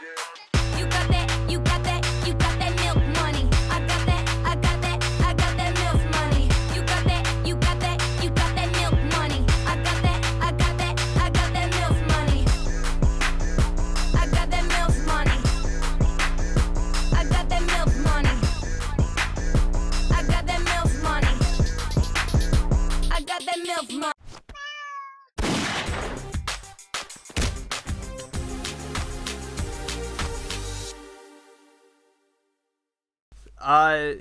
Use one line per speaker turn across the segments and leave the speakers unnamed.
You got that, you got that, you got that milk money. I got that, I got that, I got that milk money. You got that, you got that, you got that milk money. I got that, I got that, I got that milk money. I got that milk money. I got that milk money. I got that milk money. I got that milk money.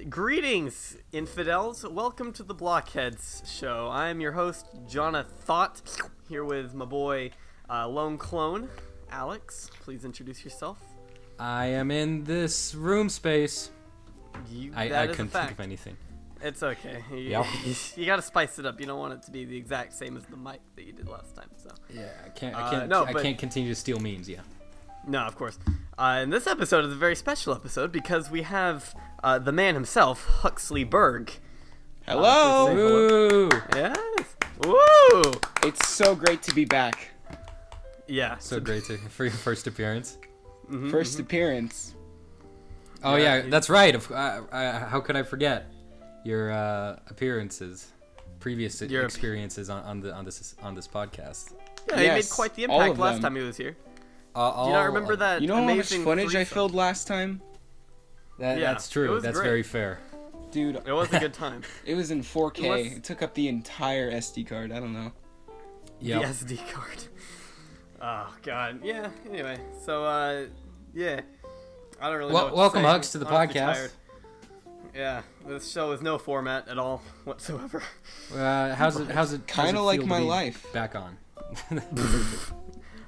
Greetings, infidels. Welcome to the Blockheads show. I'm your host, Jonathan, here with my boy, Lone Clone, Alex. Please introduce yourself.
I am in this room space. I couldn't think of anything.
It's okay.
Yep.
You gotta spice it up. You don't want it to be the exact same as the mic that you did last time. So
Yeah,
I
can't continue to steal memes. Yeah.
no, of course. And this episode is a very special episode because we have the man himself, Huxley Berg.
Hello!
Ooh.
Yes. Woo!
It's so great to be back.
Yeah.
So great for your first appearance.
First appearance.
Oh
Yeah,
yeah, that's right. How could I forget your appearances, previous
Your
experiences on this podcast?
Yeah, he made
Yes,
quite the
all
impact
of
last
them.
time he was here.
Do
Do you not remember that
You know how much
amazing
footage I
threesome?
filled last time?
Yeah,
That's
it
true.
was
That's
great.
very fair.
Dude,
It was a good time.
it was in 4K.
It was-
It took up the entire SD card. I don't know.
Yep.
The SD card. Oh god. Yeah. Anyway, so yeah, I don't really know.
Well,
what to
welcome,
say.
Hugs, to the
Honestly
podcast.
tired. Yeah, this show is no format at all whatsoever.
How's it?
Kinda like my life.
Back on.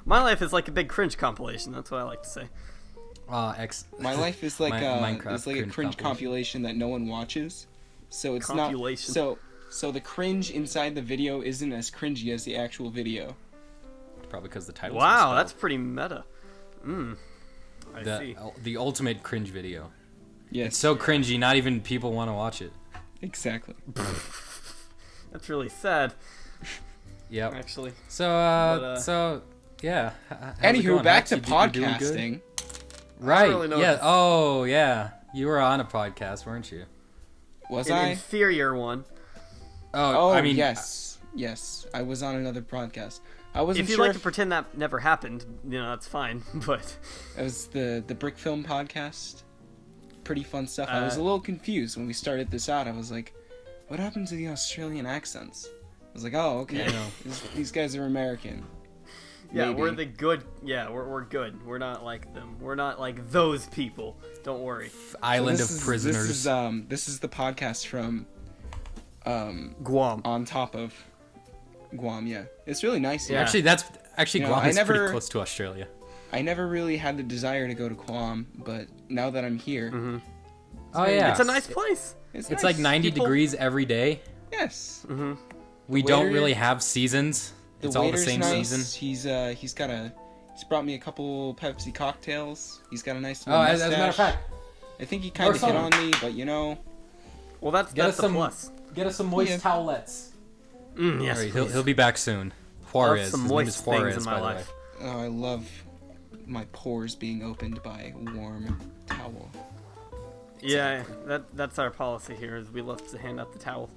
My life is like a big cringe compilation. That's what I like to say.
My life is like
Minecraft
it's like a cringe compilation that no one watches. So it's
Compilation.
not so the cringe inside the video isn't as cringy as the actual video.
Probably because the title.
Wow, that's pretty meta. I see.
the ultimate cringe video.
Yes.
It's so cringy, not even people want to watch it.
Exactly.
That's really sad,
Yep.
actually.
So yeah. How's it
Anywho,
going,
back
Max?
to
You doing good?
podcasting.
Right.
really know
Yeah.
if-
Oh, yeah. You were on a podcast, weren't you?
Was
An
I?
inferior one.
Oh,
I mean,
yes. I was on another podcast. I wasn't
If you'd
sure
like to pretend that never happened, that's fine. But
it was the Brick Film podcast. Pretty fun stuff. I was a little confused when we started this out. I was like, what happened to the Australian accents? I was like, oh, okay.
Yeah, I know.
These guys are American.
yeah,
Maybe.
we're the good. Yeah, we're good. We're not like them. We're not like those people. Don't worry.
Island
This
of
is-
Prisoners.
This is the podcast from
Guam.
on top of Guam. Yeah, it's really nice. Here.
Yeah.
Actually,
You know,
Guam
I
is
never-
pretty close to Australia.
I never really had the desire to go to Guam, but now that I'm here,
Oh yeah.
It's a nice place.
It's
nice.
like 90
People-
degrees every day.
Yes.
We
The
don't
waiter-
really have seasons. It's all the
waiter's
same
nice.
season.
He's brought me a couple Pepsi cocktails. He's got a nice
Oh,
little
as a matter of
mustache.
fact,
I think he kind of
Or
hit
some.
on me, but you know,
Well, that's
get us
a
some
plus.
Get us some moist
Yeah.
towelettes.
Yes,
All right,
please.
he'll be back soon.
Love
Juarez.
some
His name is
moist
Juarez,
things in
by
my
the way.
life.
oh, I love my pores being opened by a warm towel.
Yeah, that's our policy here. Is we love to hand out the towels.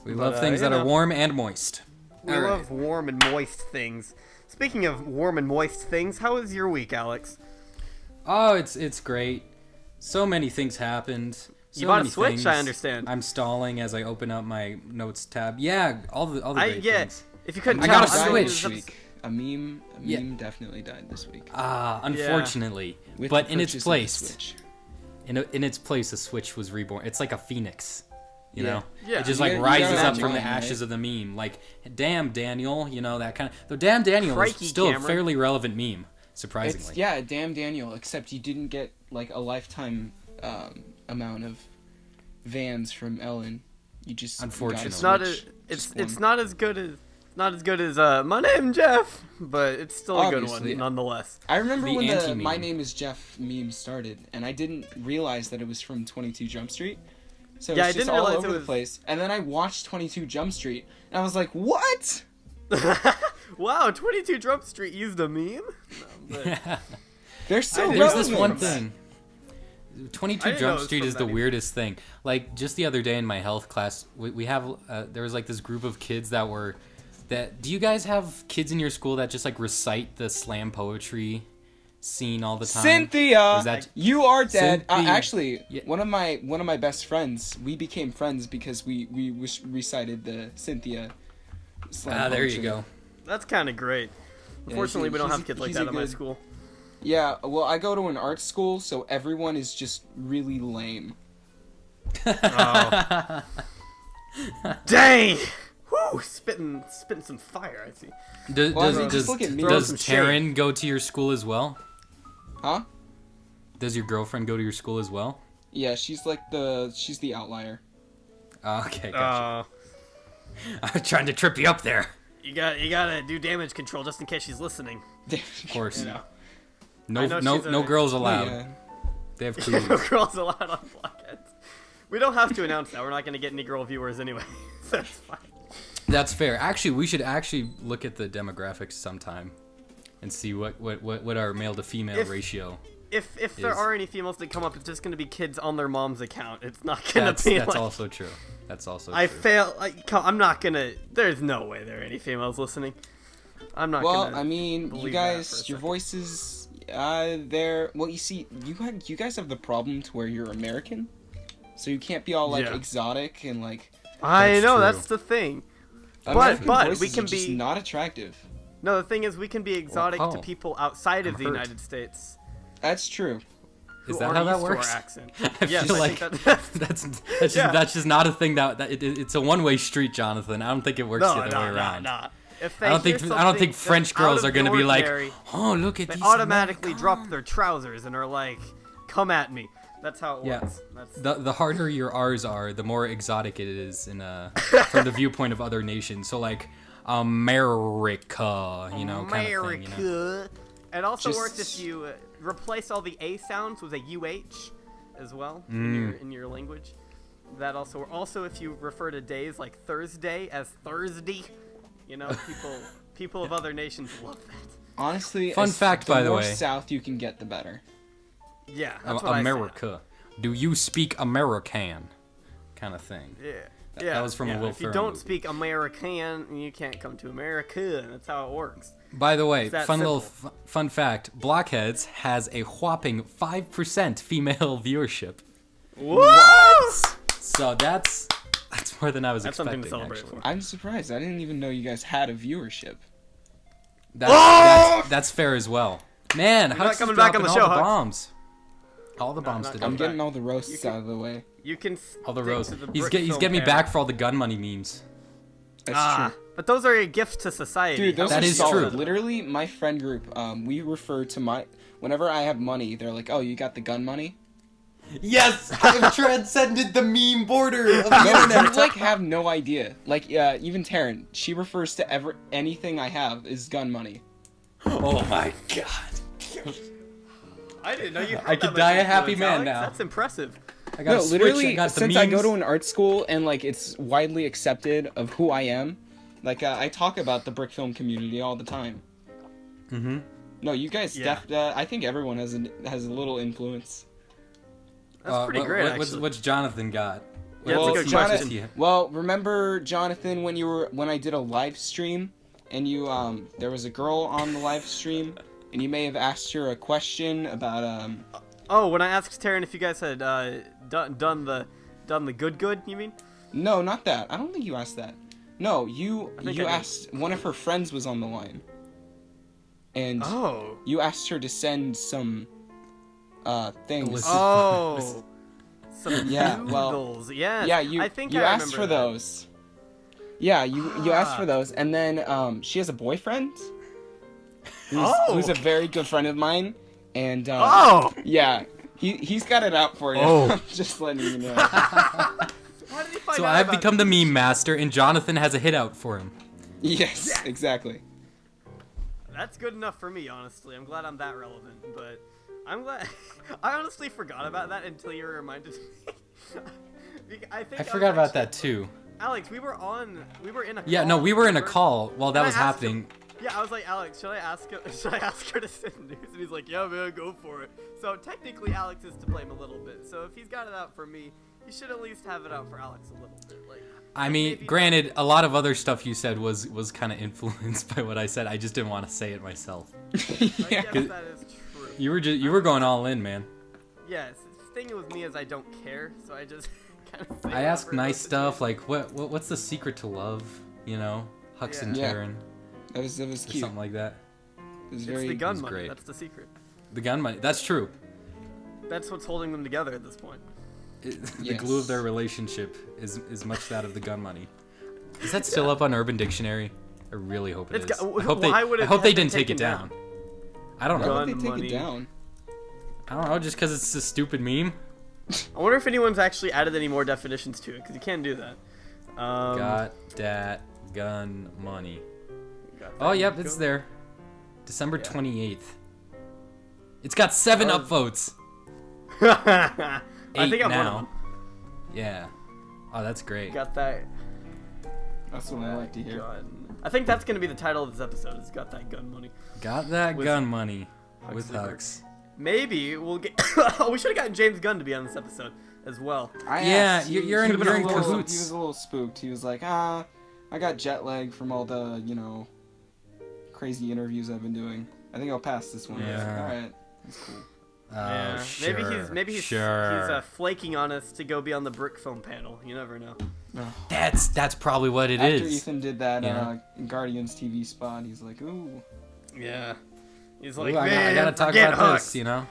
We
But,
love things
you
that are
know.
warm and moist.
We
All right.
love warm and moist things. Speaking of warm and moist things, how was your week, Alex?
Oh, it's great. So many things happened. So
You bought a
many
Switch,
things.
I understand.
I'm stalling as I open up my notes tab. Yeah, all the great things.
If you couldn't
I
tell,
got a
I'm
Switch.
This week. A meme
Yeah.
definitely died this week.
Unfortunately,
With
but
the
in its
purchase of the
place,
Switch.
in its place, the Switch was reborn. It's like a phoenix, you
Yeah.
know.
Yeah.
It just
You
like
gotta
rises up
imagine
from the
that,
ashes
right?
of the meme. Like, damn Daniel, you know that kind of. Though damn Daniel
Crikey,
is still
Cameron.
a fairly relevant meme, surprisingly.
It's, yeah, damn Daniel, except you didn't get like a lifetime amount of Vans from Ellen. You just
Unfortunately.
It's not
Switch,
it's
just
it's
one.
not as good as my name Jeff, but it's still a good
Obviously.
one nonetheless.
I remember
The
when the
anti-meme.
My Name is Jeff meme started, and I didn't realize that it was from 22 Jump Street. So
Yeah, I
it's just
didn't
all
realize
over
it
the
was-
place. And then I watched 22 Jump Street, and I was like, what?
Wow, 22 Jump Street used a meme? No, but
They're so
There's this
relevant.
one thing. 22
I didn't know
Jump
it was
Street
from
is
that
the
either.
weirdest thing. Like, just the other day in my health class, we have, there was like this group of kids that were, do you guys have kids in your school that just like recite the slam poetry scene all the time?
Cynthia,
Or is that-
you are dead.
Cynthia.
Actually,
Yeah.
one of my best friends, we became friends because we recited the Cynthia slam
there you
poetry.
go.
That's kind of great. Unfortunately, we don't
he's
have kids
a-
like
he's
that
a
at my
good-
school.
Yeah, well, I go to an art school, so everyone is just really lame.
Oh. Dang! Whew! Spitting some fire, I see.
Does,
Well, I mean,
does,
just look at me.
does
Throw some
Taryn go to your school as well?
Huh?
Does your girlfriend go to your school as well?
Yeah, she's the outlier.
Okay, gotcha.
Uh,
I'm trying to trip you up there.
you gotta do damage control just in case she's listening.
Of course.
You know.
No,
I know
no,
she's a-
no girls allowed.
Yeah.
They have
No
clues.
girls allowed on Blockheads. We don't have to announce that. We're not gonna get any girl viewers anyway. So it's fine.
That's fair. Actually, we should actually look at the demographics sometime and see what our male to female
If-
ratio.
If there
Is-
are any females that come up, it's just gonna be kids on their mom's account. It's not gonna
That's
be
that's
like
also true. That's also
I
true.
fail. I'm not gonna. There's no way there are any females listening. I'm not
Well,
gonna.
I mean, you
believe that for a
guys, your
second.
voices, they're. Well, you see, you guys have the problem to where you're American, so you can't be all like
Yeah.
exotic and like.
I
That's
know
true.
that's the thing.
American
but
voices
we can
are just
be-
not attractive.
No, the thing is, we can be exotic
oh.
to people outside of
I'm
the
hurt.
United States.
That's true.
Who
Is that
aren't
how that
used to our
works?
accent.
I
Yes,
feel
I
like
think that-
that's
Yeah.
just not a thing that it's a one way street, Jonathan. I don't think it works
no,
the other way around.
no. If
I don't
hear
think
something
French
that's out
girls
of
are
the
gonna be like,
ordinary,
oh look at
they
these.
automatically
men."
drop their trousers and are like, "Come at me." That's how it
Yeah.
works. That's
The harder your R's are, the more exotic it is in from the viewpoint of other nations. So like America, you know, kind of thing. You know?
America. It also
Just-
works if you replace all the A sounds with a UH as well in your language. That also if you refer to days like Thursday as Thursday, you know, people of other nations love that.
Honestly,
Fun fact, by the
more
way.
south you can get, the better.
Yeah, that's what
America. Do you speak American? Kind of thing.
I said. Yeah.
That
Yeah,
was from a
yeah.
Will
If you
Ferrell
don't
movie.
speak American, you can't come to America. That's how it works.
By the way,
It's that
fun little
simple.
fun fact: Blockheads has a whopping 5% female viewership.
What?
So that's more than I was
That's
expecting.
something to celebrate
actually.
for.
I'm surprised. I didn't even know you guys had a viewership.
That's fair as well. Man,
not
Hux is
coming back on
dropping
the
all
show,
the
Hux.
bombs. All the bombs
not
today.
coming
I'm
back.
getting all the roasts
can-
out of the way.
You can
All the
stick
roast.
to the
He's
brick
getting
film
me
pair.
back for all the gun money memes.
That's true.
But those are a gift to society.
Dude, those
That
are
is
solid.
true.
Literally, my friend group, we refer to whenever I have money, they're like, "Oh, you got the gun money?"
Yes, I've transcended the meme border of
No, you like have no idea. Like, even Taryn, she refers to anything I have is gun money.
Oh my god.
I didn't know you.
I
had
could
that
die
much
a happy
influence,
man
Alex.
now.
That's impressive.
I got
No,
a Switch,
literally,
I got the
since I go
memes.
to an art school and like it's widely accepted of who I am, like I talk about the brick film community all the time.
Mm-hmm.
No, you guys,
Yeah.
I think everyone has a little influence.
That's pretty great,
what's
actually.
Jonathan got?
Yeah, that's a
Well,
good
Jonathan-
question.
Yeah.
Well, remember Jonathan when I did a live stream and you there was a girl on the live stream and you may have asked her a question about
Oh, when I asked Taryn if you guys had done the good, you mean?
no, not that. I don't think you asked that. No, you
I think
you
I did.
asked one of her friends was on the line. And
Oh.
you asked her to send some things.
Illicit-
Oh. Some
Yeah, well,
noodles. Yes.
Yeah, you
I think
you
I
asked
remember
for
that.
those. Yeah, you asked
Ah.
for those, and then she has a boyfriend. Who's,
Oh.
who's a very good friend of mine, and
Oh.
yeah, he's got it out for you.
Oh.
I'm just letting you know.
How did he find
So
out
I've
about
become the
this?
meme master, and Jonathan has a hit out for him.
Yes, exactly.
That's good enough for me, honestly. I'm glad I'm that relevant, but I'm glad. I honestly forgot about that until you reminded me.
I forgot about that too.
Alex, we were in a
Yeah,
call,
no, we were in a
remember?
call while that
And I
was
asked
happening.
Yeah, I was like, Alex, should I ask her to send news? And he's like, yeah, man, go for it. So technically, Alex is to blame a little bit. So if he's got it out for me, he should at least have it out for Alex a little bit.
I mean, granted, a lot of other stuff you said was kind of influenced by what I said. I just didn't want to say it myself.
I guess that is true.
You were going all in, man.
Yeah, the thing with me is I don't care, so I just kind of.
I ask nice stuff like, what's the secret to love? You know, Hux and
Yeah.
Taryn.
That was
Or
cute.
something like that.
It was
It's
very
the gun
was
money.
great.
That's the secret.
The gun money. That's true.
That's what's holding them together at this point.
The glue of their relationship is much that of the gun money. Is that still up on Urban Dictionary? I really hope it is. I hope
why would it
I hope
have
they
been
didn't take it
taken
down. I don't
Why
know.
would they
Gun
take
money.
it down?
I don't know, just because it's a stupid meme.
I wonder if anyone's actually added any more definitions to it, because you can't do that.
Got that gun money.
Got
Oh,
that.
yep, it's
Go.
there. December
Yeah.
28th. It's got 7
Oh.
upvotes.
I
8
think I'm one of
now.
them.
Yeah. Oh, that's great.
Got that.
That's what I like to hear.
Gun. I think that's gonna be the title of this episode. Is got that gun money.
Got that
With
gun money with
Huxley Berg.
Hux.
Maybe we'll get. We should have gotten James Gunn to be on this episode as well.
I
Yeah,
asked,
you're in-
he was
you're
a
in
little-
cahoots.
He was a little spooked. He was like, I got jet lag from all the, crazy interviews I've been doing. I think I'll pass this one. I was like,
Yeah.
all right, that's cool.
Yeah. Maybe he's
sure.
flaking on us to go be on the brick film panel. You never know.
That's probably what it is.
After Ethan did that
Yeah.
Guardians TV spot, he's like, ooh.
Yeah. He's
Ooh,
like,
I gotta talk
forget
about
Hux."
this,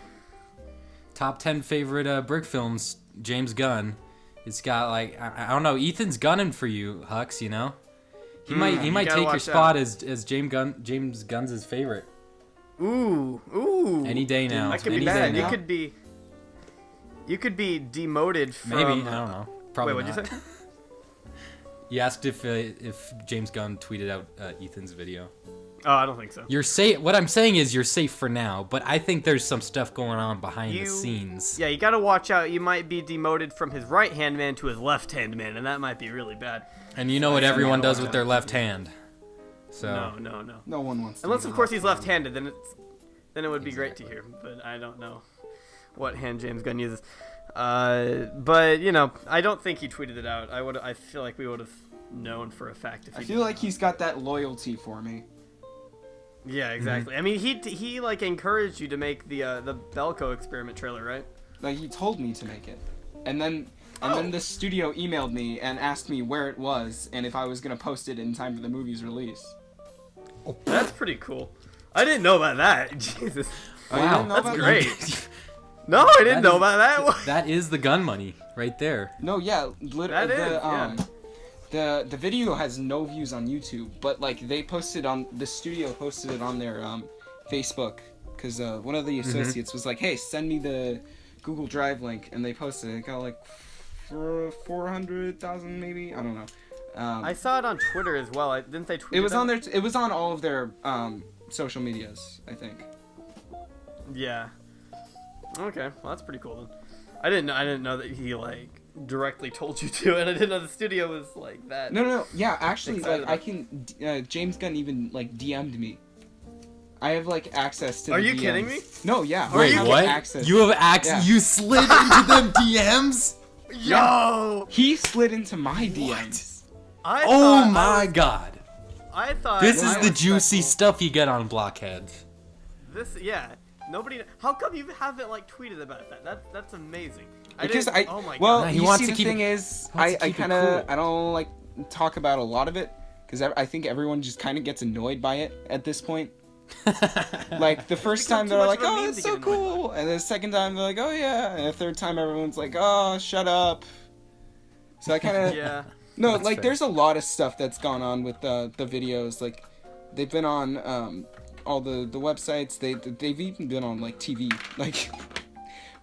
Top 10 favorite brick films, James Gunn. It's got like I don't know, Ethan's gunning for you, Hux, He might
you
take
gotta
your
watch
spot
out.
as James Gunn's favorite.
Ooh.
Any day now.
That could
Any
be
day
bad.
now.
You could be demoted from.
Maybe, I don't know. Probably
Wait, what'd
not.
you say?
You asked if James Gunn tweeted out Ethan's video.
Oh, I don't think so.
You're safe. What I'm saying is you're safe for now, but I think there's some stuff going on behind the scenes.
Yeah, you gotta watch out. You might be demoted from his right hand man to his left hand man, and that might be really bad.
And you know what
Yeah,
everyone
gotta
does
watch
with their
out.
left hand. So
No.
No one wants to.
Unless,
be
of course,
the
he's left-handed, then it would be great to hear. But I don't know what hand James Gunn uses. But I don't think he tweeted it out. I feel like we would have known for a fact if he
I
did
feel like
not.
he's got that loyalty for me.
Yeah, exactly. I mean, he like encouraged you to make the Belko experiment trailer, right?
Like he told me to make it, and then
Oh.
the studio emailed me and asked me where it was and if I was gonna post it in time for the movie's release.
That's pretty cool. I didn't know about that. Jesus.
Oh, you
wow,
didn't know
That's
about
great. No, I didn't know about that.
That is the gun money right there.
No, yeah,
That is,
the video has no views on YouTube, but like the studio posted it on their Facebook because one of the associates was like, "Hey, send me the Google Drive link," and they posted it. It got like 400,000 maybe. I don't know.
I saw it on Twitter as well. Didn't they tweet
It was
out?
on their. It was on all of their social medias, I think.
Yeah. Okay, well that's pretty cool then. I didn't know that he like directly told you to, and I didn't know the studio was like that.
No. Yeah, actually,
Excited
like I can. James Gunn even like DM'd me. I have like access to.
Are
the
you
DMs.
kidding me?
No, yeah.
Are
I
Wait,
you-
have
what?
Access.
You have access?
Yeah.
You slid into them DMs?
Yo!
He slid into my DMs.
I
Oh
thought
my god.
I thought
This
I
is the
was
juicy
special.
stuff you get on Blockheads.
Yeah. Nobody. How come you haven't like tweeted about that? That's amazing.
Because
Oh my
well,
god.
He
you
wants
see
to
the
keep
thing
it-
is,
wants to
I
keep it
kind of
cool.
I don't like talk about a lot of it because I think everyone just kind of gets annoyed by it at this point. Like the first
become
time
too
they're
much
like,
of a
"Oh,
meme
it's
to
so
get annoyed by.
cool," and the second time they're like, "Oh yeah," and the third time everyone's like, "Oh, shut up." So I kind of
Yeah.
no,
That's
like
fair.
there's a lot of stuff that's gone on with the videos. Like they've been on all the websites. They've even been on like TV. Like,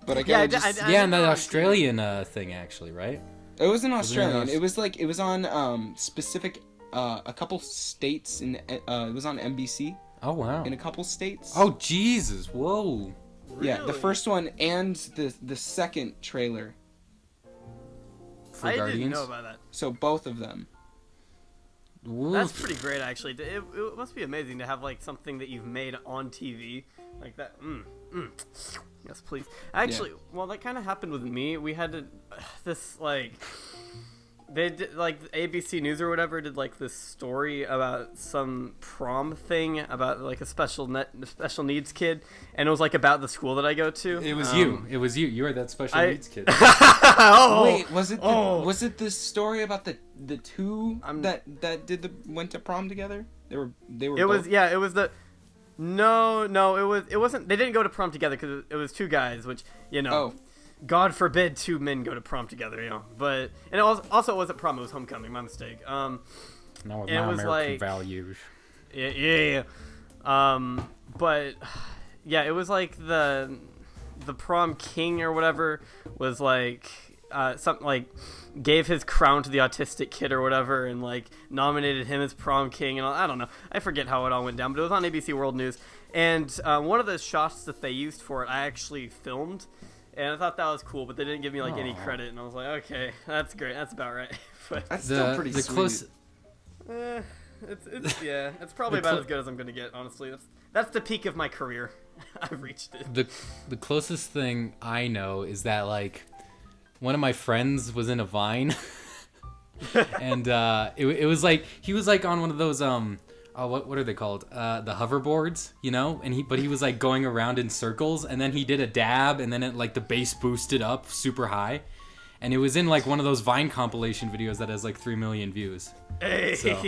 but I
Yeah,
gotta just.
Yeah, and
know
that
on
Australian thing actually, right?
It wasn't
it in
Australian.
Aus-
It was on specific a couple states in it was on NBC
Oh wow.
in a couple states.
Oh Jesus! Whoa.
yeah, the
Really?
first one and the second trailer.
For
I
Guardians.
didn't know about that.
So both of them.
That's pretty great, actually. It must be amazing to have like something that you've made on TV like that. Yes, please. Actually, well, that kind of happened with me. We had this like. They did, like, ABC News or whatever did, like, this story about some prom thing about, like, a special needs kid, and it was, like, about the school that I go to.
It was you. It was you. You were that special needs kid.
Wait, was it this story about the two that went to prom together? They were.
It was it was the. No, it wasn't. They didn't go to prom together because it was two guys, which
Oh.
God forbid two men go to prom together, But and it wasn't prom; it was homecoming. My mistake.
No, with my American
like,
values.
Yeah. But yeah, it was like the prom king or whatever was like something like gave his crown to the autistic kid or whatever, and like nominated him as prom king, and I don't know. I forget how it all went down, but it was on ABC World News, and one of the shots that they used for it, I actually filmed. And I thought that was cool, but they didn't give me like any credit, and I was like, okay, that's great, that's about right. But
that's still pretty sweet.
It's probably about as good as I'm gonna get, honestly. That's the peak of my career. I've reached it.
The closest thing I know is that like one of my friends was in a Vine, and it was like he was like on one of those what are they called? The hoverboards, And he was like going around in circles, and then he did a dab, and then it like the bass boosted up super high, and it was in like one of those Vine compilation videos that has like 3 million views.
Hey.
So,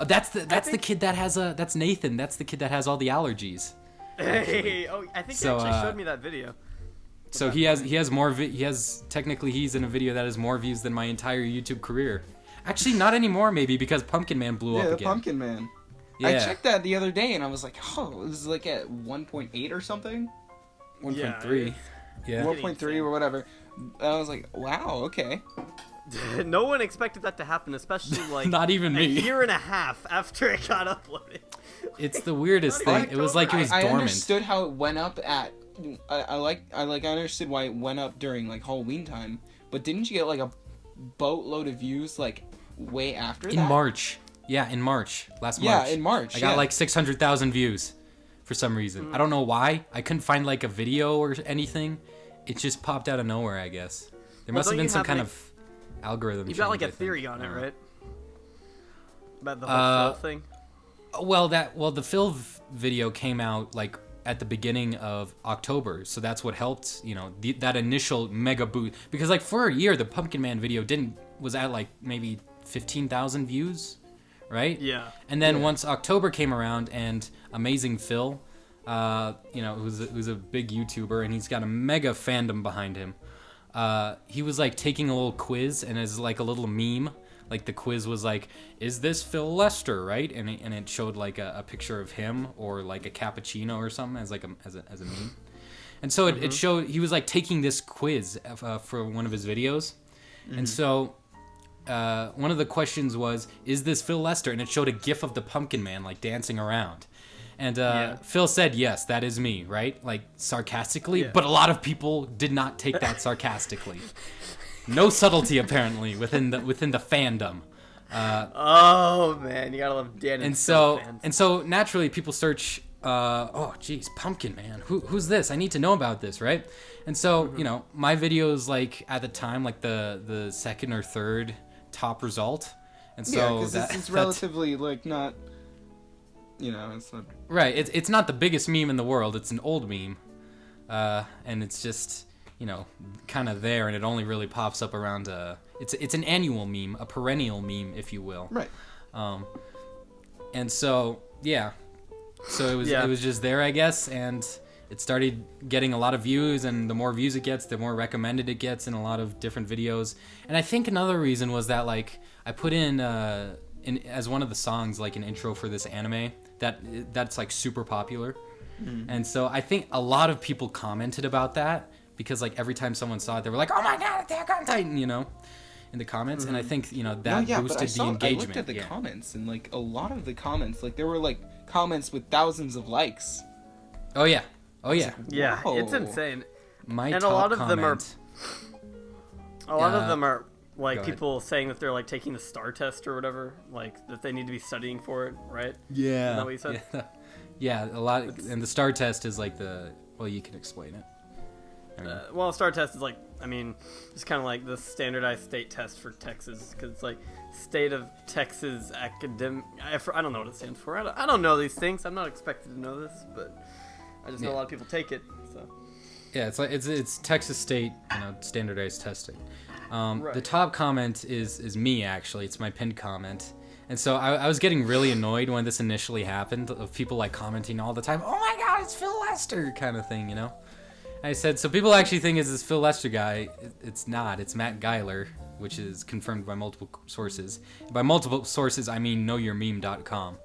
that's the kid that has that's Nathan. That's the kid that has all the allergies.
Hey, I think you actually showed me that video.
So he has more. Technically he's in a video that has more views than my entire YouTube career. Actually, not anymore, maybe because Pumpkin Man blew up again.
Yeah, Pumpkin Man. Yeah. I checked that the other day, and I was like, oh, it was like at 1.8 or something?
1.3. Yeah.
1.3 or whatever. I was like, wow, okay.
No one expected that to happen, especially like
not even me.
A year and a half after it got uploaded.
It's the weirdest thing. It was like it was dormant.
I understood how it went up at. I understood why it went up during like Halloween time, but didn't you get like a boatload of views like way after that?
In March. Yeah, in March. Last March.
Yeah, in March.
I got like 600,000 views for some reason. I don't know why. I couldn't find like a video or anything. It just popped out of nowhere, I guess. There must have been some kind of algorithm.
You've got like a theory on it, right? About the whole Phil thing?
Well, the Phil video came out like at the beginning of October, so that's what helped, that initial mega boost. Because like for a year, the Pumpkin Man video was at like maybe 15,000 views, right?
Yeah.
And then once October came around, and Amazing Phil, who's a big YouTuber, and he's got a mega fandom behind him. He was like taking a little quiz, and as like a little meme, like the quiz was like, "Is this Phil Lester?" Right? And it showed like a picture of him or like a cappuccino or something as like as a meme. And so it showed he was like taking this quiz for one of his videos, and so one of the questions was, "Is this Phil Lester?" And it showed a GIF of the Pumpkin Man like dancing around. And Phil said, "Yes, that is me," right? Like sarcastically, but a lot of people did not take that sarcastically. No subtlety apparently within the fandom.
Oh man, you gotta love Dan and Phil fans.
And so naturally people search. Oh geez, Pumpkin Man. Who's this? I need to know about this, right? And so my videos like at the time like the second or third top result. And so
because it's relatively like not. It's not
right. It's not the biggest meme in the world. It's an old meme, and it's just kind of there, and it only really pops up around. It's an annual meme, a perennial meme, if you will.
Right.
And so so it was just there, I guess, and it started getting a lot of views, and the more views it gets, the more recommended it gets in a lot of different videos. And I think another reason was that like I put in as one of the songs like an intro for this anime that's like super popular. And so I think a lot of people commented about that because like every time someone saw it they were like, "Oh my god, Attack on Titan," in the comments. And I think that boosted the engagement.
I looked at the comments, and like a lot of the comments, like there were like comments with thousands of likes.
Oh yeah.
Yeah, it's insane.
My
and
top
a lot of
comment.
them are like
Go ahead.
people saying that they're like taking the STAR test or whatever, like that they need to be studying for it, right?
Yeah.
Isn't that what you said?
Yeah, a lot. And the STAR test is like the. Well, you can explain it. I mean,
Well, STAR test is like, I mean, it's kind of like the standardized state test for Texas, because it's like state of Texas academic. I don't know what it stands for. I don't know these things. I'm not expected to know this, but I just know a lot of people take it. So
yeah, it's like it's Texas State, standardized testing.
Right.
The top comment is me actually. It's my pinned comment. And so I was getting really annoyed when this initially happened, of people like commenting all the time, "Oh my God, it's Phil Lester," kind of thing, I said, so people actually think it's this Phil Lester guy. It's not. It's Matt Geiler, which is confirmed by multiple sources. By multiple sources, I mean knowyourmeme.com.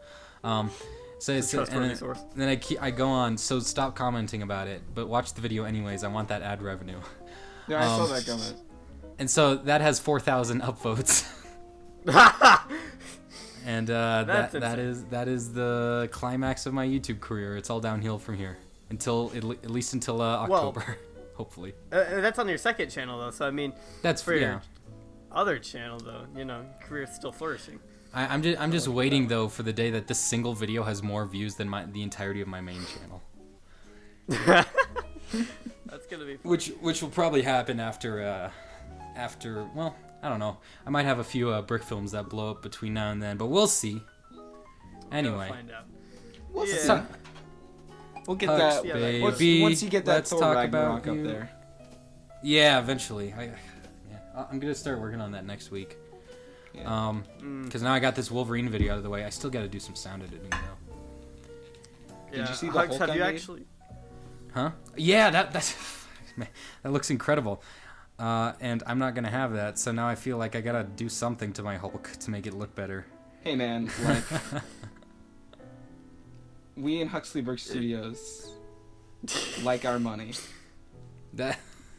So it's
trustworthy source.
Then I go on. So stop commenting about it, but watch the video anyways. I want that ad revenue.
Yeah, I saw that comment.
And so that has 4,000 upvotes. And that is the climax of my YouTube career. It's all downhill from here at least until October, hopefully.
That's on your second channel though, so I mean,
That's
for
yeah.
your other channel though, your career's still flourishing.
I'm just waiting though for the day that this single video has more views than the entirety of my main channel.
That's gonna be fun.
Which will probably happen after well, I don't know. I might have a few brick films that blow up between now and then, but we'll see. Anyway,
We'll find out.
We'll
Yeah.
see. We'll get
Hush,
that.
baby.
Once you get that
Let's
Thor
talk
Ragnarok
about
up
you.
there.
yeah, eventually. I'm gonna start working on that next week.
Yeah.
Because now I got this Wolverine video out of the way. I still got to do some sound editing though.
Yeah.
you see the
Hugs,
Hulk
have
I
you
made?
actually?
Huh? Yeah, that's man, that looks incredible. And I'm not gonna have that, so now I feel like I gotta do something to my Hulk to make it look better.
Hey man, like we in Huxley Berg Studios like our money.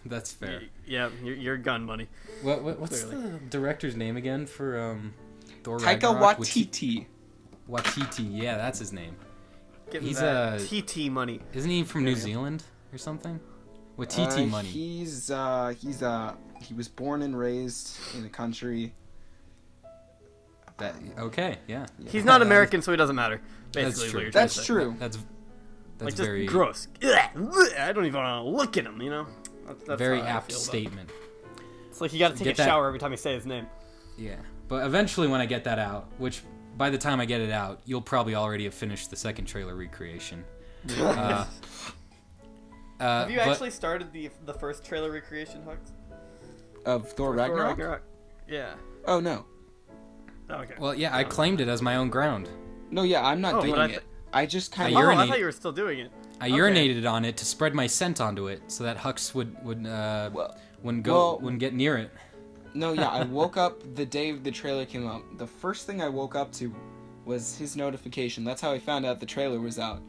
That's fair.
Yeah, your gun money.
What's
Clearly.
the director's name again for Thor
Taika
Ragnarok?
Waititi.
Waititi, yeah, that's his name.
Getting
He's
that TT money.
Isn't he from New Zealand or something? Waititi money.
He was born and raised in a country.
Okay, yeah.
He's not American, so he doesn't matter. Basically,
That's
what
true.
you're trying to
That's
say.
true.
That's
Like
very
just gross. I don't even want to look at him. That's
very
how I
apt
feel about it.
statement.
It's like you got to take
Get
a
that-
shower every time you say his name.
Yeah, but eventually when I get that out, which by the time I get it out, you'll probably already have finished the second trailer recreation.
Have you
but-
actually started the first trailer recreation, Hux?
Of Thor
Thor
Ragnarok?
Yeah.
Oh no.
Oh, okay.
Well, yeah, I claimed it as my own ground.
No, yeah, I'm not
Oh,
doing
but
it. I just kind
I
of.
Oh, I
urinate-
thought you were still doing it.
I
Okay.
urinated on it to spread my scent onto it, so that Hux wouldn't get near it.
No, yeah, I woke up the day the trailer came out. The first thing I woke up to was his notification. That's how I found out the trailer was out.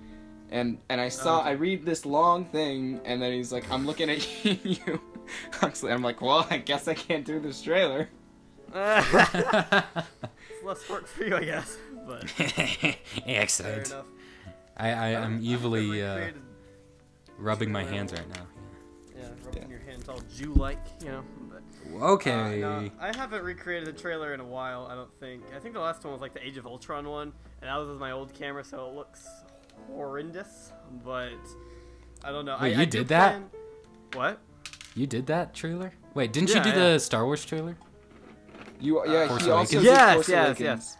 And I read this long thing, and then he's like, I'm looking at you, Huxley. I'm like, well, I guess I can't do this trailer.
It's less work for you, I guess. But fair
Excellent.
enough.
I'm evilly
Recreated-
rubbing my hands right now.
Yeah, rubbing your hands all Jew-like, But,
Okay.
no, I haven't recreated a trailer in a while, I don't think. I think the last one was like the Age of Ultron one, and that was with my old camera, so it looks horrendous. But I don't know.
Wait,
I
you
do
did that?
plan- What?
You did that trailer? Wait, didn't you
Yeah,
do
yeah.
the Star Wars trailer?
Yeah,
Force
he also
Awakens.
did
Yes,
Force
yes,
Awakens.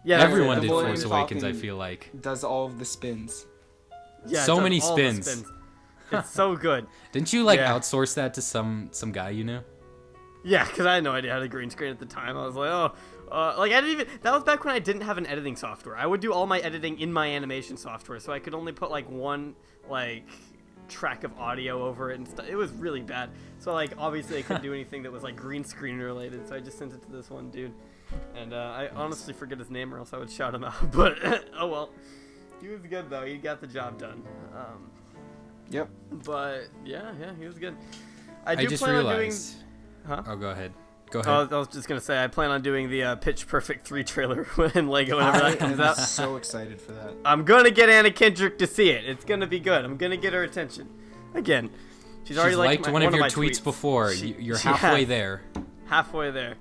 Yeah, that's
Everyone
it.
did
Millennium
Force Awakens, I
Falcon
feel like.
Does all of the spins.
Yeah, it
So
does
many
all the
spins.
It's so good.
Didn't you
Yeah.
outsource that to some guy you knew?
Yeah, because I had no idea how to green screen at the time. I was like, I didn't even. That was back when I didn't have an editing software. I would do all my editing in my animation software, so I could only put like one track of audio over it and stuff. It was really bad. So obviously I couldn't do anything that was green screen related. So I just sent it to this one dude, and I honestly forget his name or else I would shout him out. But oh well, he was good though. He got the job done.
Yep.
But yeah, he was good.
I
do
just
plan on
realized.
Huh?
Oh, go ahead. Go ahead.
I was just gonna say I plan on doing the Pitch Perfect 3 trailer when Lego whenever that comes out.
so excited for that.
I'm gonna get Anna Kendrick to see it. It's gonna be good. I'm gonna get her attention. Again, she's already
She's liked one
of
of your
my
tweets before. You're
she
halfway
has.
there.
halfway there,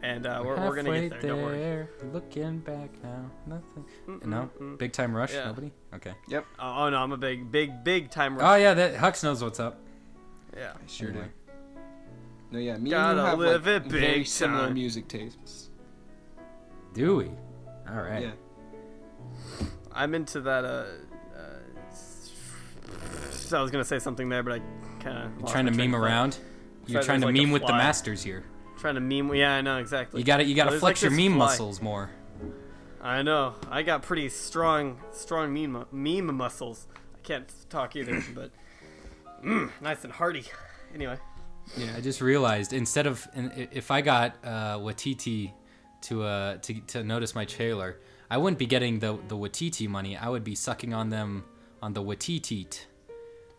and we're gonna get there. Don't worry.
Looking back now, nothing. No, Big Time Rush.
Yeah.
Nobody. Okay.
Yep.
Oh no, I'm a big time.
Oh yeah, that Hux knows what's up.
Yeah.
I sure
Anyway.
do. No, yeah, me
Gotta
and you have
live
like
it
very
big
similar
time.
music tastes.
Do we? All right.
Yeah.
I'm into that. So I was gonna say something there, but I kind of.
You're trying to meme around. You're trying to
like a
meme with the
fly.
masters here.
Trying to meme. Yeah, I know exactly.
You gotta
Well, there's
flex
like
your
this
meme
fly.
muscles more.
I know. I got pretty strong meme muscles. I can't talk either, but nice and hearty. Anyway.
Yeah, I just realized instead of if I got Watiti to notice my trailer, I wouldn't be getting the Watiti money. I would be sucking on them on the Watiti.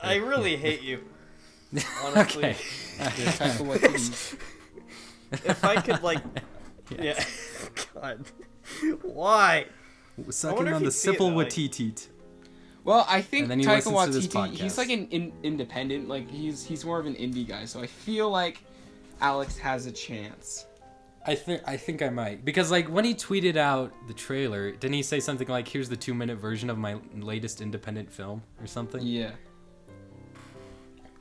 I really hate you. Honestly.
Okay.
The type of what these-
If I could like, yeah. God, why?
Sucking
wonder if
on the
he'd see it,
simple
though, like-
Watiti.
Well, I think
And then he
Taika
listens to this
Waititi, he's
podcast.
like an independent, like he's more of an indie guy. So I feel like Alex has a chance.
I think I might, because like when he tweeted out the trailer, didn't he say something like, "Here's the 2-minute version of my latest independent film" or something?
Yeah.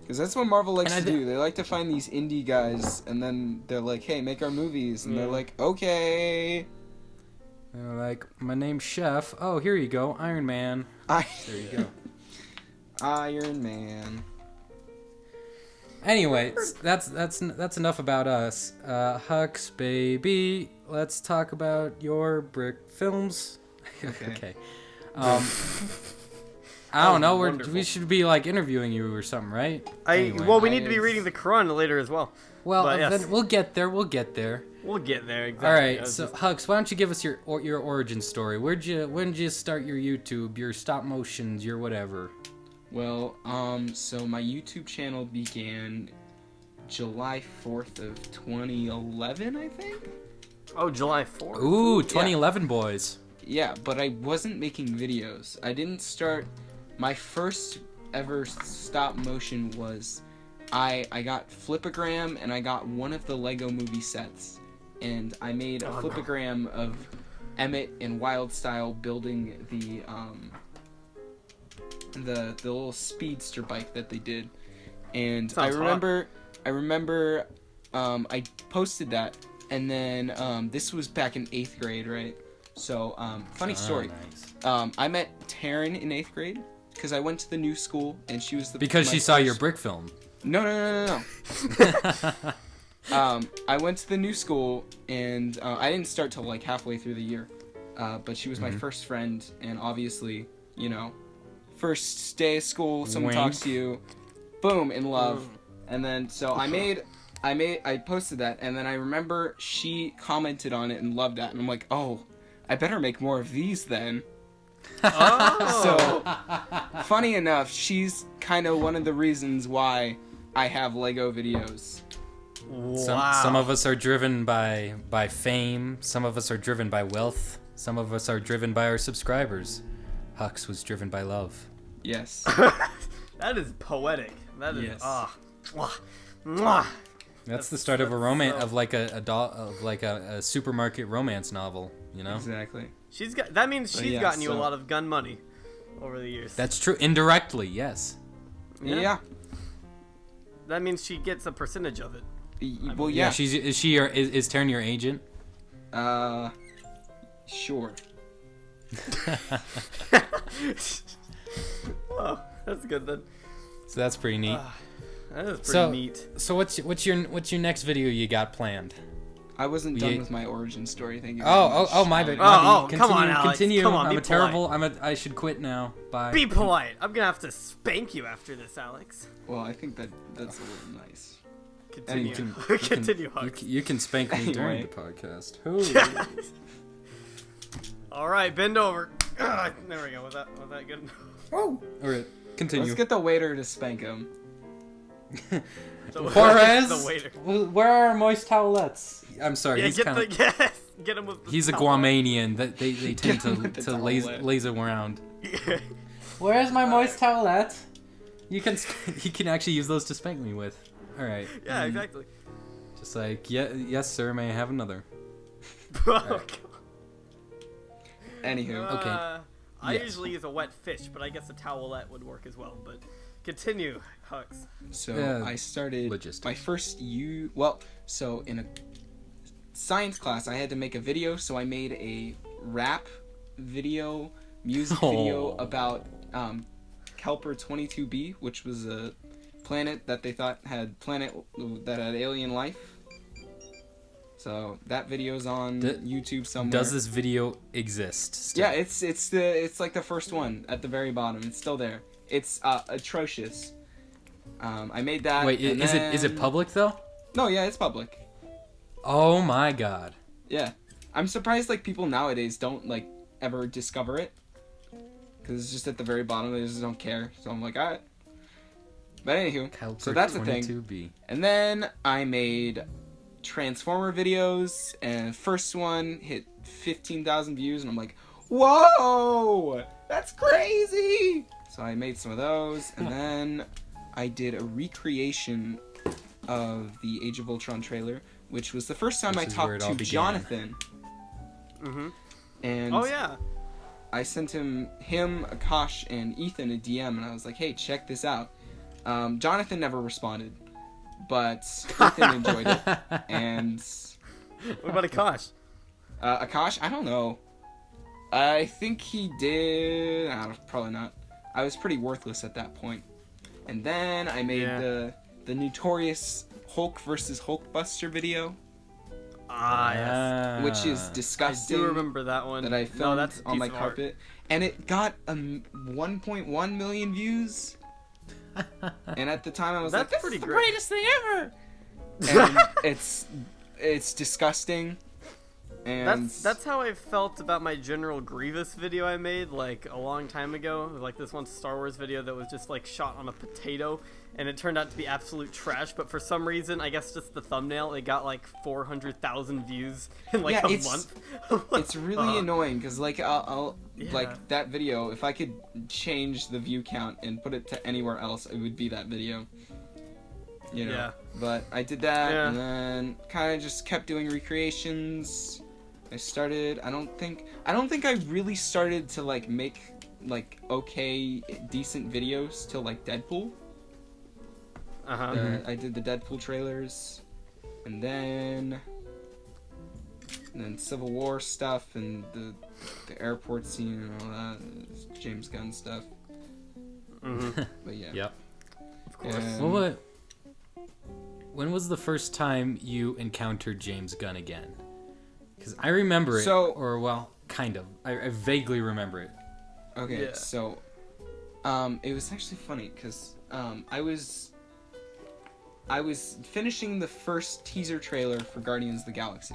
Because that's what Marvel likes
And
to
I
do. They like to find these indie guys, and then they're like, "Hey, make our movies," and they're
Yeah.
like, "Okay."
And they're like, "My name's Chef. Oh, here you go, Iron Man. There you go."
Iron Man.
Anyway, that's enough about us. Hux, baby, let's talk about your brick films. Okay. I don't know.
wonderful.
We should be like interviewing you or something, right? Anyway.
Well, we need to be
I-
reading the Quran later as well.
Well,
but yes.
then we'll get there. We'll get there.
We'll get there. Exactly.
All
I
right.
was
So,
just-
Hux, why don't you give us your origin story? When did you start your YouTube, your stop motions, your whatever?
Well, so my YouTube channel began July 4th of 2011, I think.
oh, July 4th.
Ooh, 2011 boys.
Yeah, but I wasn't making videos. I didn't start. My first ever stop motion was I got Flipagram and I got one of the Lego movie sets, and I made a
Oh, no.
Flipagram of Emmett in Wild Style building the little speedster bike that they did, and
Sounds
I remember I posted that, and then this was back in 8th grade, right? So funny story.
Nice.
I met Taryn in 8th grade because I went to the new school and she was
Because
my
she saw your
first-
brick film.
No. I went to the new school and I didn't start till like halfway through the year, but she was my first friend, and obviously, you know, first day of school, someone
Wink.
talks to you, boom, in love, and then so I posted that, and then I remember she commented on it and loved that, and I'm like, oh, I better make more of these then.
Oh.
So, funny enough, she's kind of one of the reasons why I have Lego videos.
Wow.
Some of us are driven by fame. Some of us are driven by wealth. Some of us are driven by our subscribers. Hux was driven by love.
Yes.
That is poetic. That is
Yes.
Mwah. Mwah.
That's the start of a romance,
so-
of like a supermarket romance novel. You know.
Exactly.
That means
So,
she's
yeah,
gotten you a
so-
lot of gun money over the years.
That's true. Indirectly, yes.
Yeah.
That means she gets a percentage of it.
Well, yeah.
Is Taryn your agent?
Sure.
Oh, that's good then.
So that's pretty neat.
That is pretty
So-
neat.
So what's your next video you got planned?
I wasn't done
Yeah.
with my origin story. Thank you. very much.
Oh my bad.
Oh,
Continue,
come on, Alex.
Continue.
Come on,
I'm
be
a terrible. I should quit now. Bye.
Be polite. I'm gonna have to spank you after this, Alex.
Well, I think that's a little nice.
Continue.
You can-
Continue,
You,
Hux.
you can spank me during
Anyway.
the podcast.
All right, bend over. There we go. Was that good?
All right, continue.
Let's get the waiter to spank him.
So-
Juarez,
the waiter.
where are our moist towelettes? I'm sorry.
Yeah,
he's
get
kinda,
get him with the
He's a
towel.
Guamanian. That they tend
Get him with the
to
towelette.
laze around.
Yeah.
Where's my moist towelette? You can he can actually use those to spank me with. All right.
Yeah, exactly.
Just like, yeah, yes, sir. May I have another?
Anywho,
Okay.
I
Yes.
usually use a wet fish, but I guess a towelette would work as well. But continue, Hux.
so I started
Logistics.
my first so in a science class I had to make a video, so I made a rap video, music video about Kelper 22b, which was a planet that they thought had alien life. So that video's on YouTube somewhere.
Does this video exist still?
Yeah, it's like the first one at the very bottom. It's still there. It's atrocious. I made that.
Wait,
and
is
then...
it public though?
No, yeah, it's public.
Oh my god.
Yeah, I'm surprised like people nowadays don't like ever discover it, because it's just at the very bottom. They just don't care. So I'm like, alright. But anywho, so that's the thing.
22B.
And then I made Transformer videos, and first one hit 15,000 views, and I'm like, whoa, that's crazy. So I made some of those, and then I did a recreation of the Age of Ultron trailer, which was the first time I
This is where
talked
it all
to
began.
Jonathan.
Mm-hmm.
And
Oh yeah.
I sent him, Akash, and Ethan a DM, and I was like, hey, check this out. Jonathan never responded, but Ethan enjoyed it. And
What about Akash?
Akash, I don't know. I think he did. Probably not. I was pretty worthless at that point. And then I made the notorious Hulk versus Hulkbuster video,
Ah, yes.
which is
I
disgusting.
do remember that one.
that I filmed
that's a
on my
piece of art.
carpet, and it got 1.1 million views. And at the time, I was
That's
like, "This
pretty
is the
great.
greatest thing ever!" And it's disgusting. And
That's how I felt about my General Grievous video I made like a long time ago. Like this one Star Wars video that was just like shot on a potato, and it turned out to be absolute trash. But for some reason, I guess just the thumbnail, it got like 400,000 views in like a month.
it's really annoying because like I'll
Yeah.
like that video. If I could change the view count and put it to anywhere else, it would be that video. You know.
Yeah.
But I did that,
Yeah.
and then kind of just kept doing recreations. I don't think I really started to like make like decent videos till like Deadpool. I did the Deadpool trailers, and then Civil War stuff, and the airport scene and all that, James Gunn stuff. But yeah.
Yep.
Of course.
When was the first time you encountered James Gunn again? Because I remember it,
So-
or well, kind of. I vaguely remember it.
Okay,
Yeah.
so it was actually funny because I was finishing the first teaser trailer for Guardians of the Galaxy.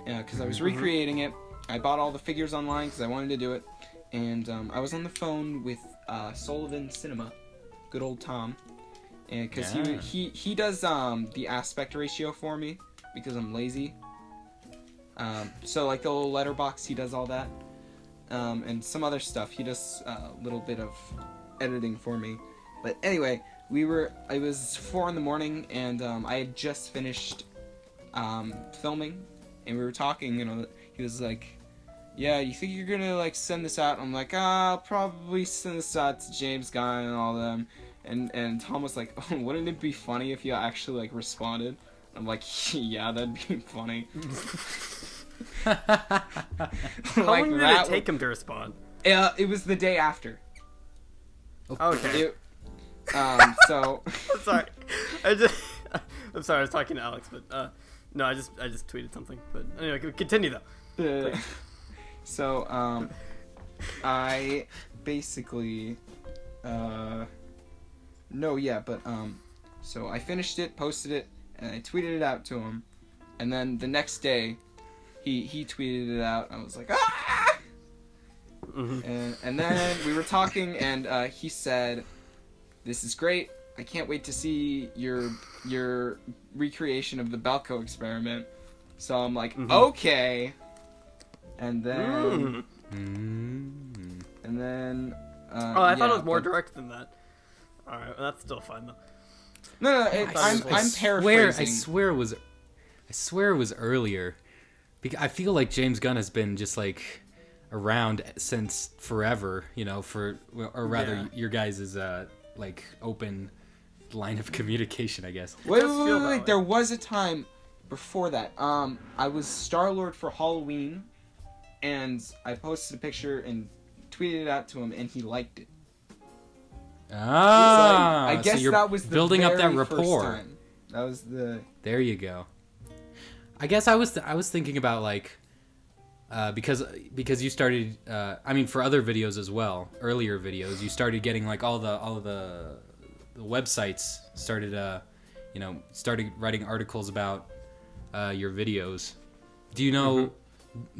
Because I was recreating it. I bought all the figures online because I wanted to do it. And I was on the phone with Sullivan Cinema, good old Tom. And because he does the aspect ratio for me because I'm lazy. So like the little letterbox, he does all that. And some other stuff. He does a little bit of editing for me. But anyway, it was 4 a.m, and I had just finished filming, and we were talking, he was like, yeah, you think you're gonna like send this out? I'm like, I'll probably send this out to James Gunn and all them. And Tom was like, oh, wouldn't it be funny if you actually like responded? I'm like, yeah, that'd be funny.
How long did it take him to respond?
It was the day after.
Okay.
So
I'm sorry. I'm sorry. I was talking to Alex, but no, I just tweeted something. But anyway, continue though.
So I basically so I finished it, posted it, and I tweeted it out to him, and then the next day he tweeted it out. I was like, ah! And then we were talking, and he said, this is great. I can't wait to see your recreation of the Balco experiment. So I'm like, okay. And then
I thought it was more direct than that. All right, well, that's still fine though.
No, I'm paraphrasing.
I swear it was I swear it was earlier. I feel like James Gunn has been just like around since forever, you know, or rather your guys' like open line of communication, I guess.
Wait,
does feel that way.
there was a time before that. I was Star-Lord for Halloween, and I posted a picture and tweeted it out to him, and he liked it.
Ah,
I guess
so you're
that was the
building up that
very
rapport.
first time. That was the...
There you go. I guess I was thinking about like because you started I mean for other videos as well, earlier videos, you started getting like all the websites started started writing articles about your videos. Do you know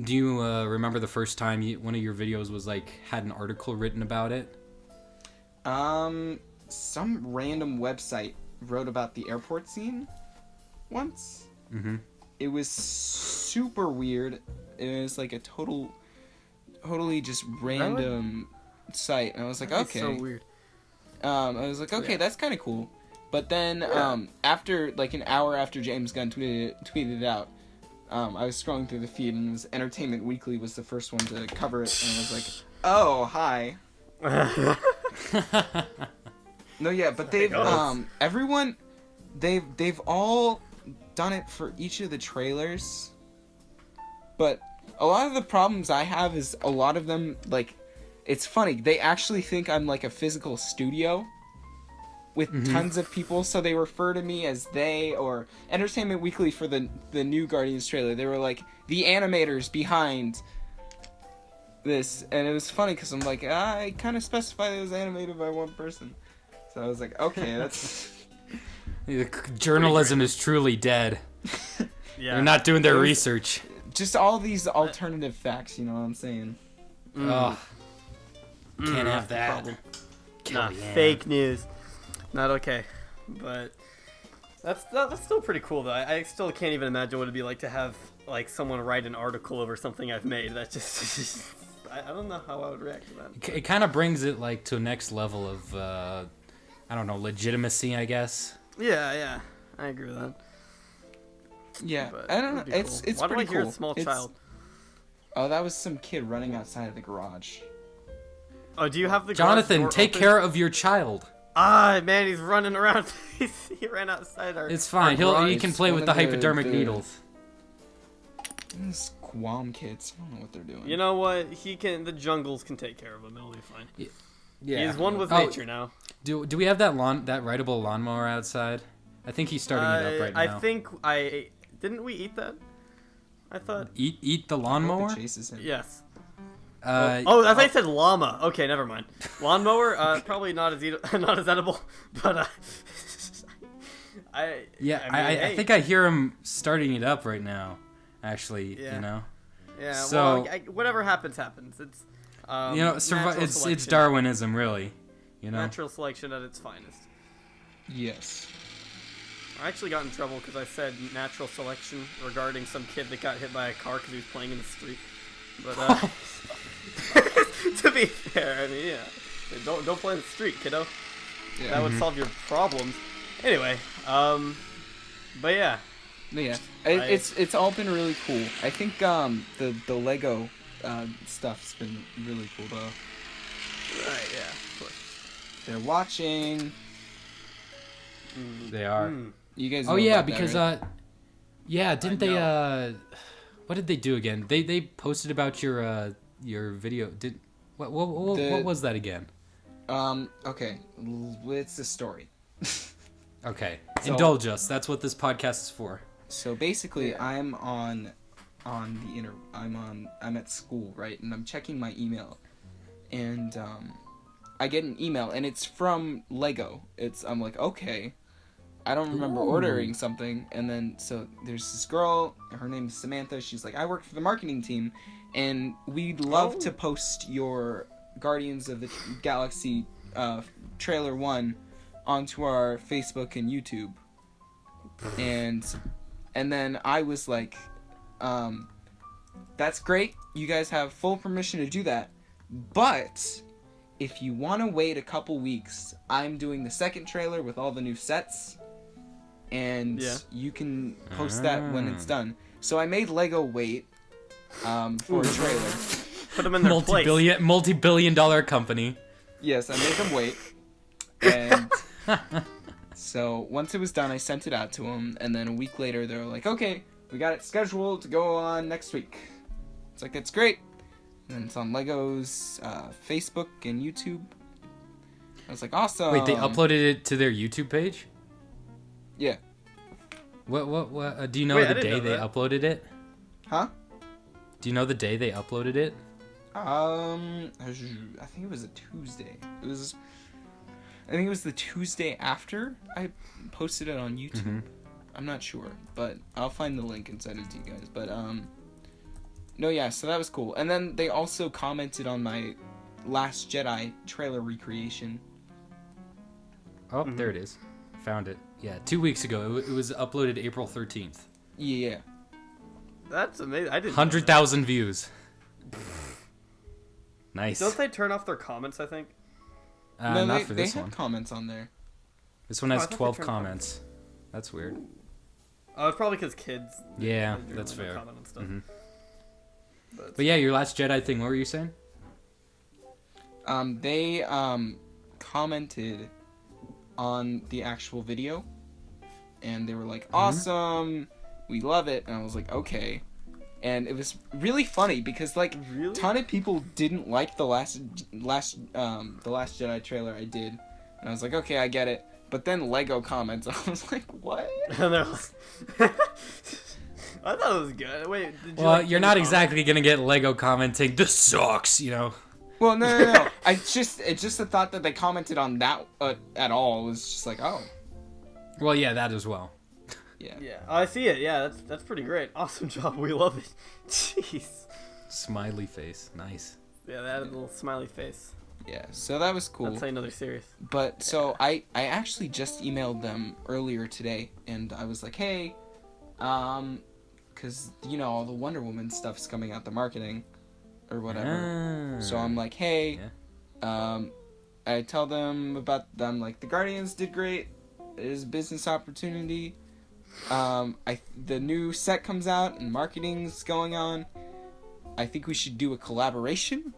do you remember the first time one of your videos was like had an article written about it?
Some random website wrote about the airport scene once.
Mhm.
It was super weird. It was like a totally just random site, and I was like,
That's
okay.
so weird.
I was like, okay,
Yeah.
that's kind of cool. But then, after like an hour after James Gunn tweeted it out, I was scrolling through the feed, and it was Entertainment Weekly was the first one to cover it, and I was like, oh, hi. No, yeah, but they've everyone, they've all done it for each of the trailers. But a lot of the problems I have is a lot of them, like, it's funny. They actually think I'm like a physical studio with tons of people, so they refer to me as they, or Entertainment Weekly for the new Guardians trailer. They were like, the animators behind this, and it was funny because I'm like, I kind of specified it was animated by one person. So I was like, okay, that's...
Journalism is truly dead.
Yeah.
They're not doing their research.
Just all these alternative facts, you know what I'm saying?
Oh, can't have
that's the
that.
problem.
Nah,
Fake news. Not okay. But that's still pretty cool though. I still can't even imagine what it'd be like to have like someone write an article over something I've made. That just I don't know how I would react to that.
It kind of brings it like to a next level of I don't know, legitimacy, I guess.
Yeah, I agree with that.
Yeah,
But
I don't know.
it'd be
It's
cool. Why
pretty
do I hear
cool.
a small
It's-
child?
Oh, that was some kid running outside of the garage.
Oh, do you have the garage
Jonathan,
door
take
open?
care of your child.
Ah, man, he's running around. He ran outside our.
It's fine.
our
He
garage.
can play
one
with the
of the-
hypodermic
the-
needles.
These Guam kids, I don't know what they're doing.
You know what? He can. The jungles can take care of him. It'll be fine.
Yeah.
He's one with
Oh,
nature now.
Do we have that rideable lawnmower outside? I think he's starting it up right now.
I think didn't we eat that? I thought
Eat the
I hope
lawnmower?
it chases him.
yes.
Uh,
Oh, I thought you said llama. Okay, never mind. Lawnmower, probably not as not as edible, but I
I think I hear him starting it up right now. Actually,
Yeah.
you know.
yeah.
So-
Well, whatever happens, happens. It's
You know,
natural
it's
selection.
Darwinism, really. You know.
Natural selection at its finest.
Yes.
I actually got in trouble because I said natural selection regarding some kid that got hit by a car because he was playing in the street. But to be fair, I mean, yeah, don't play in the street, kiddo.
Yeah.
That would solve your problems. Anyway, but yeah,
But yeah, it's all been really cool. I think the Lego stuff's been really cool though.
right, yeah, of course.
They're watching.
They are.
You guys.
Oh
know
yeah,
about that,
because
right?
yeah, didn't they
know.
what did they do again? They posted about your video. What was that again?
Okay, it's a story.
Okay.
So-
Indulge us. That's what this podcast is for.
So basically, I'm on the I'm at school, right? And I'm checking my email, and I get an email, and it's from Lego. I'm like, okay, I don't remember ordering something, and then so there's this girl, her name is Samantha. She's like, I work for the marketing team, and we'd love to post your Guardians of the Galaxy trailer 1 onto our Facebook and YouTube. And then I was like, that's great. You guys have full permission to do that. But if you want to wait a couple weeks, I'm doing the second trailer with all the new sets. and
Yeah.
you can post that when it's done. So I made Lego wait for a trailer.
Put them in their place.
Multi-billion dollar company.
Yes, I made them wait. And so once it was done, I sent it out to them, and then a week later, they were like, "Okay, we got it scheduled to go on next week." It's like, that's great. And it's on Lego's Facebook and YouTube. I was like, awesome.
Wait, they uploaded it to their YouTube page?
Yeah.
What, do you know
Wait, I
the
didn't
day
know
they
that.
uploaded it?
Huh?
Do you know the day they uploaded it?
I think it was a Tuesday. I think it was the Tuesday after I posted it on YouTube.
Mm-hmm.
I'm not sure, but I'll find the link and send it to you guys. But no, yeah, so that was cool. And then they also commented on my Last Jedi trailer recreation.
Oh, there it is. Found it. Yeah, 2 weeks ago. It was uploaded April 13th.
Yeah.
That's amazing. I didn't.
100,000 views. Nice.
Don't they turn off their comments? I think.
No,
not
they,
for
they
this
have
one.
comments on there.
This one
Oh, I
has
thought they
12
turned
comments. That's weird.
Oh, it's probably because kids.
Yeah,
they
that's
generally
fair.
don't comment on stuff.
Mhm. But yeah, your Last Jedi thing, what were you saying?
They commented on the actual video, and they were like, "Awesome, we love it," and I was like, "Okay." And it was really funny because like
Really?
ton of people didn't like the last Jedi trailer I did, and I was like, "Okay, I get it." But then Lego comments, I was like, "What?"
And they're like, I thought it was good. Wait, did you
Well,
like
you're
the
not
comments?
exactly gonna get Lego commenting, "This sucks," you know.
Well, no. It's just the thought that they commented on that at all was just like, oh,
Well, yeah, that as well.
yeah.
Yeah, oh, I see it. Yeah, that's pretty great. Awesome job. We love it. Jeez.
Smiley face. Nice.
Yeah, that had a little smiley face.
Yeah, so that was cool.
That's how you know they're serious.
But so I actually just emailed them earlier today, and I was like, hey, because all the Wonder Woman stuff's coming out, the marketing or whatever. So I'm like, hey, I tell them about them, like, the Guardians did great. There's a business opportunity. The new set comes out and marketing's going on. I think we should do a collaboration.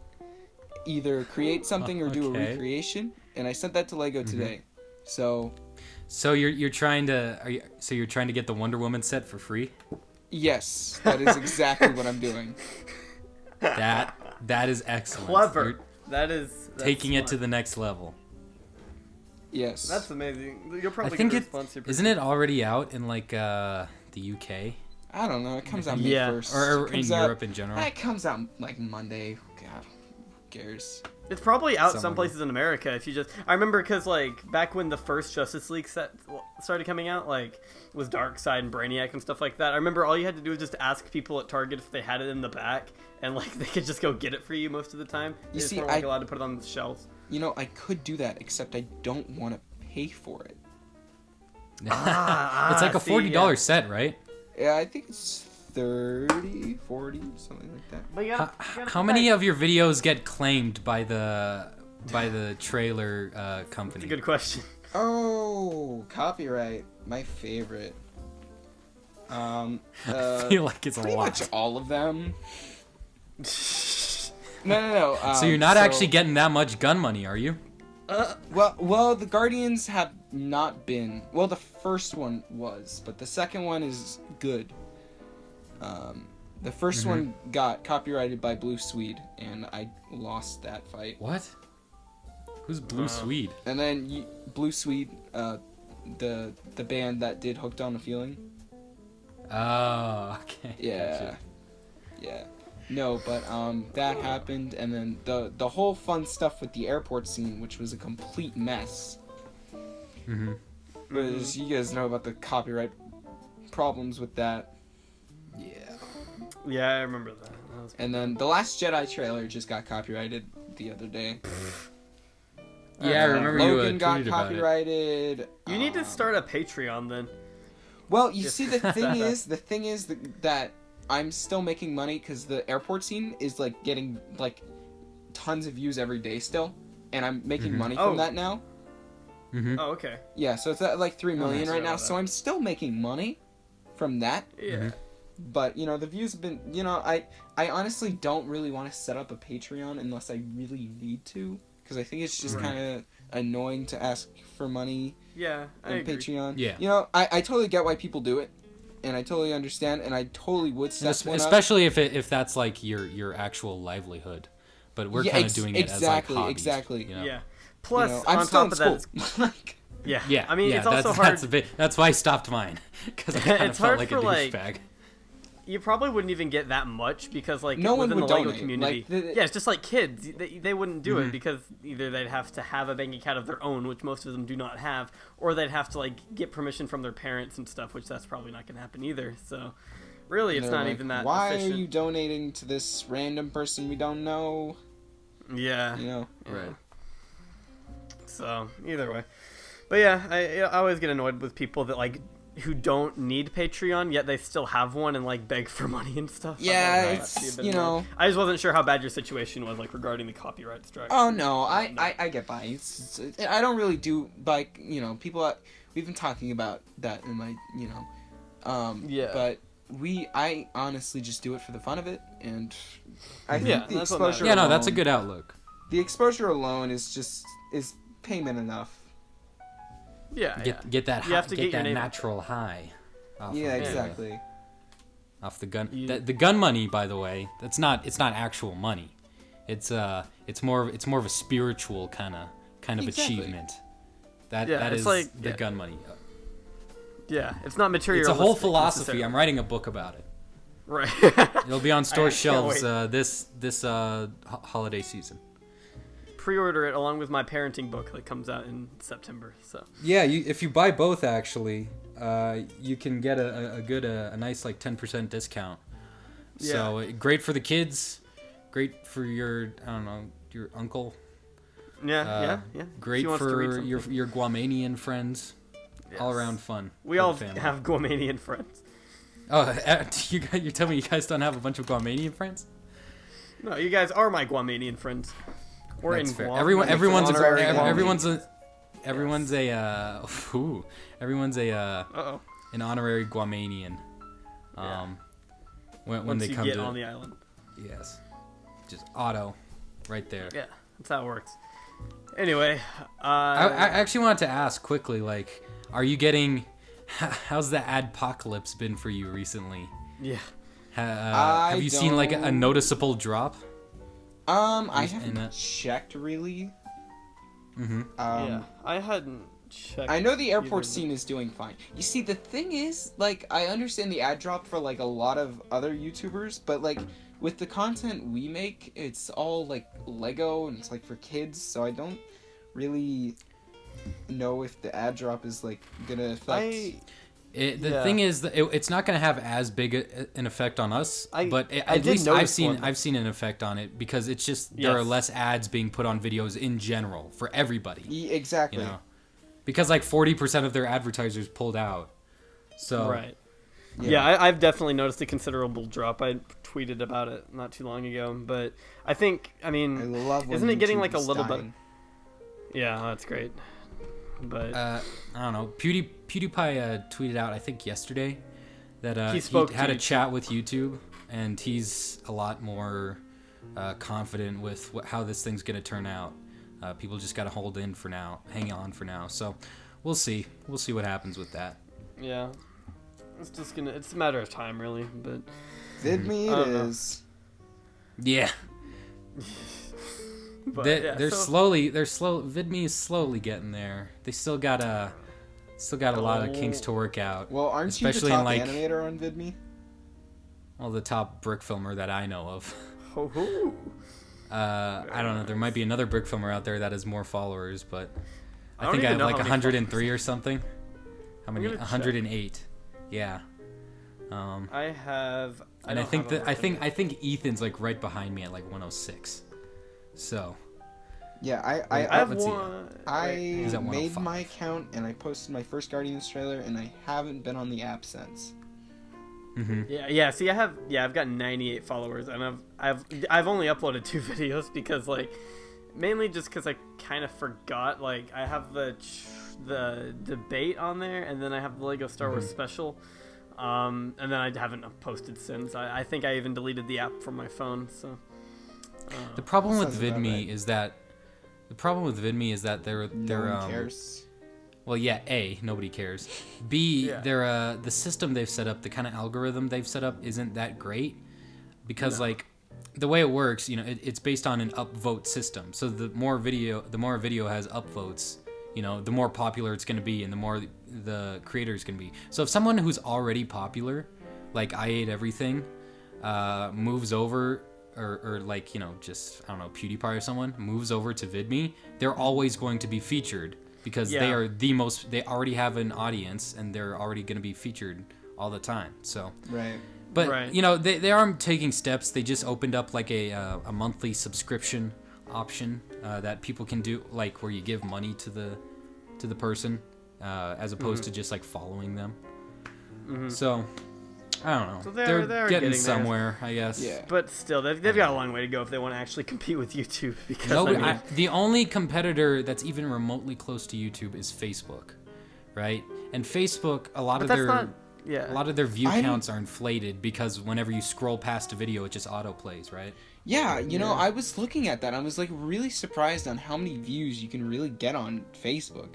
Either create something or do a
Okay.
recreation. And I sent that to Lego today. So
you're trying to you're trying to get the Wonder Woman set for free?
yes, that is exactly what I'm doing.
That is excellent.
Clever.
You're
That's
taking it to
smart.
the next level.
Yes.
That's amazing. You'll
I
probably
think
get a
it
response here.
isn't it already out in like the UK
I don't know. It comes out May
Yeah.
1st.
or
It
in
comes out-
Europe in general?
It comes out like Monday. God, who cares?
It's probably out some
Someone-
places in America. If you just, I remember because like back when the first Justice League set started coming out, like it was Darkseid and Brainiac and stuff like that. I remember all you had to do was just ask people at Target if they had it in the back, and like they could just go get it for you most of the time. They
You
just
see,
weren't like, allowed to put it on the shelves.
I could do that, except I don't want to pay for it.
It's like a
see,
$40
yeah.
set, right?
Yeah, I think it's 30, 40, something like that.
But you gotta, you gotta
How
put
many
that-
of your videos get claimed by the trailer company?
That's a good question.
Oh, copyright. My favorite.
I feel like it's a
Pretty
lot.
much all of them. No.
So you're not actually getting that much gun money, are you?
Well, the Guardians have not been. Well, the first one was, but the second one is good. The first one got copyrighted by Blue Swede, and I lost that fight.
What? Who's Blue Swede?
And then Blue Swede, the band that did "Hooked on a Feeling."
Oh, okay.
Yeah,
Gotcha.
yeah. No, but that happened, and then the whole fun stuff with the airport scene, which was a complete mess.
Mhm.
But as you guys know about the copyright problems with that.
Yeah.
Yeah, I remember that. That was-
And then the Last Jedi trailer just got copyrighted the other day.
Yeah, I remember you
Logan got
tweeted about it.
copyrighted.
You need to start a Patreon then.
Well, you see, the thing is that I'm still making money because the airport scene is like getting like tons of views every day still, and I'm making money from
Oh.
that now.
Oh, okay.
Yeah, so it's at like 3 million
nice.
right now.
About
So
that.
I'm still making money from that.
Yeah.
But you know, the views have been. You know, I honestly don't really want to set up a Patreon unless I really need to, because I think it's just
Right.
kind of annoying to ask for money
Yeah, I
on
agree.
Patreon.
Yeah.
You know, I totally get why people do it, and I totally understand, and I totally would
And
set one up.
especially if that's like your actual livelihood. But we're
Yeah,
kind of doing it as like
exactly,
hobbies,
exactly.
You know?
Yeah. Plus,
You know, I'm
on
still
top
in
of that,
school.
it's,
Like,
yeah.
Yeah,
I mean,
yeah,
it's also
that's,
hard.
That's, a bit, that's why I stopped mine, because I kind of
It's
felt
hard
like a
for, like,
douchebag.
You probably wouldn't even get that much because, like,
No one
within
would
the Lego
donate.
community,
Like,
yeah, it's just like kids. They wouldn't do
Mm-hmm.
it because either they'd have to have a bank account of their own, which most of them do not have, or they'd have to like get permission from their parents and stuff, which that's probably not going to happen either. So, really, it's
they're
not
like,
even that
why
efficient.
are you donating to this random person we don't know?
Yeah.
You know.
Right.
So either way, but yeah, I always get annoyed with people that like who don't need Patreon yet they still have one and like beg for money and stuff. I
Yeah,
find that to be a
it's
bit
you
annoying.
know.
I just wasn't sure how bad your situation was like regarding the copyright strike.
Oh no, I get by. I don't really do like you know people. We've been talking about that in my you know,
Yeah.
But I honestly just do it for the fun of it, and I think
Yeah,
the
that's what
exposure.
Yeah, no, that's a
alone-
good outlook.
The exposure alone is payment enough.
Yeah, yeah.
Get that
You have to
get
get your
that
name out
natural high. Off
Yeah,
of,
exactly.
Off the gun.
You-
The gun money, by the way, it's not actual money. It's more of a spiritual kind of
Exactly.
achievement. That
Yeah,
that
it's
is
like-
the
yeah.
gun money.
Yeah, it's not material.
It's a whole philosophy. I'm writing a book about it.
Right.
It'll be on store
can't
shelves
wait.
this holiday season.
Pre-order it along with my parenting book that comes out in September. So
Yeah, if you buy both, actually, you can get a nice like 10% discount.
Yeah.
So great for the kids, great for your your uncle.
yeah. If
Great
he wants to read
for
something.
your Guamanian friends. All
Yes.
around fun.
We
for
all
the family.
have Guamanian friends.
Oh, you're telling me you guys don't have a bunch of Guamanian friends?
No, you guys are my Guamanian friends. We're
That's
in
fair.
Guam.
Everyone's
Honorary
a,
Guam.
everyone's a everyone's a
Uh-oh.
an honorary Guamanian.
Yeah.
When
Once
they
you
come
get
to
on the island.
yes, just auto, right there.
Yeah, that's how it works. Anyway,
I actually wanted to ask quickly, like, are you getting? How's the adpocalypse been for you recently?
yeah.
Have you seen like a
don't-
noticeable drop?
I
Who's in
haven't
it?
checked really.
Mm-hmm.
Yeah, I hadn't checked.
I know the airport
either,
scene is doing fine. You see, the thing is, like, I understand the ad drop for like a lot of other YouTubers, but like with the content we make, it's all like Lego and it's like for kids, so I don't really know if the ad drop is like gonna affect.
The
Yeah.
thing is that it's not going to have as big an effect on us, but
I
at
did
least I've
notice
seen
one.
I've seen an effect on it because it's just there are
Yes.
less ads being put on videos in general for everybody.
Exactly.
You know, because like 40% of their advertisers pulled out. So
Right. Yeah, I've definitely noticed a considerable drop. I tweeted about it not too long ago, but I think, I mean,
I love. When
isn't it getting
YouTube
like a
is
little bit?
dying.
Yeah, that's great. But
I don't know. PewDiePie tweeted out I think yesterday that
He spoke to
had a
YouTube.
chat with YouTube and he's a lot more confident with how this thing's gonna turn out. People just gotta hang on for now. So we'll see what happens with that.
yeah, it's a matter of time, really. But
VidMe
I
it
don't know.
is.
Yeah,
yeah,
they're slow. VidMe is slowly getting there. They still got a lot of kinks to work out.
Well, aren't
Especially
you
in,
the top
like-
animator on VidMe?
Well, the top brick filmer that I know of.
Ho-ho.
I don't know. There might be another brick filmer out there that has more followers, but
I
I
don't
think I
even
have
know
like
how many
103 or something. How many?
gonna check.
108. Yeah.
I have.
And I think that I think Ethan's like right behind me at like 106. So
Yeah,
I have
let's see.
one.
I
He's at
made
105.
my account and I posted my first Guardians trailer and I haven't been on the app since.
Yeah. See, I've got 98 followers, and I've only uploaded 2 videos because like, mainly just because I kind of forgot. Like, I have the the debate on there, and then I have the Lego Star Wars special. And then I haven't posted since. I think I even deleted the app from my phone. So
The problem with
Sounds about
VidMe
right.
is that they're
No one cares.
well, yeah, A, nobody cares. B,
Yeah.
the system they've set up, the kind of algorithm they've set up isn't that great because like the way it works, you know, it's based on an upvote system. So the more a video has upvotes, you know, the more popular it's going to be and the more the creator is going to be. So if someone who's already popular, like I Ate Everything, moves over or like, you know, just, I don't know, PewDiePie or someone moves over to VidMe, they're always going to be featured because they are they already have an audience and they're already going to be featured all the time. So,
Right.
but you know, they are taking steps. They just opened up like a monthly subscription option that people can do, like where you give money to the person as opposed to just like following them. So I don't know.
So
they're
they're
getting
getting there.
somewhere, I guess.
Yeah.
But still, they've got a long way to go if they want to actually compete with YouTube. Because
Nobody,
I mean,
the only competitor that's even remotely close to YouTube is Facebook, right? And Facebook, a lot
but
of
that's
their
not. Yeah.
a lot of their view
I
counts are inflated because whenever you scroll past a video, it just auto plays, right?
Yeah, you know, I was looking at that. I was like really surprised on how many views you can really get on Facebook.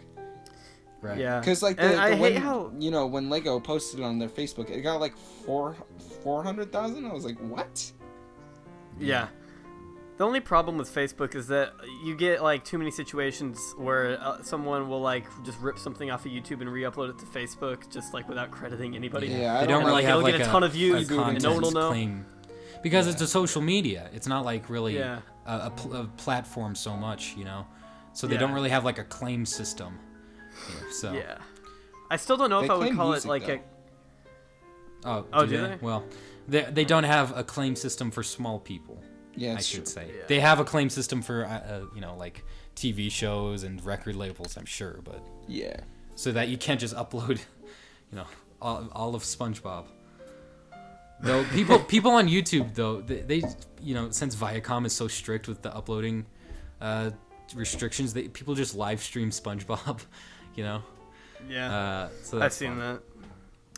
Right.
Yeah.
Because like
And I hate
when,
how.
you know, when Lego posted it on their Facebook, it got like 400,000. I was like, what?
Yeah. The only problem with Facebook is that you get like too many situations where someone will like just rip something off of YouTube and re-upload it to Facebook just like without crediting anybody.
Yeah, I
They don't
know.
really
like,
have
it'll
like
get a ton of views and
content
no one will know.
claim because it's a social media. It's not like really
Yeah.
a platform so much, you know. So they
Yeah.
don't really have like a claim system. Here, so
Yeah. I still don't know
They
if I would
claim
call
music,
it like
though.
oh,
do
do
they?
Well, they don't have a claim system for small people.
Yeah,
I
it's
should
true.
say
Yeah.
they have a claim system for you know, like TV shows and record labels, I'm sure, but
Yeah.
so that you can't just upload, you know, all of SpongeBob. Though people on YouTube though they you know, since Viacom is so strict with the uploading restrictions, people just live stream SpongeBob, you know.
Yeah.
So
I've
that's
seen
fun.
that.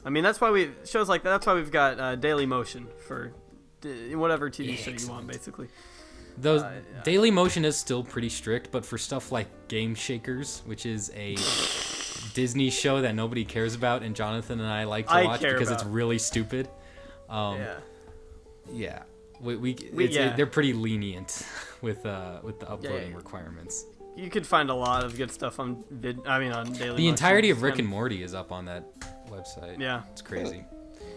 I mean, that's why shows like that. That's why we've got Daily Motion for whatever TV show you want, basically.
Those
yeah.
Daily Motion is still pretty strict, but for stuff like Game Shakers, which is a Disney show that nobody cares about, and Jonathan and I like to
I
watch
care
because it's
about.
really stupid.
Yeah.
Yeah,
yeah.
they're pretty lenient with the uploading
yeah.
requirements.
You could find a lot of good stuff on on Daily Motion.
The entirety of Rick
And-
and Morty is up on that website.
Yeah.
It's crazy.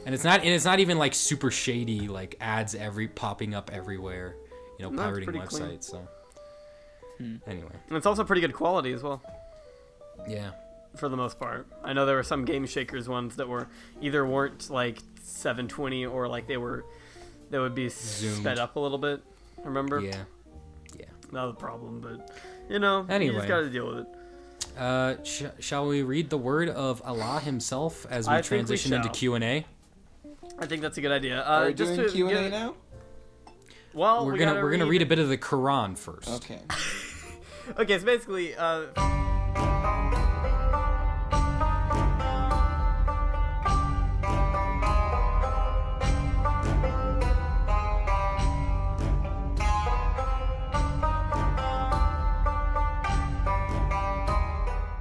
And it's not even like super shady, like ads popping up everywhere, you know,
No, it's
pirating
pretty clean.
websites. So anyway,
And it's also pretty good quality as well,
yeah.
for the most part. I know there were some Game Shakers ones that weren't like 720 or like they would be
Zoomed.
sped up a little bit. Remember?
Yeah.
Not a problem, but you know, you
Anyway.
just got to deal with it.
Shall we read the word of Allah himself as we
I think we
transition into
shall.
Q&A?
I think that's a good idea.
Are we
just
doing
to
Q&A
give-
now?
Well,
We're gonna read a bit of the Quran first.
Okay.
Okay, so basically,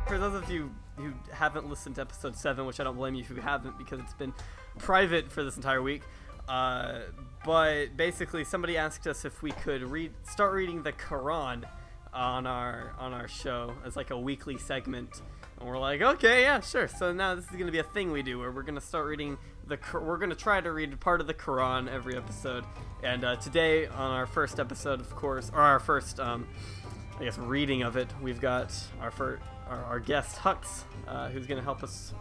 for those of you who haven't listened to episode 7, which I don't blame you if you haven't because it's been private for this entire week, but basically somebody asked us if we could start reading the Quran on our show as like a weekly segment, and we're like, okay, yeah, sure. So now this is gonna be a thing we do where we're gonna start reading we're gonna try to read part of the Quran every episode, and today on our first episode, of course, or our first I guess reading of it, we've got our guest Hux, who's gonna help us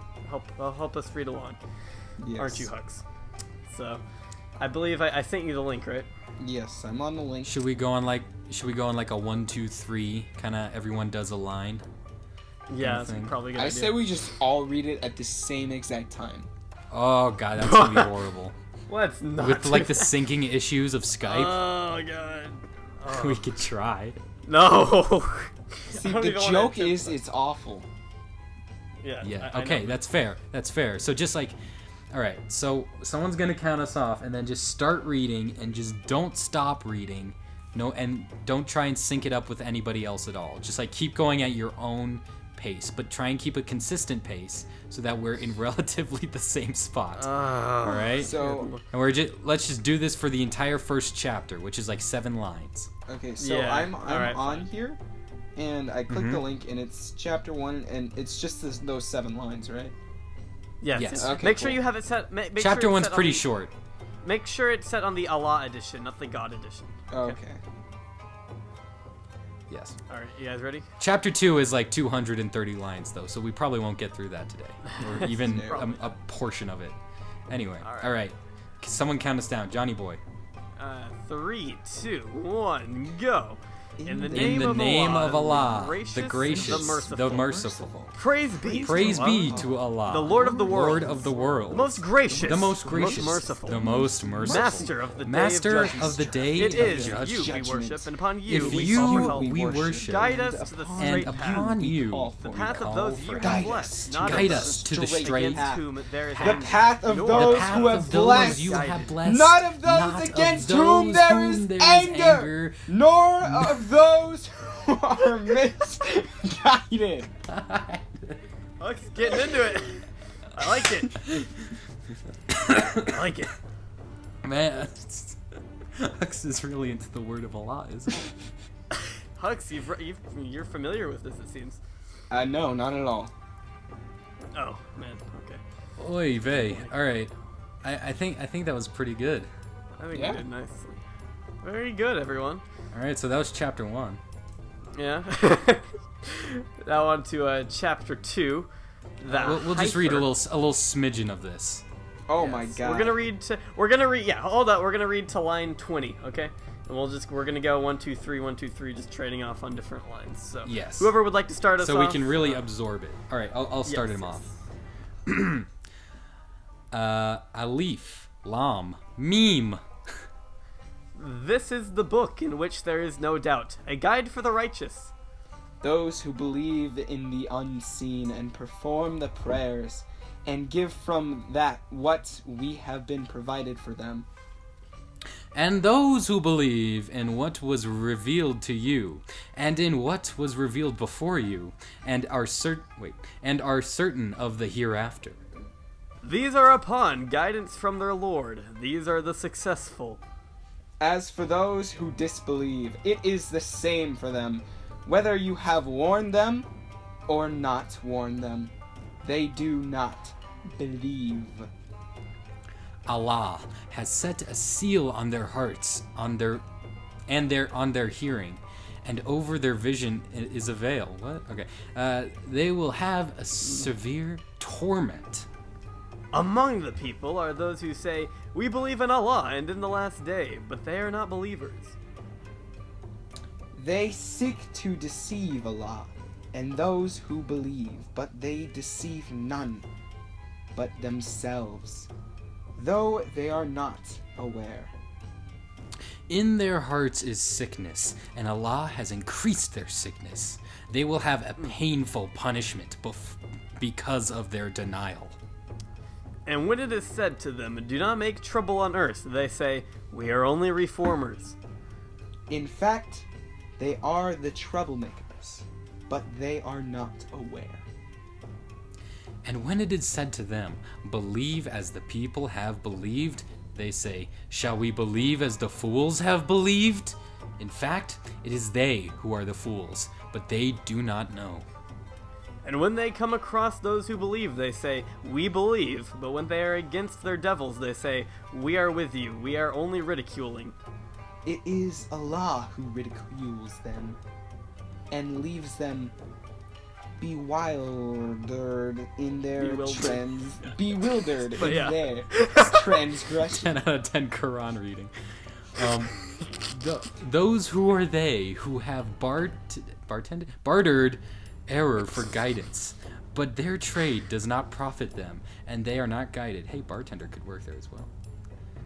read along.
Yes.
Aren't you, Hux? So, I believe I sent you the link, right?
Yes, I'm on the link.
Should we go on like a 1, 2, 3 kind of everyone does a line?
Yeah, that's
thing.
probably a good
I
idea.
say we just all read it at the same exact time.
Oh god, that's gonna be horrible.
Let's not
With
do
like the
that.
syncing issues of Skype,
Oh god. Oh.
we could try.
No.
See,
I don't
the
even wanna
joke
attempt
is
that.
it's awful.
Yeah.
Yeah.
I
Okay,
know.
that's fair. That's fair. So just like, all right. So someone's gonna count us off, and then just start reading, and just don't stop reading. No, and don't try and sync it up with anybody else at all. Just like keep going at your own pace, but try and keep a consistent pace so that we're in relatively the same spot. All right.
So
And let's just do this for the entire first chapter, which is like 7 lines.
okay, so
Yeah,
I'm
alright,
on
fine.
here, and I click the link, and it's chapter 1, and it's just those 7 lines, right?
Yes.
Yes.
Okay,
Make sure
cool.
you have it set. Make
Chapter
sure it's
1's
set on
pretty
the-
short.
Make sure it's set on the Allah edition, not the God edition.
Okay.
Yes.
All right, you guys ready?
Chapter 2 is like 230 lines though, so we probably won't get through that today, or even
Probably.
a portion of it. Anyway,
All right.
all right. Someone count us down, Johnny boy.
3, 2, 1, go. In the
In
name,
the
of,
name
Allah,
of Allah,
the gracious,
the merciful.
Praise be
Praise
to
be
Allah,
to Allah,
the Lord of the world,
Lord of the world,
the most gracious,
the most gracious,
merciful,
the most merciful,
Master of the day
Master
of
of the
judgment.
day
It
of
is
judgment.
you we
Judgment.
worship, and upon you
If
we
you
call for help.
we worship,
Guide us to the
and
straight path.
upon you
call
The
for
path
we
of
call
those you
for
have
help.
blessed, not
Guide
of
us to the
those
straight
against
path.
whom there is
The
anger.
path of
Nor
those
the
path
who
of
have
those
blessed,
you
guided.
have blessed,
not of those
not of
against
those
whom there
whom
is
there is
anger, nor of those who are misguided.
Huck's getting into it. I like it. I like it.
Man, Hux is really into the word of Allah, isn't he?
Hux, you're familiar with this, it seems.
No, not at all.
Oh man, okay.
Oy vey. All right, I think that was pretty good.
I think
Yeah.
you did nicely. Very good, everyone.
All right, so that was chapter 1.
Yeah. Now on to chapter 2.
We'll just read a little smidgen of this.
Oh my god.
We're gonna read. Yeah, hold up. We're gonna read to line 20. Okay. And we're gonna go 1, 2, 3, 1, 2, 3, just trading off on different lines. So
Yes.
whoever would like to start us
So
off.
we can really absorb it. All right, I'll start him off. Alif, Lam, Meme.
This is the book in which there is no doubt, a guide for the righteous.
Those who believe in the unseen and perform the prayers and give from that what we have been provided for them.
And those who believe in what was revealed to you, and in what was revealed before you, and are certain of the hereafter.
These are upon guidance from their Lord. These are the successful.
As for those who disbelieve, it is the same for them, whether you have warned them or not warned them. They do not believe.
Allah has set a seal on their hearts, on their hearing, and over their vision is a veil. What? Okay. They will have a severe torment.
Among the people are those who say, "We believe in Allah and in the last day," but they are not believers.
They seek to deceive Allah and those who believe, but they deceive none but themselves, though they are not aware.
In their hearts is sickness, and Allah has increased their sickness. They will have a painful punishment because of their denial.
And when it is said to them, "Do not make trouble on earth," they say, "We are only reformers."
In fact, they are the troublemakers, but they are not aware.
And when it is said to them, "Believe as the people have believed," they say, "Shall we believe as the fools have believed?" In fact, it is they who are the fools, but they do not know.
And when they come across those who believe, they say, "We believe," but when they are against their devils, they say, "We are with you, we are only ridiculing."
It is Allah who ridicules them and leaves them bewildered in their bewildered
But
in
yeah.
their transgression.
10 out of 10 Quran reading. Those who are they who have bartered error for guidance, but their trade does not profit them, and they are not guided. Hey, bartender could work there as well.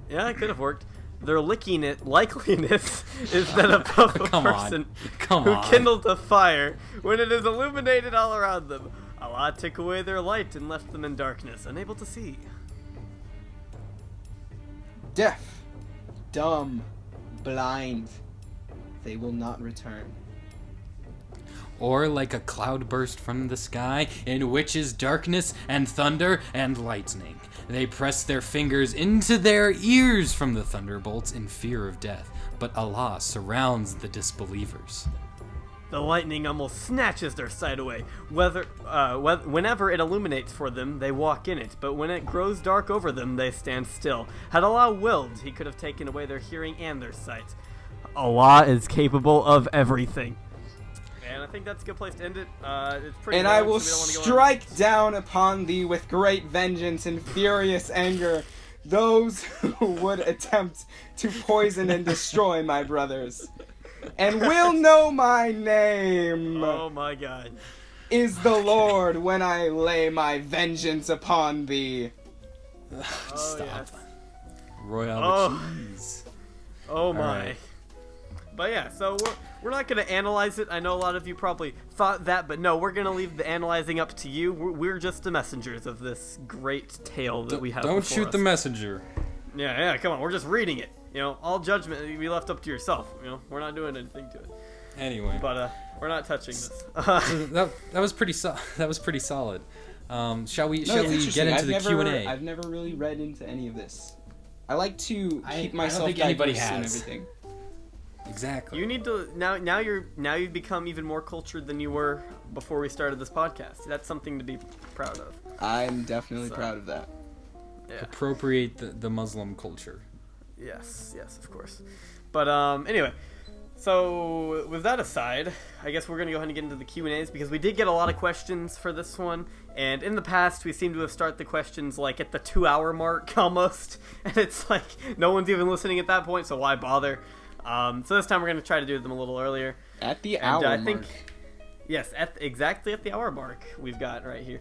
Yeah, it could have worked. Their likeliness is that of a
Come on.
person
Come
who
on.
kindled a fire when it is illuminated all around them. Allah took away their light and left them in darkness, unable to see.
Deaf, dumb, blind, they will not return.
Or like a cloud burst from the sky, in which is darkness and thunder and lightning. They press their fingers into their ears from the thunderbolts in fear of death, but Allah surrounds the disbelievers.
The lightning almost snatches their sight away. Whenever it illuminates for them, they walk in it, but when it grows dark over them, they stand still. Had Allah willed, He could have taken away their hearing and their sight. Allah is capable of everything. And I think that's a good place to end it. It's pretty
And
long,
I will
so we don't wanna go on.
strike down upon thee with great vengeance and furious anger those who would attempt to poison and destroy my brothers. And will know my name
Oh my god.
is the Lord when I lay my vengeance upon thee.
Oh,
Stop.
yes.
Royal
Oh.
cheese.
Oh my.
Alright.
But yeah, so we're not going to analyze it. I know a lot of you probably thought that, but no, we're going to leave the analyzing up to you. We're just the messengers of this great tale that we have
Don't
before
shoot
us.
the messenger.
Yeah, come on. We're just reading it. All judgment we left up to yourself. We're not doing anything to it.
Anyway,
But we're not touching this.
that was pretty that was pretty solid. Shall we get into the Q&A?
I've never really read into any of this. I like to keep
I don't
myself
think anybody
diverse and
has.
everything.
Exactly.
You need to now you've become even more cultured than you were before we started this podcast. That's something to be proud of.
I'm definitely
So-
proud of that.
Yeah.
Appropriate the Muslim culture.
Yes, of course. But anyway, so with that aside, I guess we're gonna go ahead and get into the Q&As because we did get a lot of questions for this one, and in the past we seem to have started the questions like at the 2-hour mark almost, and it's like no one's even listening at that point, so why bother? So this time we're gonna try to do them a little earlier.
At the
And,
hour
I
mark.
think, yes, exactly at the hour mark we've got right here.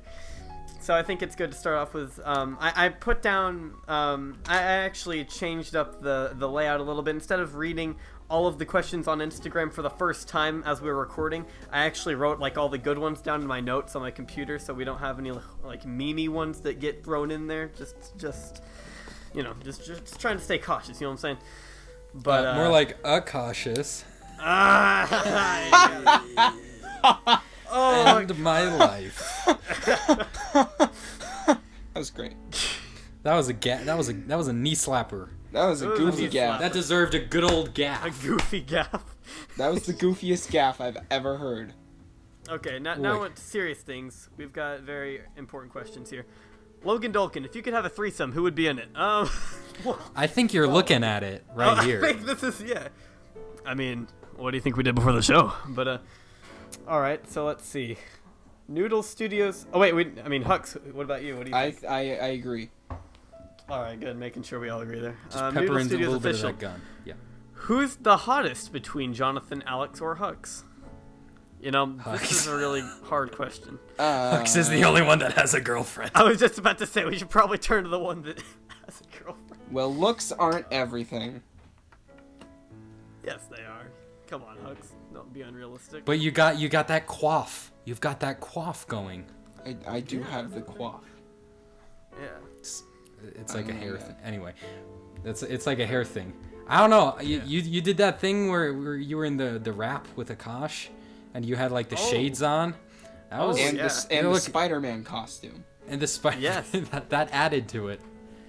So I think it's good to start off with. I put down. I actually changed up the layout a little bit. Instead of reading all of the questions on Instagram for the first time as we were recording, I actually wrote like all the good ones down in my notes on my computer, so we don't have any like memey ones that get thrown in there. Just trying to stay cautious. You know what I'm saying? But
more like cautious.
Oh,
End my life.
That was great.
That was a knee slapper.
That was a
That was a
goofy
neat
gaff.
That deserved a good old gap.
a goofy gaff.
That was the goofiest gaff I've ever heard.
Okay, now
Boy.
on to serious things. We've got very important questions here. Logan Dolkin, if you could have a threesome, who would be in it?
I think you're looking at it right
I
here.
think this is I mean, what do you think we did before the show? But all right. So let's see. Noodle Studios. Oh wait, Hux. What about you? What do you think?
I agree.
All right, good. Making sure we all agree there.
Just pepper
Noodle
in a
Studios
little bit of
official.
that gun. Yeah.
Who's the hottest between Jonathan, Alex, or Hux? This
Hux.
is a really hard question.
Hux is the only one that has a girlfriend.
I was just about to say we should probably turn to the one that has a girlfriend.
Well, looks aren't everything.
Yes, they are. Come on, Hux. Don't be unrealistic.
But you got that quaff. You've got that quaff going.
I do have the quaff.
Yeah.
It's like a hair
yeah.
thing. Anyway, it's like a hair thing. I don't know. You did that thing where you were in the rap with Akash, and you had like the shades on. That was
And
yeah.
the Spider-Man costume.
and the spider.
Yes.
that added to it.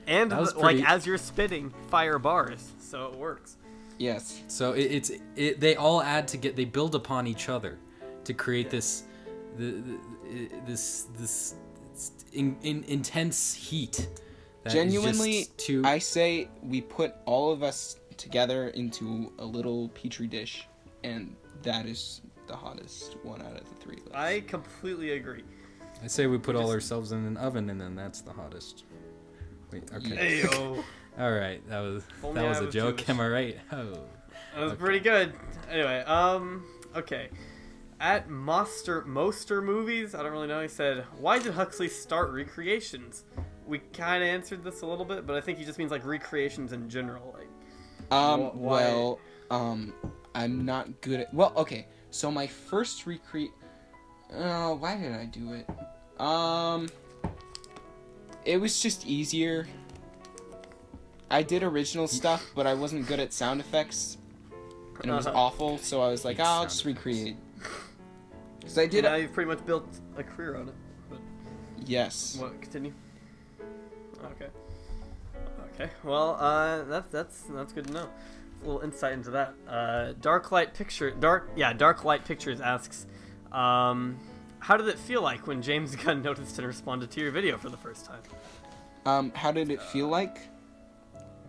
And
That was
like
pretty-
as you're spitting, fire bars, so it works.
Yes.
So they all add to they build upon each other to create this intense heat. that is
Genuinely,
just too.
I say we put all of us together into a little petri dish, and that is the hottest one out of the three of us.
I completely agree.
I say we put all ourselves in an oven, and then that's the hottest. Wait. Okay.
Ayo.
All right. That was
only
that
I
was a
was
joke.
Jewish.
Am I right? Oh.
That was
Okay.
pretty good. Anyway, okay. At Moster Movies, I don't really know, he said, why did Huxley start recreations? We kind of answered this a little bit, but I think he just means like recreations in general. Like, why?
Well, I'm not good at. Well, okay. So my first why did I do it? It was just easier. I did original stuff, but I wasn't good at sound effects, and it was awful. So I was like, I'll just recreate. Because I did.
Now you've pretty much built a career on it. But
Yes.
what? Continue. Okay. Okay. Well, that's good to know. A little insight into that. Dark Light Pictures asks, how did it feel like when James Gunn noticed and responded to your video for the first time?
How did it feel like?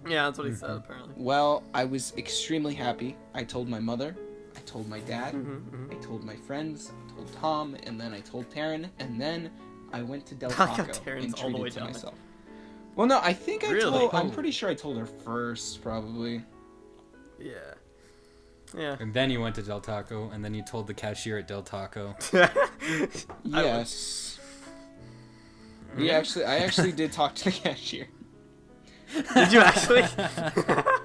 Yeah, that's what he said apparently.
Well, I was extremely happy. I told my mother, I told my dad,
Mm-hmm.
I told my friends, I told Tom, and then I told Taryn, and then I went to Del
I like how
Taco
Taryn's
and
all the way
treated to
down there.
myself. Well, no, I think
Really?
I'm pretty sure I told her first, probably.
Yeah. Yeah.
And then you went to Del Taco, and then you told the cashier at Del Taco.
Yes. I actually did talk to the cashier.
Did you actually?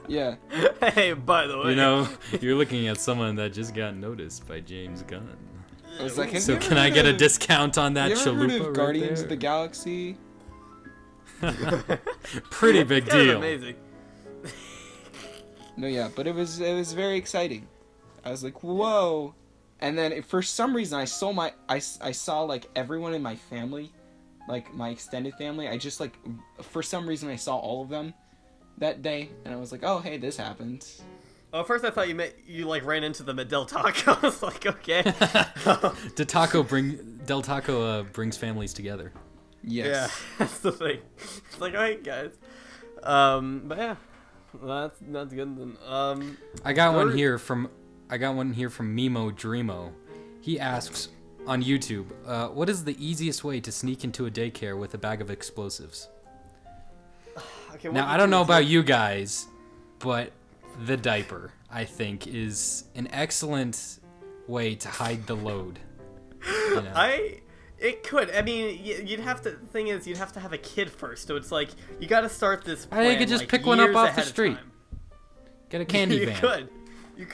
Yeah.
Hey, by the way.
You know, you're looking at someone that just got noticed by James Gunn.
I was like,
So can I get a discount on that
You ever heard
chalupa
of
right
Guardians
there?
of the Galaxy?
Pretty big
That was
deal.
amazing.
No, yeah, but it was very exciting. I was like, whoa. And then for some reason I saw like everyone in my family, like my extended family. I just like, for some reason I saw all of them that day, and I was like, oh, hey, this happened.
Oh, at first I thought you like ran into them at Del Taco. I was like, okay.
Del Taco brings families together.
Yes.
Yeah, that's the thing. It's like, alright, guys. But yeah, well, that's good then.
I got one here from Mimo Dreamo. He asks on YouTube, what is the easiest way to sneak into a daycare with a bag of explosives?
Okay,
Now, I don't know about you guys, but the diaper, I think, is an excellent way to hide the load. You know?
It could. I mean, you'd have to. The thing is, you'd have to have a kid first. So it's like you got to start this plan.
I think you could just
like,
pick one up
years
off the
ahead of
street.
time.
Get a candy
You
van.
You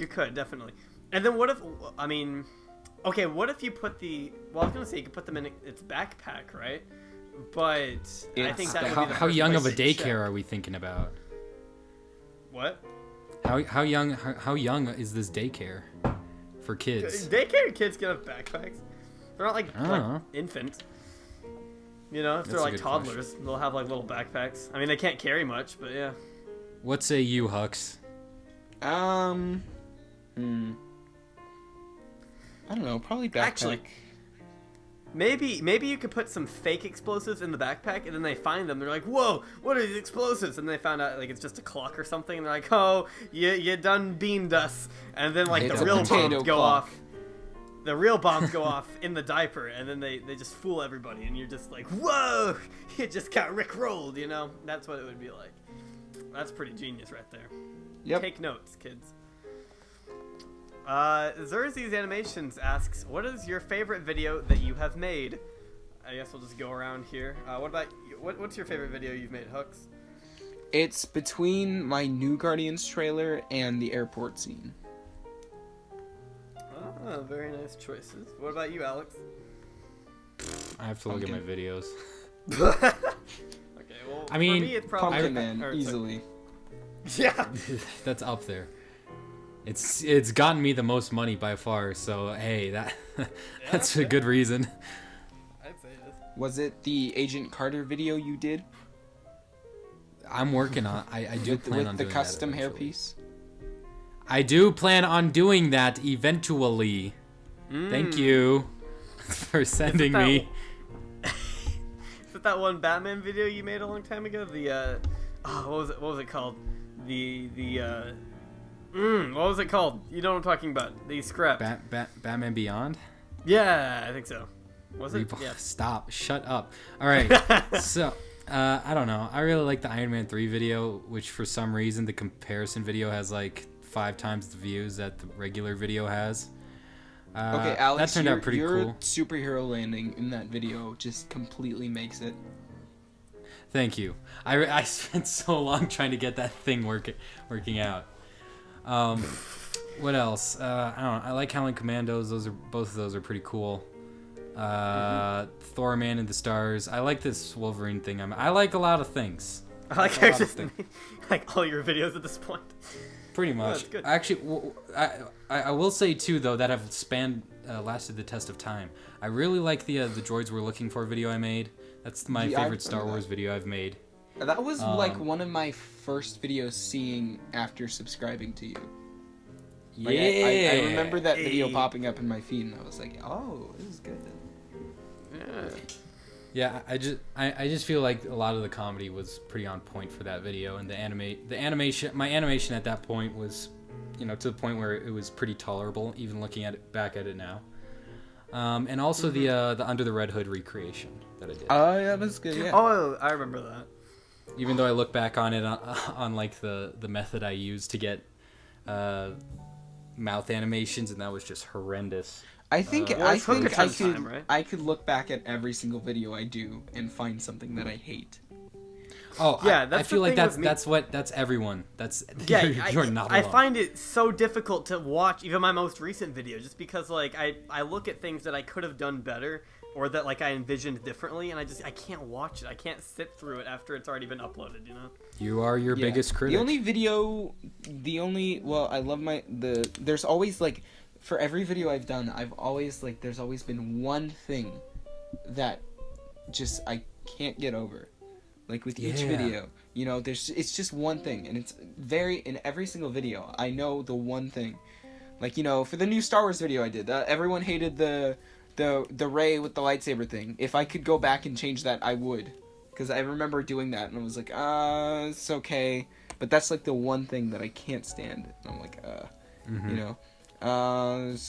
could definitely. And then what if? I mean, okay. What if you put the? Well, I was gonna say you could put them in its backpack, right? But I think that would be the
How
first
young of
place
a
to check.
daycare are we thinking about?
What?
How young is this daycare for kids?
Daycare kids can have backpacks. They're not like
know.
infants. You know, if
That's
they're
a
like
good
toddlers, they'll have like little backpacks. I mean, they can't carry much, but yeah.
What say you, Hux?
I don't know, probably backpack.
Actually, maybe you could put some fake explosives in the backpack, and then they find them. They're like, "Whoa, what are these explosives?" And they found out like it's just a clock or something. And they're like, "Oh, you done beamed us." And then like
It's
the
a
real
potato
bombs go
clock.
off. The real bombs go off in the diaper, and then they just fool everybody, and you're just like, "Whoa, you just got rickrolled," you know? That's what it would be like. That's pretty genius right there.
Yep.
Take notes, kids. Xerxes Animations asks, what is your favorite video that you have made? I guess we'll just go around here. What about you? What's your favorite video you've made, Hux?
It's between my new Guardians trailer and the airport scene.
Oh, very nice choices. What about you, Alex?
I have to look at my videos.
Okay, well,
I mean,
for me, it's probably
Pumpkin Man,
or, sorry.
easily.
Yeah.
That's up there. It's gotten me the most money by far, so hey, that's a good reason.
I'd say it is.
Was it the Agent Carter video you did?
I'm working on. I do plan
with
on
the
doing
custom
that eventually.
hairpiece?
I do plan on doing that eventually. Thank you for sending me.
Is it that one Batman video you made a long time ago? The what was it called? What was it called? You know what I'm talking about? The script.
Batman Beyond?
Yeah, I think so. Was it? Yeah.
Stop. Shut up. All right. So, I don't know. I really like the Iron Man 3 video, which for some reason the comparison video has like 5 times the views that the regular video has.
Okay, Alex,
that turned out pretty
your
cool.
superhero landing in that video just completely makes it.
Thank you. I spent so long trying to get that thing working out. What else? I don't know. I like Howling Commandos. Both of those are pretty cool. Thor: Man in the Stars. I like this Wolverine thing. I like a lot of things.
I like how just like all your videos at this point.
Pretty much.
that's good.
Actually, I will say too though that have lasted the test of time. I really like the droids we're looking for video I made. That's my
Yeah, I
favorite Star
remember
Wars video I've made.
That was like one of my first videos seeing after subscribing to you. Like,
Yeah.
I remember that video
Hey.
popping up in my feed, and I was like, "Oh, this is good."
Yeah.
Yeah, I just feel like a lot of the comedy was pretty on point for that video, and my animation at that point was, to the point where it was pretty tolerable, even looking at it back at it now. And also the Under the Red Hood recreation that I did.
Oh, yeah, that's good. Yeah.
Oh, I remember that.
Even though I look back on it on like the method I used to get mouth animations, and that was just horrendous.
I think
Well,
I
it took a
think
ton
I
of
could
time, right?
I could look back at every single video I do and find something that I hate.
Oh,
Yeah,
I
that's
feel
the
like
thing
that's
with me.
that's everyone. That's
Yeah,
you're not
I
alone.
find it so difficult to watch even my most recent video just because like I look at things that I could have done better or that like I envisioned differently and I can't watch it. I can't sit through it after it's already been uploaded, you know?
You are your
Yeah.
biggest critic.
I love there's always like, for every video I've done, there's always been one thing that just I can't get over. Like with each
Yeah.
video, it's just one thing, and it's in every single video, I know the one thing. Like, for the new Star Wars video I did, everyone hated the Rey with the lightsaber thing. If I could go back and change that, I would. Because I remember doing that, and I was like, it's okay. But that's, like, the one thing that I can't stand. And I'm like,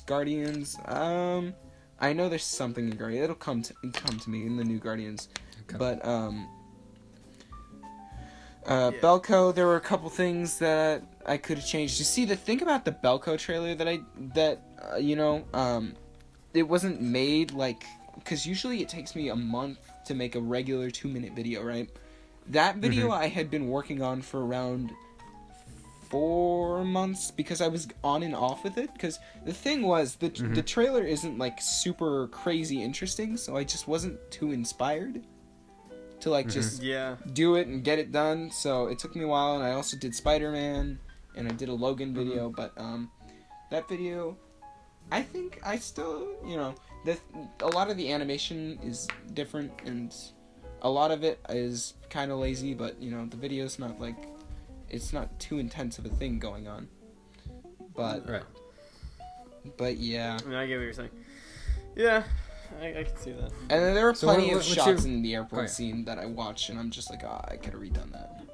Guardians, I know there's something in Guardians. It'll come to me in the new Guardians.
Okay.
But, Belko, there were a couple things that I could have changed. You see, the thing about the Belko trailer it wasn't made, like, because usually it takes me a month to make a regular 2-minute video, right? That video I had been working on for around 4 months because I was on and off with it. Because the thing was, the trailer isn't, like, super crazy interesting, so I just wasn't too inspired to, like, just
Yeah.
do it and get it done. So it took me a while, and I also did Spider-Man, and I did a Logan video, but that video, I think I still, a lot of the animation is different, and a lot of it is kind of lazy, but, the video's not, like, it's not too intense of a thing going on. But,
Right.
but yeah.
I mean, I get what you're saying. Yeah, I can see that.
And then there were
So
plenty of
what's
shots
your-
in the airport
Oh, yeah.
scene that I watched, and I'm just like, I could have redone that.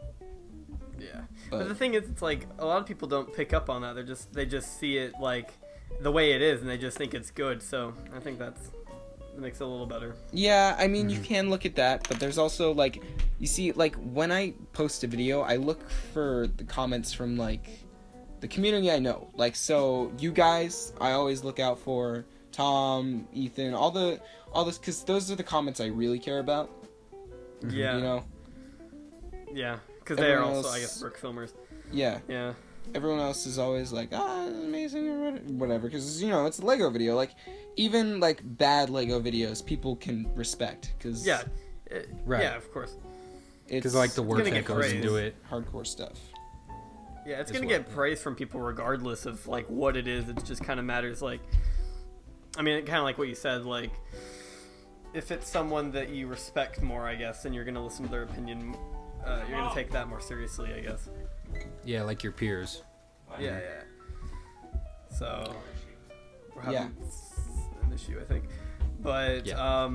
Yeah.
But-
But the thing is, it's like a lot of people don't pick up on that. They just see it like the way it is, and they just think it's good. So I think that makes it a little better.
Yeah, I mean, you can look at that, but there's also, like, you see, like, when I post a video, I look for the comments from, like, the community I know. Like, so, you guys, I always look out for, Tom, Ethan, all this, because those are the comments I really care about,
Yeah. Yeah. Because they are
Everyone
also,
else-
I guess, work filmers.
Yeah.
Yeah.
Everyone else is always like, it's amazing, or whatever, because, it's a Lego video. Like, even, like, bad Lego videos, people can respect, because
Yeah.
Right.
Yeah, of course.
it's
Because like the work
gonna
that
get
goes
praised.
into it.
hardcore stuff.
Yeah, it's
Is
gonna
what-
get praise from people regardless of like what it is. It just kind of matters. Like, I mean, kind of like what you said. Like, if it's someone that you respect more, I guess, then you're gonna listen to their opinion. You're gonna take that more seriously, I guess.
Yeah, like your peers.
Yeah, yeah. So we're having
Yeah.
an issue, I think. But
Yeah.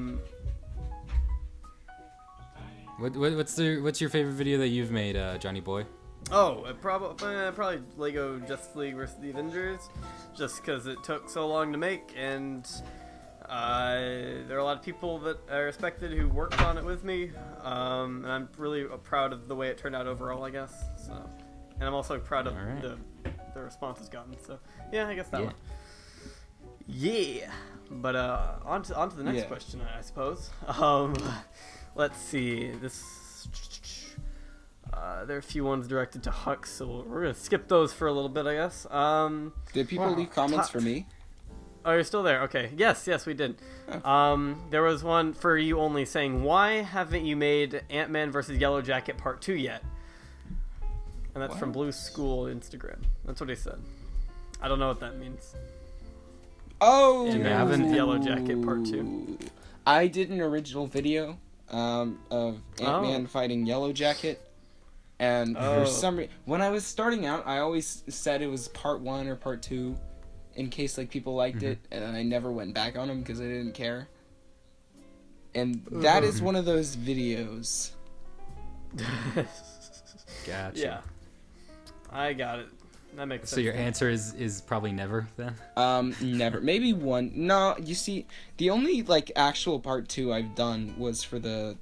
What's your favorite video that you've made, Johnny Boy?
Probably Lego Justice League vs. the Avengers, just because it took so long to make, and there are a lot of people that I respected who worked on it with me, and I'm really proud of the way it turned out overall, I guess. So, and I'm also proud of
Alright.
the response it's gotten. So, yeah, I guess that
Yeah.
one. Yeah, but on to the next
Yeah.
question, I suppose. Let's see. There are a few ones directed to Hux, so we're gonna skip those for a little bit, I guess.
Did people
Wow.
leave comments for me?
Oh, you're still there. Okay. Yes, we did. There was one for you only saying, why haven't you made Ant-Man versus Yellow Jacket Part 2 yet? And that's from Blue School Instagram. That's what he said. I don't know what that means.
Oh,
You
Ant-Man
haven't?
versus Yellow Jacket Part 2.
I did an original video of Ant-Man fighting Yellow Jacket. And for some reason, when I was starting out, I always said it was part 1 or part 2, in case like people liked it, and I never went back on them because I didn't care. And that is one of those videos.
Gotcha.
Yeah. I got it. That makes sense.
So your answer is probably never then?
Never. Maybe one. No, you see, the only like actual part 2 I've done was for the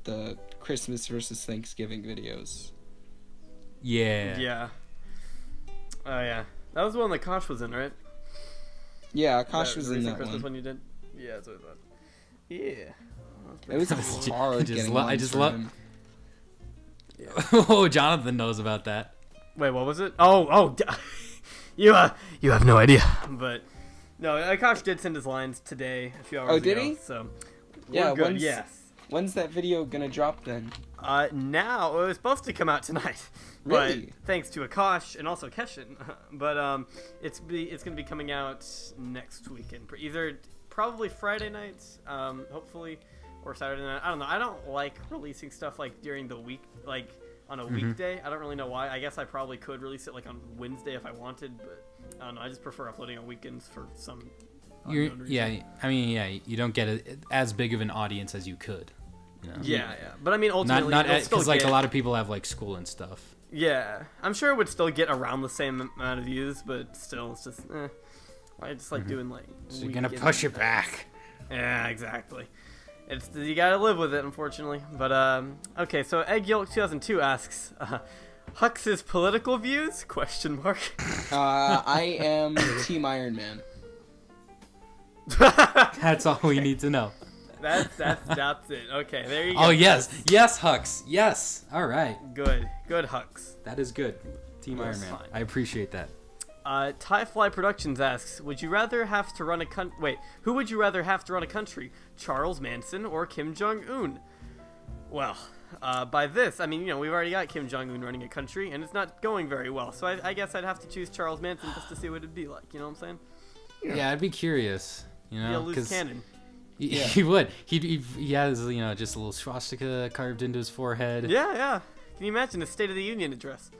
Christmas versus Thanksgiving videos.
Yeah.
Yeah. Oh, yeah. That was the one that Kosh was in, right?
Yeah, Akash was in
recent
that
Christmas
one.
you did? Yeah, that's what I thought. Yeah.
It was hard getting lines from him.
Oh, Jonathan knows about that.
Wait, what was it? Oh, you have no idea. But no, Akash did send his lines today, a few hours ago.
Oh, did he?
So
Yeah,
we're good. Yes.
When's that video gonna drop then?
Now it was supposed to come out tonight,
Really?
but thanks to Akash and also Keshin, but it's gonna be coming out next weekend, either probably Friday nights, hopefully, or Saturday night. I don't know. I don't like releasing stuff like during the week, like on a weekday. I don't really know why. I guess I probably could release it like on Wednesday if I wanted, but I don't know. I just prefer uploading on weekends for some. unknown reason.
You don't get as big of an audience as you could. You know?
Yeah. But I mean, ultimately,
not
it'll still
because like
get,
a lot of people have like school and stuff.
Yeah, I'm sure it would still get around the same amount of views, but still, it's just, I just like doing like.
So you're gonna push it back.
Yeah, exactly. It's you gotta live with it, unfortunately. But okay. So Egg Yolk 2002 asks, Hux's political views? Question mark.
I am Team Iron Man.
That's all we need to know.
That's it. Okay, there you go.
Oh yes, Hux, yes. All right,
Good Hux.
that is good. Team
That's
Iron Man.
fine.
I appreciate that.
Tie Fly Productions asks, who would you rather have to run a country, Charles Manson or Kim Jong-Un? Well, by this, I mean, we've already got Kim Jong-Un running a country, and it's not going very well. So I guess I'd have to choose Charles Manson just to see what it'd be like. You know what I'm saying?
Yeah, I'd be curious.
Be a loose cannon.
He would. He has just a little swastika carved into his forehead.
Yeah. Can you imagine a State of the Union address?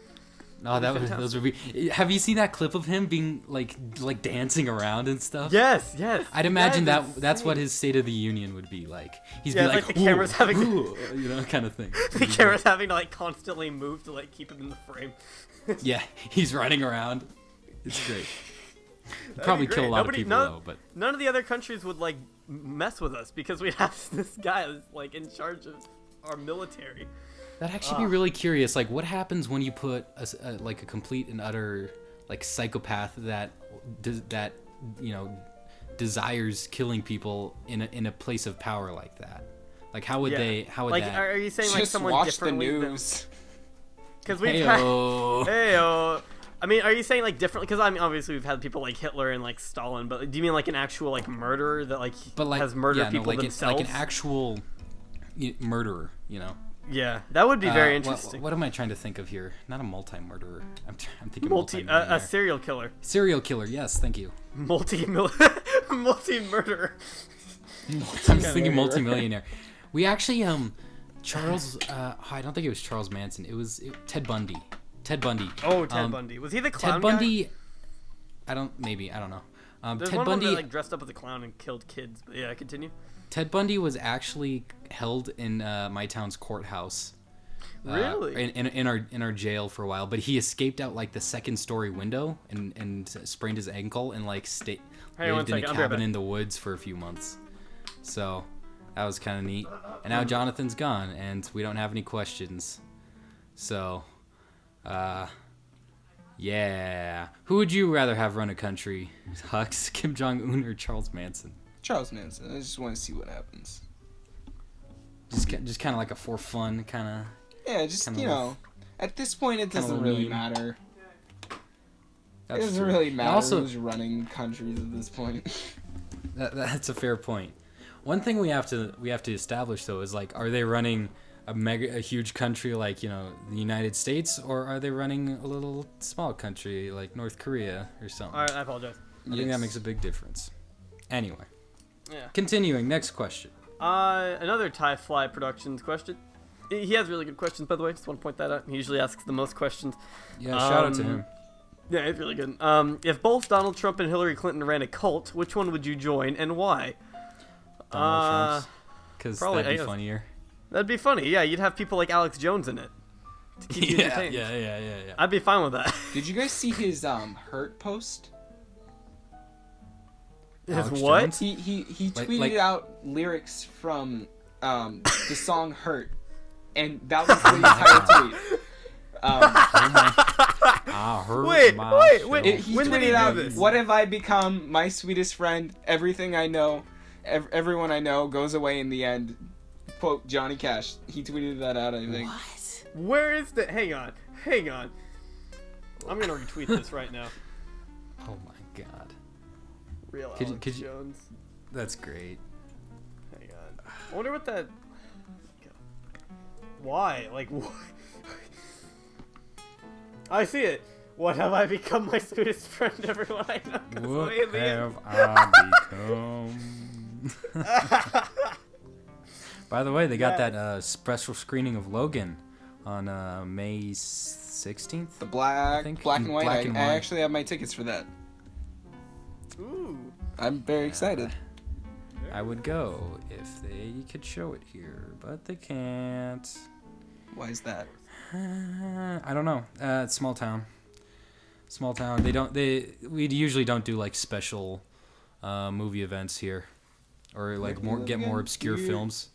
Oh, those would be. Have you seen that clip of him being like dancing around and stuff?
Yes.
I'd imagine
That is
that's what
insane.
his State of the Union would be like. He's
Yeah,
be
like the camera's having
kind of thing.
the camera's having to like constantly move to like keep him in the frame.
Yeah, he's running around. It's great.
That'd
Probably
be
kill a
great.
lot of people though, but
None of the other countries would like mess with us because we have this guy that's like in charge of our military.
that'd actually be really curious. Like, what happens when you put a complete and utter like psychopath that desires killing people in a place of power like that? Like, how would
Yeah.
How would
like,
that?
are you saying like
Just
someone
watch the
differently
news.
Because we've had.
Heyo.
Heyo. I mean, are you saying like differently? Because I mean, obviously we've had people like Hitler and like Stalin, but do you mean like an actual like murderer that like, has murdered people themselves?
like an actual murderer,
Yeah, that would be very
What-
interesting.
What am I trying to think of here? Not a multi-murderer. I'm thinking
a
multi-millionaire.
serial killer,
Serial killer. Yes, thank you.
multi-murderer.
I'm thinking multi-millionaire. We actually Charles. I don't think it was Charles Manson. It was Ted Bundy. Ted Bundy.
Oh, Ted Bundy. Was he the clown
Ted Bundy. I don't know.
There's
Ted
one
Bundy.
of them that like dressed up as a clown and killed kids. But yeah, continue.
Ted Bundy was actually held in my town's courthouse.
Really?
In our jail for a while, but he escaped out like the second story window and sprained his ankle and like
Hey, one
lived in a
second, I'll be right
cabin
back.
in the woods for a few months. So that was kind of neat. And now Jonathan's gone, and we don't have any questions. So, yeah. Who would you rather have run a country? Hux, Kim Jong-Un, or Charles Manson?
Charles Manson. I just want to see what happens.
Just kind of like a for fun kind of.
Yeah, just
Kinda
at this point it
kinda
doesn't really
meme.
matter. It
That's
doesn't
true.
really
And
matter
also,
who's running countries at this point.
That's a fair point. One thing we have to establish though is like, are they running a huge country like, you know, the United States, or are they running a little small country like North Korea or something?
All right, I apologize.
I think that makes a big difference. Anyway,
Yeah.
continuing. Next question.
Another Thai Fly Productions question. He has really good questions, by the way. Just want to point that out. He usually asks the most questions.
Yeah, shout out to him.
Yeah, it's really good. If both Donald Trump and Hillary Clinton ran a cult, which one would you join and why?
Donald Trump's, because
probably,
that'd
I
be
guess.
funnier.
That'd be funny. Yeah, you'd have people like Alex Jones in it to keep you entertained.
Yeah.
I'd be fine with that.
Did you guys see his hurt post?
His
Alex
what?
Jones?
He
Like-
tweeted out lyrics from the song "Hurt," and that was the entire tweet.
I hurt
Wait,
myself.
He
When did he
tweeted
do
out,
this?
"What have I become? My sweetest friend. Everything I know, everyone I know goes away in the end." Quote Johnny Cash. He tweeted that out, I think.
Where is the? Hang on. I'm gonna retweet this right now.
Oh my god,
Real
Could you-
Alex
could you-
Jones.
that's great.
Hang on. I wonder what that. Why? Like what? I see it. What have I become? My sweetest friend. Everyone I know goes
What
away in the end.
have I become? By the way, they got
Yes.
that special screening of Logan on May 16th.
The black
think.
and white.
Black and
I
white.
actually have my tickets for that.
Ooh.
I'm very excited.
I would go if they could show it here, but they can't.
Why is that?
I don't know. It's small town. Small town. We usually don't do like special movie events here, or like
do you
more
live
get more
again?
obscure
You-
films.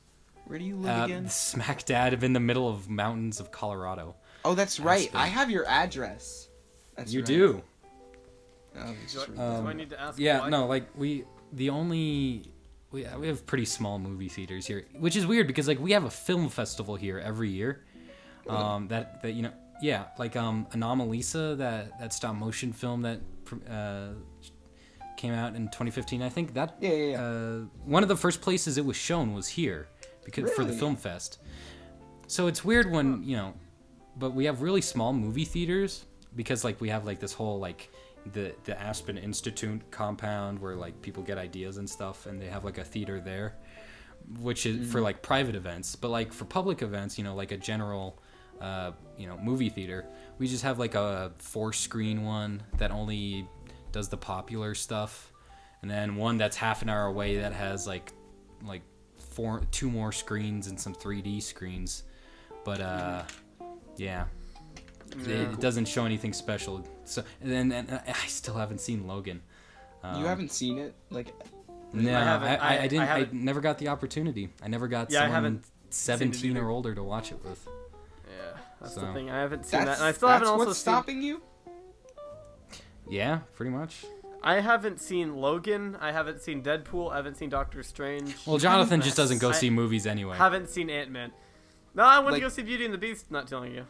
Where do you live again?
Smack dab in the middle of mountains of Colorado.
Oh, that's right.
Aspen.
I have your address. That's
You
right.
do.
Oh, it's
Do
just
I need to ask?
Yeah,
why?
no, like we have pretty small movie theaters here, which is weird because like we have a film festival here every year. That you know, yeah, like Anomalisa, that stop motion film that came out in 2015. I think that
Yeah.
one of the first places it was shown was here because for the
Really?
film fest. So it's weird when you know, but we have really small movie theaters because like we have like this whole like the Aspen Institute compound where like people get ideas and stuff, and they have like a theater there, which is for like private events. But like for public events, you know, like a general movie theater, we just have like a 4-screen one that only does the popular stuff, and then one that's half an hour away that has like 2 more screens and some 3D screens. But yeah. It doesn't show anything special. So and I still haven't seen Logan.
You haven't seen it? Like,
No, I didn't. I
haven't-
never got the opportunity. I never got
Yeah, I
someone
haven't seen it
17
either.
or older to watch it with.
Yeah, that's
So-
the thing. I haven't seen
that's,
that, and I still haven't
that's
also
what's
seen.
stopping you?
Yeah, pretty much.
I haven't seen Logan. I haven't seen Deadpool. I haven't seen Doctor Strange.
Well, Jonathan just doesn't go
I-
see movies anyway.
Haven't seen Ant-Man. No, I went
Like-
to go see Beauty and the Beast. Not telling you.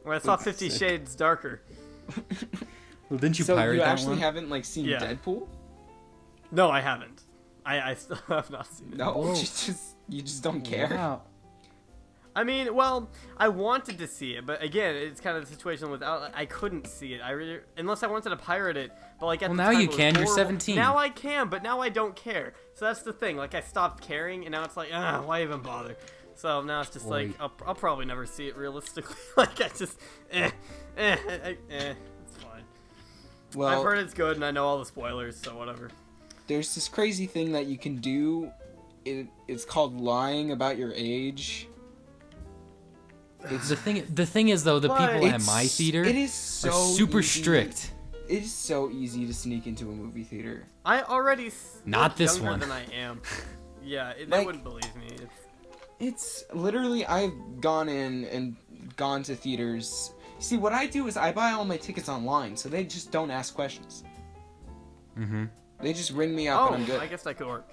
When I saw 50 Shades Darker.
Well, didn't you
So
pirate
you
that
actually
one?
haven't like seen
Yeah.
Deadpool?
No, I haven't. I still have not seen it.
No,
Whoa.
you just don't care.
Wow.
I mean, well, I wanted to see it, but again, it's kind of the situation without. I couldn't see it. I really, unless I wanted to pirate it. But like at
Well,
the
now
time,
you
it was
can. You're
horrible.
17.
Now I can, but now I don't care. So that's the thing. Like I stopped caring, and now it's like, why even bother? So now it's just like
Oi.
I'll probably never see it realistically. Like I just, it's fine.
Well,
I've heard it's good, and I know all the spoilers, so whatever.
there's this crazy thing that you can do. It's called lying about your age.
The thing is though, the
But
people at
It's-
my theater
it is so
are super
easy.
strict.
It is so easy to sneak into a movie theater.
I already
Not
look
this
younger
one.
than I am. Yeah, they
Like-
wouldn't believe me.
It's literally, I've gone in and gone to theaters. See, what I do is I buy all my tickets online, so they just don't ask questions.
Mm-hmm.
They just ring me up
Oh,
and I'm good.
I guess that could work.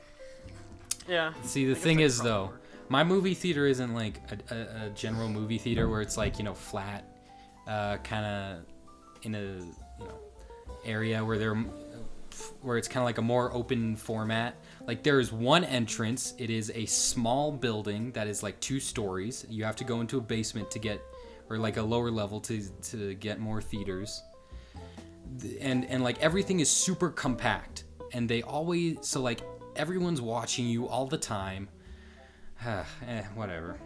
Yeah.
See, the
I guess
thing
that
is
could probably
though,
work.
my movie theater isn't like a general movie theater where it's like, you know, flat, kind of in a, you know, area where there are where it's kind of like a more open format. Like there is one entrance. It is a small building that is like 2 stories. You have to go into a basement to get, or like a lower level to get more theaters. And like everything is super compact. And they always, so like everyone's watching you all the time. Whatever.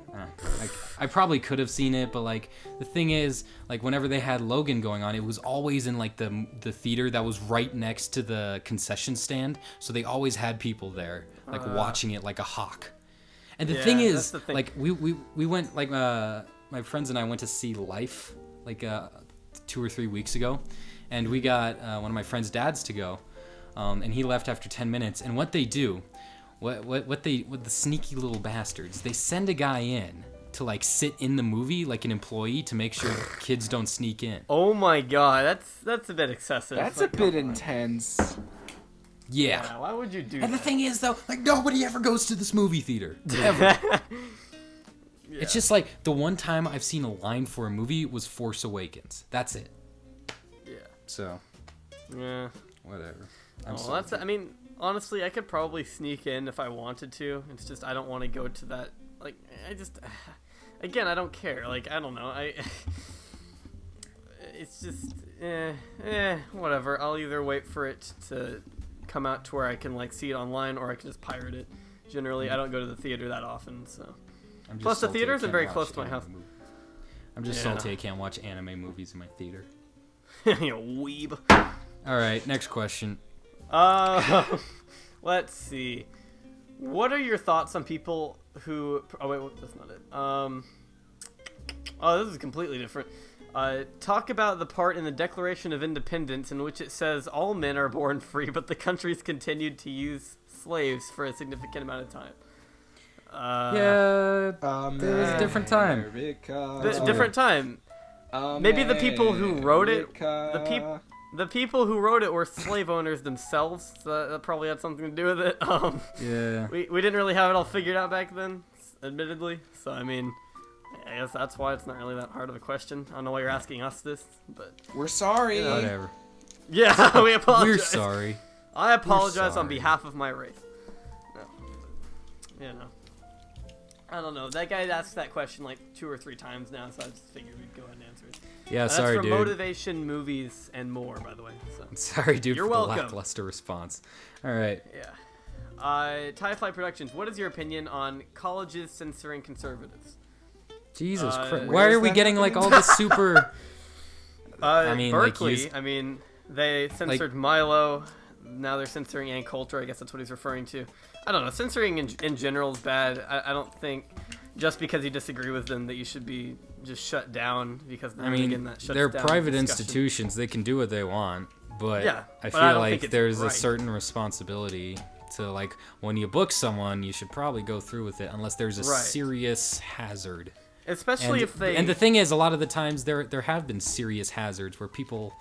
Like I probably could have seen it, but like the thing is, like whenever they had Logan going on, it was always in like the theater that was right next to the concession stand, so they always had people there like watching it like a hawk. And the thing is, like we went, like my friends and I went to see Life like 2 or 3 weeks ago, and we got one of my friend's dads to go, and he left after 10 minutes. And what they do, what the sneaky little bastards, they send a guy in to like sit in the movie like an employee to make sure kids don't sneak in.
Oh my god, that's a bit excessive.
That's
like,
a bit intense.
Yeah.
Why would you do
And
that?
the thing is though, like nobody ever goes to this movie theater. Ever. It's just like the one time I've seen a line for a movie was Force Awakens. That's it.
Yeah.
So,
Yeah.
whatever.
I mean, honestly, I could probably sneak in if I wanted to. It's just I don't want to go to that. Like, I just, again, I don't care. Like, I don't know. It's just, whatever. I'll either wait for it to come out to where I can like see it online, or I can just pirate it. Generally, I don't go to the theater that often, so. Plus, the theater isn't very close to my house.
I'm just salty I can't watch anime movies in my theater.
You weeb.
All right, next question.
Let's see. What are your thoughts on people who? Oh wait, that's not it. Oh, this is completely different. Talk about the part in the Declaration of Independence in which it says all men are born free, but the countries continued to use slaves for a significant amount of time.
Yeah, it was a different time.
Different time. Maybe the people who wrote it, the people who wrote it were slave owners themselves. So that probably had something to do with it.
Yeah.
We didn't really have it all figured out back then, admittedly. So I mean, I guess that's why it's not really that hard of a question. I don't know why you're asking us this, but
We're sorry.
Whatever.
yeah, we apologize.
We're sorry.
I apologize on
sorry.
behalf of my race. No, you know, I don't know. That guy asked that question like 2 or 3 times now, so I just figured we'd go ahead and answer it.
Yeah,
That's
sorry,
for
dude.
motivation, movies, and more, by the way. So.
Sorry, dude,
You're
for the
welcome.
lackluster response. All right.
Yeah. Tie-Fly Productions, what is your opinion on colleges censoring conservatives?
Jesus Christ.
where
Why
is
are we
that
getting like
happening?
all this super...
I
mean, like,
Berkeley, I mean, they censored Milo. Now they're censoring Ann Coulter. I guess that's what he's referring to. I don't know. Censoring in general is bad. I don't think just because you disagree with them that you should be just shut down because
I mean,
again, that shuts
they're
down
private
discussion.
institutions. They can do what they want. But
Yeah,
I
but
feel
I don't think
like
it's
there's a
right.
certain responsibility to, like, when you book someone, you should probably go through with it unless there's a
Right.
serious hazard.
Especially if they...
And the thing is, a lot of the times there have been serious hazards where people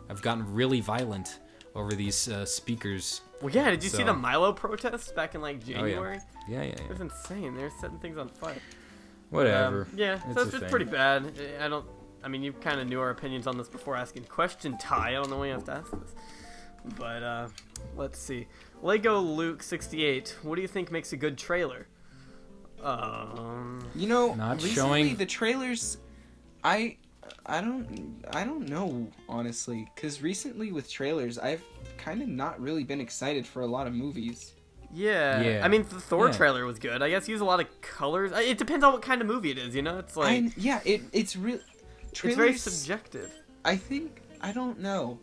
have gotten really violent over these speakers.
Well, yeah, did you see
So-
the Milo protests back in, like, January?
Yeah.
It was insane. They were setting things on fire.
Whatever.
Yeah,
It's
so
a
it's just
thing.
pretty bad. I mean, you kind of knew our opinions on this before asking the question, Ty. I don't know why you have to ask this. But, let's see. Lego Luke 68. What do you think makes a good trailer?
You know,
Not
recently
showing-
the trailers, I don't know, honestly, because recently with trailers, I've kind of not really been excited for a lot of movies.
Yeah.
Yeah.
I mean, the Thor
Yeah.
trailer was good. I guess use a lot of colors. It depends on what kind of movie it is, you know? It's like...
It's real.
it's very subjective.
I don't know.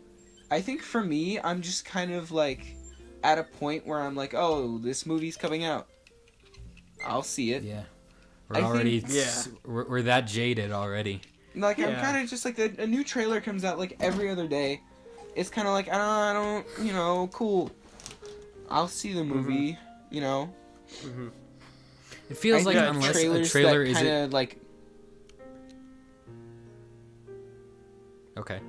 I think for me, I'm just kind of like at a point where I'm like, oh, this movie's coming out. I'll see it.
Yeah.
I
We're already...
think-
We're that jaded already.
Like, I'm
Yeah.
kind of just like, a new trailer comes out like every other day. It's kind of like, I don't, cool. I'll see the movie, you know.
It feels
I
like
think
unless a
trailers
trailer
that
is...
kind of like...
Okay.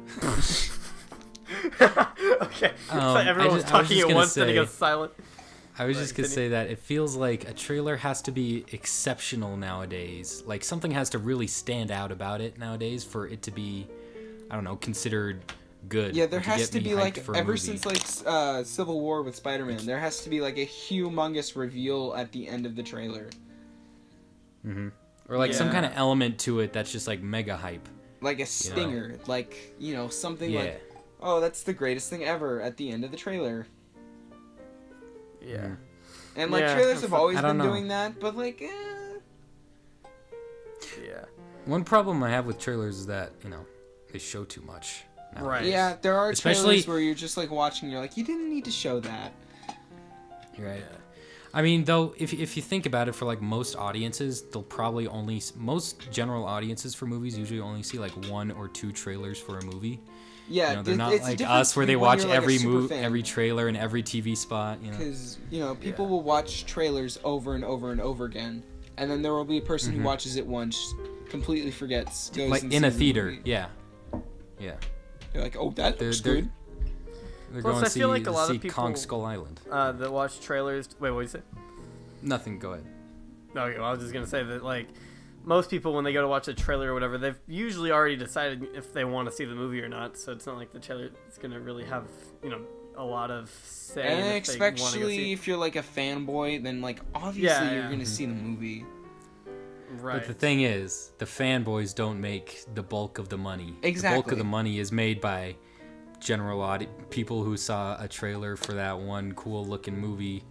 Okay. So everyone was talking at once, then he goes silent.
I was just gonna
continue.
say that it feels like a trailer has to be exceptional nowadays. Like something has to really stand out about it nowadays for it to be, I don't know, considered good.
Yeah, there
or to
has
get
to
me
be
hyped
like
for a
ever
movie.
since like Civil War with Spider-Man, there has to be like a humongous reveal at the end of the trailer.
Or like some
Yeah.
kind of element to it that's just like mega hype.
Like a stinger, like, you know, something
Yeah.
like, oh, that's the greatest thing ever at the end of the trailer.
Yeah.
And like
Yeah,
trailers have always
I
been
don't know.
doing that, but like,
Yeah.
One problem I have with trailers is that, you know, they show too much. nowadays.
Right.
yeah, there are
Especially-
trailers where you're just like watching, you're like, you didn't need to show that.
Right. I mean, though, if you think about it, for like most audiences, they'll probably only most general audiences for movies usually only see like 1 or 2 trailers for a movie.
Yeah,
You know, they're not
it's a
like
difference
us where they
between when
watch
you're, like, a
every
super fan.
every trailer and every TV spot. You know.
Because, you know, people will watch trailers over and over and over again, and then there will be a person who watches it once, completely forgets, goes
Like
and
in a
sees the
theater.
movie.
Yeah. Yeah.
They're like, oh, that looks
They're-
good.
They're
Plus,
going
I
to see,
feel like a lot of
see Kong
people-
Skull Island.
That watch trailers. Wait, what did you say?
Nothing. Go ahead.
Okay, well, I was just gonna say that like most people when they go to watch a trailer or whatever, they've usually already decided if they want to see the movie or not. So it's not like the trailer is gonna really have a lot of say.
And
if they wanna go
especially
see.
if you're like a fanboy, then like obviously
Yeah,
you're
yeah.
gonna see the movie.
Right.
But the thing is, the fanboys don't make the bulk of the money. The bulk
Exactly.
of the money is made by general people who saw a trailer for that one cool looking movie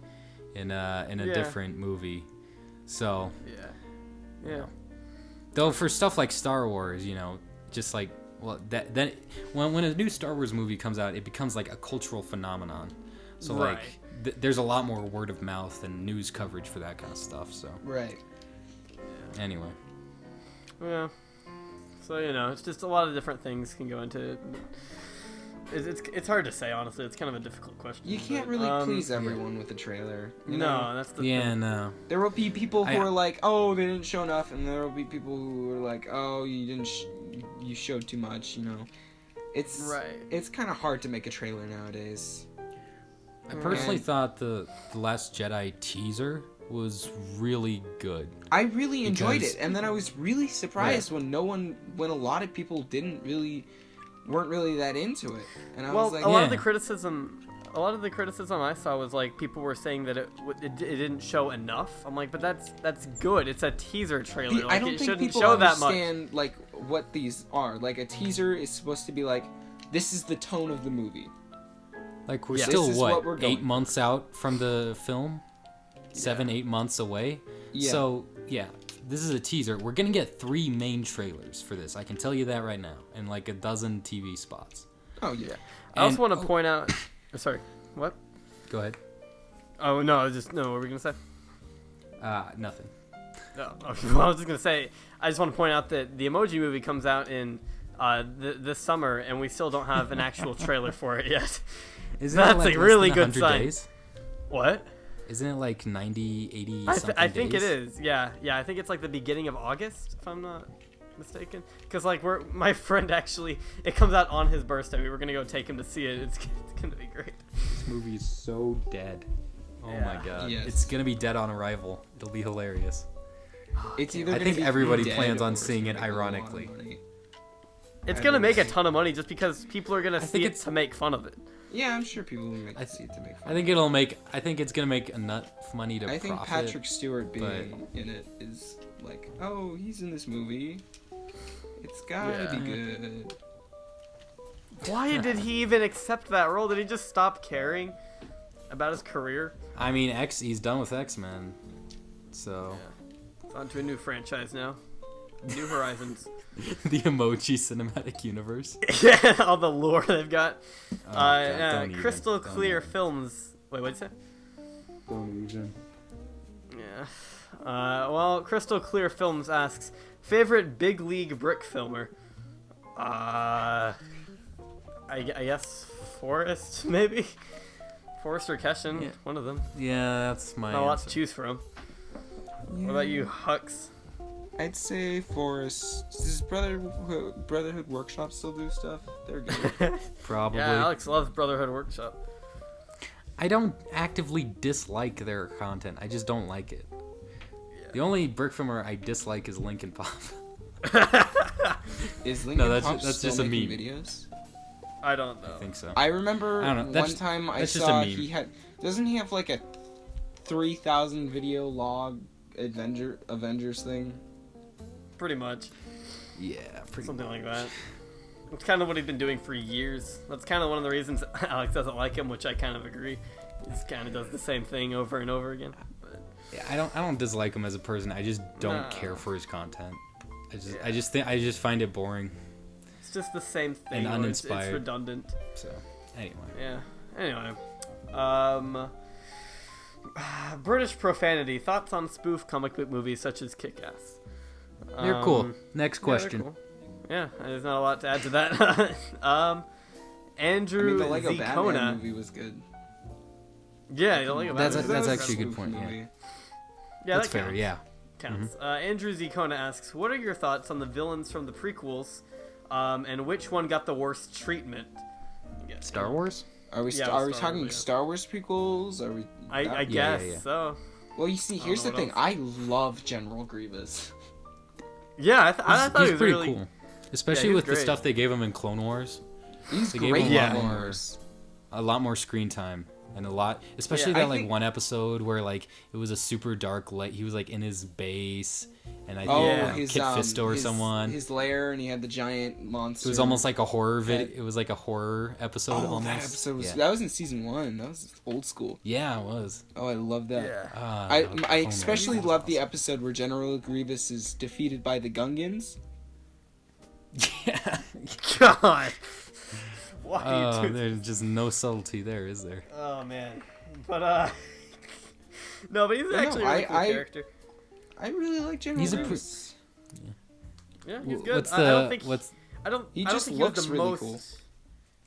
in a
Yeah.
different movie. So,
Yeah.
though for stuff like Star Wars, just like then when a new Star Wars movie comes out, it becomes like a cultural phenomenon. So
Right.
like there's a lot more word of mouth and news coverage for that kind of stuff. So
Right.
anyway,
Yeah. So it's just a lot of different things can go into it. It's hard to say, honestly. It's kind of a difficult question.
You can't
but,
really please everyone with a trailer. You know?
No, that's the
yeah,
thing.
no.
There will be people who
I-
are like, oh, they didn't show enough, and there will be people who are like, oh, you didn't, you showed too much. It's
Right.
It's kind of hard to make a trailer nowadays.
I personally
And-
thought the Last Jedi teaser was really good.
I really enjoyed
Because-
it, and then I was really surprised when a lot of people weren't really that into it, and I
Well,
was like,
a lot of
Yeah.
the criticism I saw was like people were saying that it didn't show enough. I'm like, but that's good. It's a teaser trailer. Like,
I don't
it
think
shouldn't
people
show that much.
understand like what these are. Like a teaser is supposed to be like, this is the tone of the movie.
Like we're
Yeah.
still
This is what we're
8
going
months out from the film, 7-8 months away.
Yeah.
So yeah, this is a teaser. We're gonna get 3 main trailers for this. I can tell you that right now, and like a dozen TV spots.
Oh yeah.
I also
And-
want to point out. Sorry, what?
Go ahead.
Oh no, what were we gonna say?
Nothing.
No, well, I was just gonna say. I just want to point out that the Emoji Movie comes out in this summer, and we still don't have an actual trailer for it yet.
Isn't
That's
it like
a
less
really
than
good
100
sign.
Days?
What?
Isn't it like 90, 80
I
something
think
days?
it is. Yeah. I think it's like the beginning of August, if I'm not mistaken. Because like my friend actually, it comes out on his birthday. We were gonna go take him to see it. It's gonna be great.
This movie is so dead. Oh my
Yeah.
god.
Yes.
It's gonna be dead on arrival. It'll be hilarious.
It's either.
I
gonna
think
be
everybody
dead
plans on
or it's
seeing
gonna
it
make a lot of
ironically.
money.
It's
I
gonna
don't
make a
know.
ton of money just because people are gonna
think
see it
it's-
to make fun of it.
Yeah, I'm sure people will make see it to make fun.
I think it's gonna make enough money to
I think
profit.
Patrick Stewart being in it is like, oh, he's in this movie. It's gotta be good.
Why did he even accept that role? Did he just stop caring about his career?
I mean, he's done with X-Men. So,
It's on to a new franchise now. New Horizons.
the Emoji Cinematic Universe.
Yeah, all the lore they've got.
Oh, God, don't even,
Crystal
don't
Clear
even.
Films. Wait, what'd you say?
Don't even.
Yeah. Well, Crystal Clear Films asks, favorite big league brick filmer? I guess Forrest, maybe? Forrest or Keshin,
Yeah.
one of them.
Yeah, that's my
Not a lot to
answer.
choose from. What about you, Hux?
I'd say Forrest. Does Brotherhood Workshop still do stuff? They're good.
Probably.
Yeah, Alex loves Brotherhood Workshop.
I don't actively dislike their content. I just don't like it. The only brick filmer I dislike is Linkin Pop.
Is Linkin
that's
Pop
just
still
a
making
meme.
videos?
I don't know.
I think so.
I remember
I don't know.
one time I
that's just a
saw
meme.
he had. Doesn't he have like a 3,000 video log Avengers thing?
Pretty much.
Yeah, pretty
Something like that. It's kind of what he's been doing for years. That's kind of one of the reasons Alex doesn't like him, which I kind of agree. He just kind of does the same thing over and over again. But
Yeah, I don't dislike him as a person. I just don't
No.
care for his content.
Yeah.
I just find it boring.
it's just the same thing.
And
or it's
uninspired.
redundant.
So anyway,
Yeah. Anyway. British profanity. Thoughts on spoof comic book movies such as Kick-Ass?
you're cool. Next
Yeah, they're
question.
cool. Yeah, there's not a lot to add to that.
I
Andrew
mean, the Lego Batman
Zicona.
movie was good.
Yeah, the Lego
That's
Batman.
that's
was
actually a good
spoof
point. Yeah,
movie.
Yeah,
that's
that
fair.
counts.
Yeah.
Counts. Andrew Zicona asks, "What are your thoughts on the villains from the prequels, and which one got the worst treatment?" Yeah,
Star Wars.
Are we
Yeah,
are we
Star
talking
Wars, yeah.
Star Wars prequels? Are we?
I
Yeah,
guess
yeah.
so.
Well, you see, here's
know
the
what
thing.
else.
I love General Grievous.
Yeah, I thought
He's
he was
pretty
really
cool, especially
he was
with the
great.
stuff they gave him in Clone Wars.
He's
They gave
great.
him
Yeah.
a lot more screen time, and a lot, especially
Yeah, I
that like
think-
one episode where like it was a super dark light. He was like in his base, and I think
Oh,
Yeah.
his
Kit Fisto or
his,
someone.
his lair, and he had the giant monster.
It was almost like a horror video.
That-
It was like a horror episode
Oh,
almost.
that episode was
yeah.
that was in season 1. That was old school.
Yeah, it was.
Oh, I love that.
Yeah.
I
I especially love the episode where General Grievous is defeated by the Gungans.
Yeah.
God. Why
Oh,
you do
there's just no subtlety there, is there?
Oh man. But no, but he's
No,
actually a really cool
I-
character.
I really like General
He's a
Grievous.
Yeah, he's good.
What's
I don't
the
think
what's
I don't.
He
I don't
just
think he was
looks
the
really
most.
cool.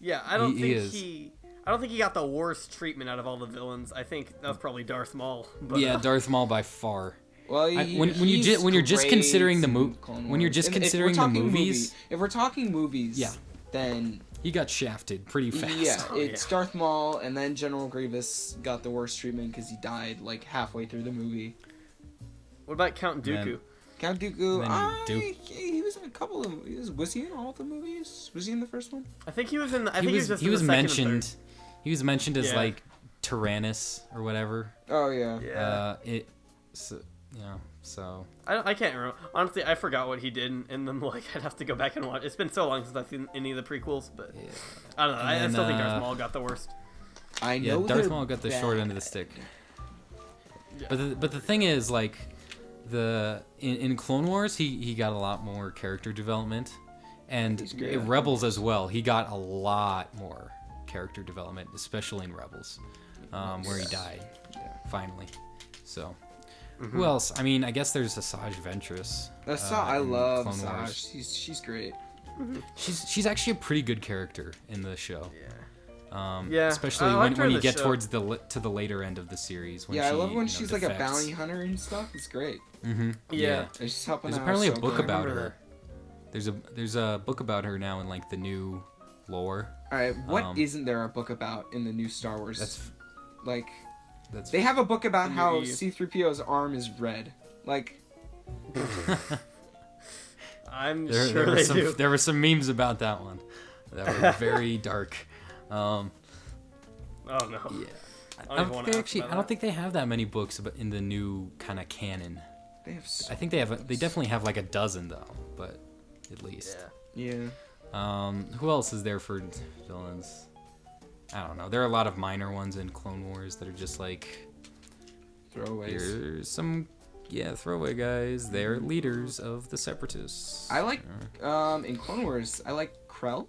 Yeah, I don't
He
think
is.
I don't think he got the worst treatment out of all the villains. I think that's probably Darth Maul. But,
yeah, Darth Maul by far.
Well,
when you're just
great
considering the
in Clone
when you're
Wars.
just
If we're
considering the
talking
movies,
if we're talking movies,
Yeah.
then
he got shafted pretty fast.
yeah,
Oh,
it's
yeah.
Darth Maul, and then General Grievous got the worst treatment because he died like halfway through the movie.
What about Count Dooku?
Man.
Count Dooku,
And then
he was in a couple of. Was he in all the movies? Was he in the first one?
I think he was in. I think he was just
he
in
was
the second and
mentioned.
third.
He was mentioned as
Yeah.
like Tyrannus or whatever.
Oh yeah.
Yeah.
So
I can't remember. Honestly, I forgot what he did, and then like I'd have to go back and watch. It's been so long since I've seen any of the prequels, but
yeah.
I don't know. I
And
still think
then,
Darth Maul got the worst.
I
Yeah,
know.
Darth
they're
Maul got the short end of the
bad.
stick.
Yeah.
But the thing is, like, in Clone Wars, he got a lot more character development, and
He's great.
in Rebels as well, he got a lot more character development, especially in Rebels, where he died finally. So, who else? I mean, I guess there's Asajj Ventress.
I
in
love
Clone Wars.
Asajj. She's great.
She's actually a pretty good character in the show.
Yeah,
Especially
I liked her
when
in
you
the
get
show.
towards to the later end of the series. When
Yeah, I
she,
love when
you know,
she's like a
defects.
bounty hunter and stuff. It's great.
Mm-hmm.
Yeah.
She's helping
There's
out
apparently a
Ahsoka.
book about
remember
her. There's a book about her now in like the new lore.
All right, what
Um,
not there a book about in the new Star Wars?
That's
like
that's
they have a book about
The
how
new EU.
C-3PO's arm is red. Like
I'm
there,
sure
there were
they
some
do.
there were some memes about that one that were very dark.
Oh no.
Yeah.
I don't even
I
wanna
don't think
ask about
I don't think they have that many books about in the new kind of canon.
they have. So
I think they definitely have like a dozen though, but at least.
Yeah.
Yeah.
Who else is there for villains? I don't know. There are a lot of minor ones in Clone Wars that are just like
Throwaways.
here's some throwaway guys. They're leaders of the Separatists.
I like in Clone Wars. I like Krell.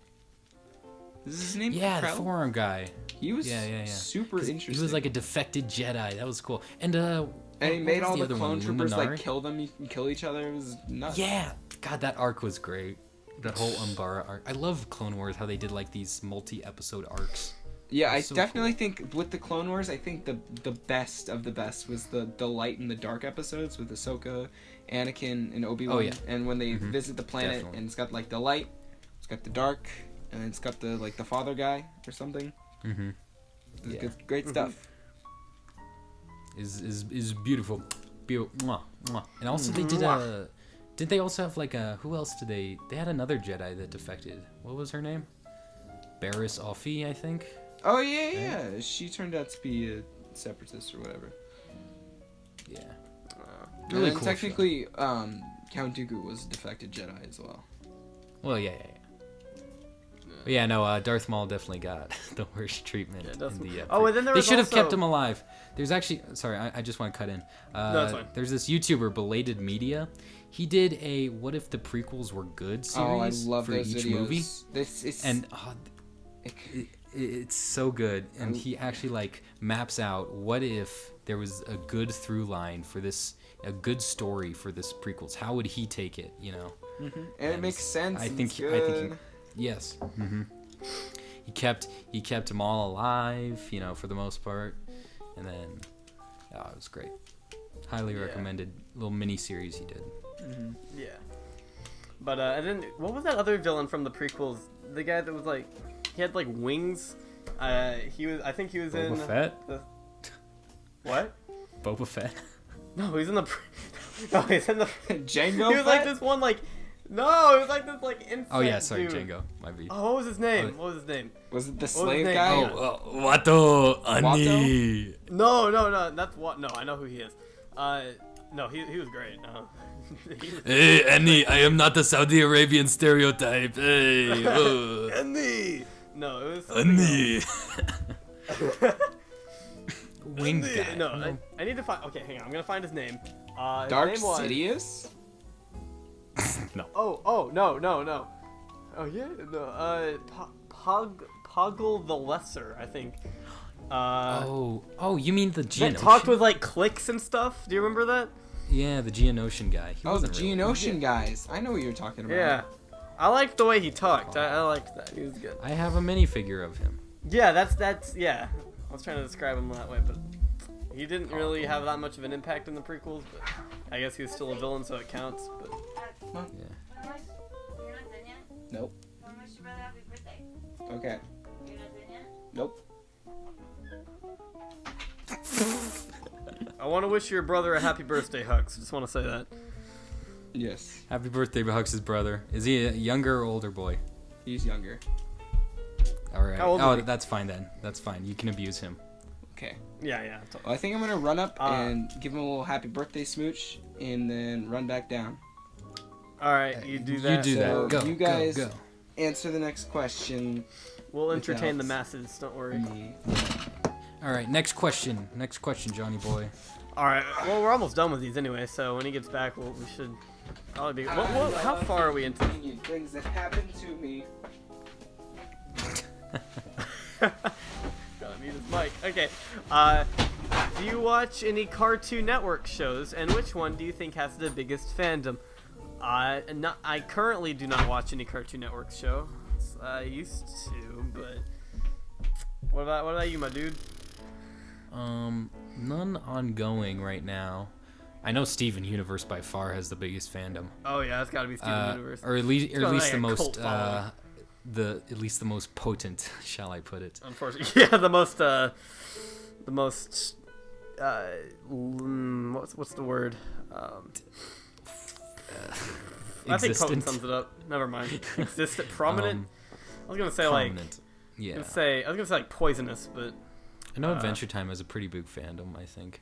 Is his name?
Yeah, the
Krell?
forearm guy.
He was
Yeah.
super interesting.
He was like a defected Jedi. That was cool. And
and he
what
made
was
all the
other
clone
one?
troopers
Luminara?
like kill them and kill each other. It was nuts.
Yeah, God, that arc was great. That whole Umbara arc. I love Clone Wars. How they did like these multi-episode arcs.
Yeah, I
So
definitely think with the Clone Wars, I think the best of the best was the light and the dark episodes with Ahsoka, Anakin, and Obi-Wan.
Oh, yeah.
And when they visit the planet,
Definitely.
and it's got like the light, it's got the dark, and it's got the like the father guy or something.
Mm-hmm.
It's
Yeah.
good, great stuff.
Is beautiful. Mwah, mwah. And also they did Did they also have like a who else did they had another Jedi that defected. What was her name? Barris Offee, I think.
Oh yeah. She turned out to be a separatist or whatever.
Yeah.
Really
Really
and
cool
technically, Count Dooku was a defected Jedi as well.
Well, yeah. But yeah, no, Darth Maul definitely got the worst treatment in the.
And then there
they
was
should have kept
also-
him alive. There's actually, sorry, I just want to cut in.
No, it's fine.
There's this YouTuber, Belated Media. He did a "What if the prequels were good" series
I love
for
those
each
videos.
movie,
It's
and it's so good. And he actually like maps out what if there was a good through line for this, a good story for this prequels. How would he take it? You know.
and it makes sense.
I
and
think
it's
he, I think
good.
yes. He kept them all alive, you know, for the most part, and then it was great. Highly recommended little mini series he did.
Yeah. But and then what was that other villain from the prequels? The guy that was like, he had like wings. He was. I think he was in.
Boba Fett?
The, what?
Boba Fett.
No, he's in the. No, he's in the.
Django.
He was like
Fett?
this one like. No, it was like this like insect.
Oh yeah, sorry,
dude.
Django. Might be.
Oh, what was his name? What was his name?
Was it the
was
slave
his
guy?
name?
Watto Ani.
No. That's what. No, I know who he is. No, he was great. No.
Hey Annie, I am not a Saudi Arabian stereotype. Hey,
Andy. No, it was. something else.
Wing guy.
No, I need to find. Okay, hang on. I'm gonna find his name. His
Dark
name was-
Sidious?
No.
Oh, no. Oh yeah, no. Poggle the Lesser, I think.
Oh, you mean the
That
Geonosian?
talked with like clicks and stuff. Do you remember that?
Yeah, the Geonosian guy. He
Oh, the
wasn't really-
Geonosian guys. I know what you're talking about.
Yeah. I liked the way he talked. I liked that. He was good.
I have a minifigure of him.
Yeah, that's yeah. I was trying to describe him that way, but he didn't really have that much of an impact in the prequels. But I guess he was still a villain, so it counts. But
Yeah.
You're not done yet?
Nope.
When was your brother happy birthday?
Okay.
You're not done yet?
Nope.
I want to wish your brother a happy birthday, Hux. Just want to say that.
Yes.
Happy birthday, Hux's brother. Is he a younger or older boy?
He's younger.
All right.
How old
Oh,
is he?
that's fine then. That's fine. You can abuse him.
Okay.
Yeah.
Well, I think I'm gonna run up and give him a little happy birthday smooch, and then run back down.
All right, you do that.
You do
So
that. Go.
you guys-
Go.
Answer the next question.
We'll entertain the
without
masses. Don't worry.
Me.
All right. Next question, Johnny boy.
All right. Well, we're almost done with these anyway. So when he gets back, we should probably be. How far are we into?
Things that happened to me.
Gotta mute his mic. Okay. Do you watch any Cartoon Network shows, and which one do you think has the biggest fandom? I currently do not watch any Cartoon Network show. I used to, but what about you, my dude?
None ongoing right now. I know Steven Universe by far has the biggest fandom.
Oh yeah, it's gotta be Steven Universe.
Or at least
got like
the
a
most
cult following.
at least the most potent, shall I put it?
Unfortunately, yeah, the most what's the word? I think potent
Existent.
sums it up. Never mind. Existent, prominent. I was gonna say
Prominent.
I
Yeah.
was gonna say like poisonous, but
I know Adventure Time has a pretty big fandom, I think.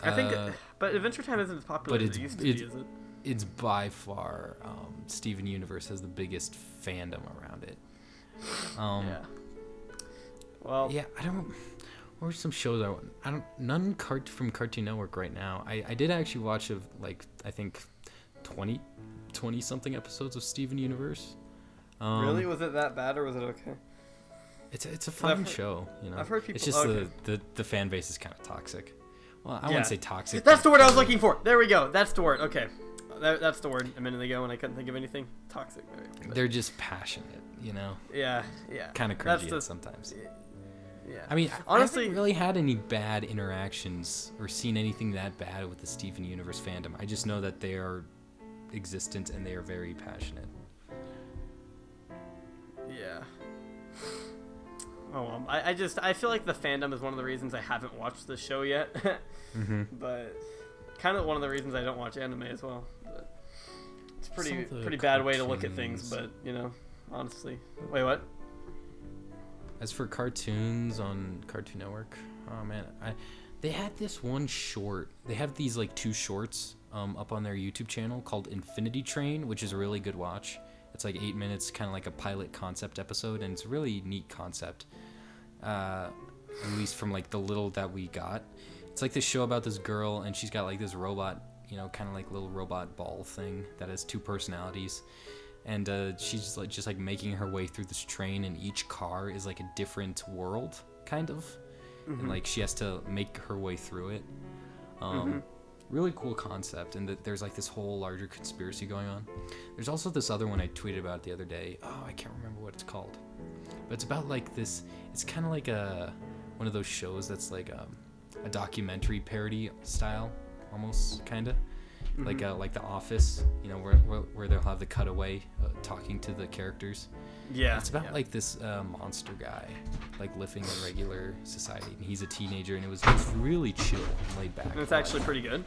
I think, but Adventure Time isn't as popular
but
as it used to be, is it?
It's by far Steven Universe has the biggest fandom around it.
Yeah. Well,
Yeah, I don't. What are some shows I don't? None from Cartoon Network right now. I did actually watch I think 20 something episodes of Steven Universe.
really, was it that bad or was it okay?
It's a fun show, you know.
I've heard people-
It's just
okay.
the fan base is kind of toxic. Well, I
Yeah.
wouldn't say toxic.
That's
but
the word I was looking for. There we go. That's the word. Okay, that's the word a minute ago when I couldn't think of anything. Toxic. But
They're just passionate, you know.
yeah.
Kind of
That's
cringy sometimes.
Yeah.
I mean,
honestly,
I haven't really had any bad interactions or seen anything that bad with the Steven Universe fandom. I just know that they are existent and they are very passionate.
yeah. Oh, well, I feel like the fandom is one of the reasons I haven't watched the show yet. But kind of one of the reasons I don't watch anime as well. But it's
Some of the
pretty bad way to look at things,
cartoons.
but honestly. Wait, what?
As for cartoons on Cartoon Network, oh man, they had this one short. They have these like 2 shorts up on their YouTube channel called Infinity Train, which is a really good watch. It's like 8 minutes, kind of like a pilot concept episode, and it's a really neat concept. At least from like the little that we got. It's like this show about this girl, and she's got like this robot, you know, kind of like little robot ball thing that has 2 personalities. And she's just like making her way through this train, and each car is like a different world, kind of. And like she has to make her way through it. Really cool concept, and there's like this whole larger conspiracy going on. There's also this other one I tweeted about the other day. Oh, I can't remember what it's called, but it's about like this. It's kind of like one of those shows that's like a documentary parody style, almost kind of. Like The Office, you know, where they'll have the cutaway talking to the characters.
Yeah.
It's about like this monster guy, like living in regular society, and he's a teenager, and it was just really chill and laid back.
And it's actually pretty good.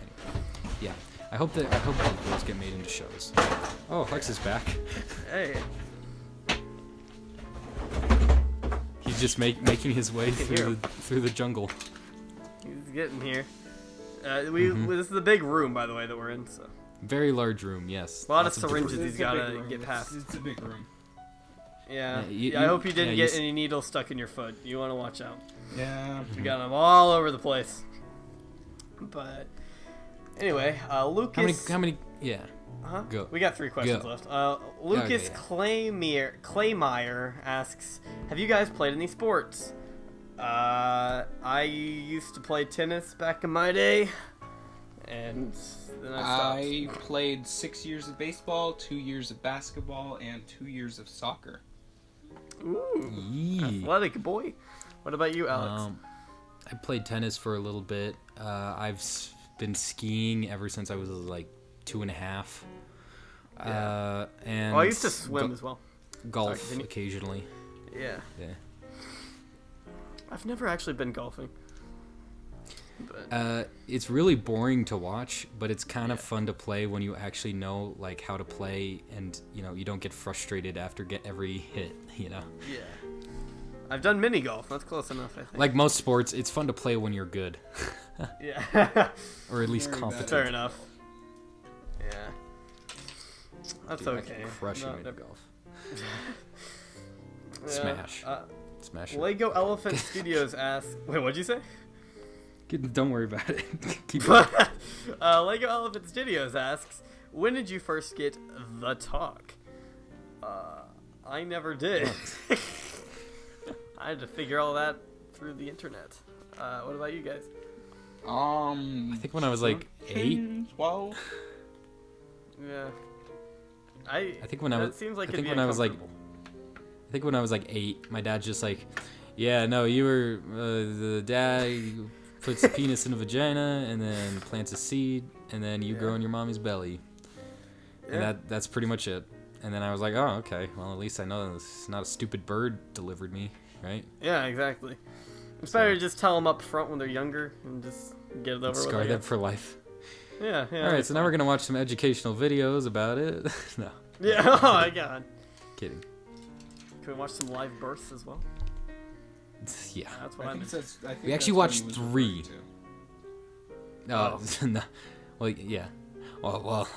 Yeah, I hope those get made into shows. Oh, Hux is back.
Hey.
He's just making his way
hear
through the jungle.
He's getting here. This is a big room, by the way, that we're in. So
Very large room, yes.
a lot of
Lots
syringes
different-
he's got to get past.
It's a big room.
Yeah.
Yeah,
I hope you didn't
yeah,
get any needles stuck in your foot. You want to watch out.
Yeah.
We got them all over the place. But anyway, Lucas.
How many? Yeah.
Huh?
Go.
We got 3 questions
Go.
left. Lucas Claymeyer asks, "Have you guys played any sports?" I used to play tennis back in my day, and then I stopped.
I played 6 years of baseball, 2 years of basketball, and 2 years of soccer.
Ooh,
Yee.
athletic boy. What about you, Alex?
I played tennis for a little bit. I've been skiing ever since I was like 2.5.
Yeah.
And
I used to swim as well.
golf
Sorry, continue.
occasionally.
Yeah.
Yeah.
I've never actually been golfing. But
It's really boring to watch, but it's kind of fun to play when you actually know like how to play, and you know you don't get frustrated after every hit. You know.
yeah. I've done mini golf. That's close enough, I think.
Like most sports, it's fun to play when you're good,
yeah.
or at least
Very bad.
competent.
Fair enough. Yeah. That's
Dude, I
okay.
can crush
No,
him
no-
at golf.
Yeah,
Smash. Smash. it.
Lego Elephant Studios asks. Wait, what'd you say?
Don't worry about it. Keep going.
Lego Elephant Studios asks, "When did you first get the talk?" I never did. I had to figure all that through the internet. What about you guys?
I think when I was like 8.
12.
Yeah. I
think when I
that
was-
seems like
I
it'd
think
be
when I was, like,
uncomfortable.
I think when I was like 8, my dad just like, yeah, no, you were the dad puts a penis in a vagina and then plants a seed and then you grow in your mommy's belly.
Yeah.
And that's pretty much it. And then I was like, oh, okay. Well, at least I know it's not a stupid bird delivered me, right?
Yeah, exactly. It's better to just tell them up front when they're younger and just get it over with.
Scar
I
them
guess.
for life.
Yeah, yeah.
All right,
that's
so now
fine.
we're gonna watch some educational videos about it. No,
Yeah. Oh my god.
kidding.
Can we watch some live births as well?
Yeah.
That's what
I
I'm.
think that's. I think
We actually
that's what
watched
he was
3.
referring to.
No. Well, yeah. Well.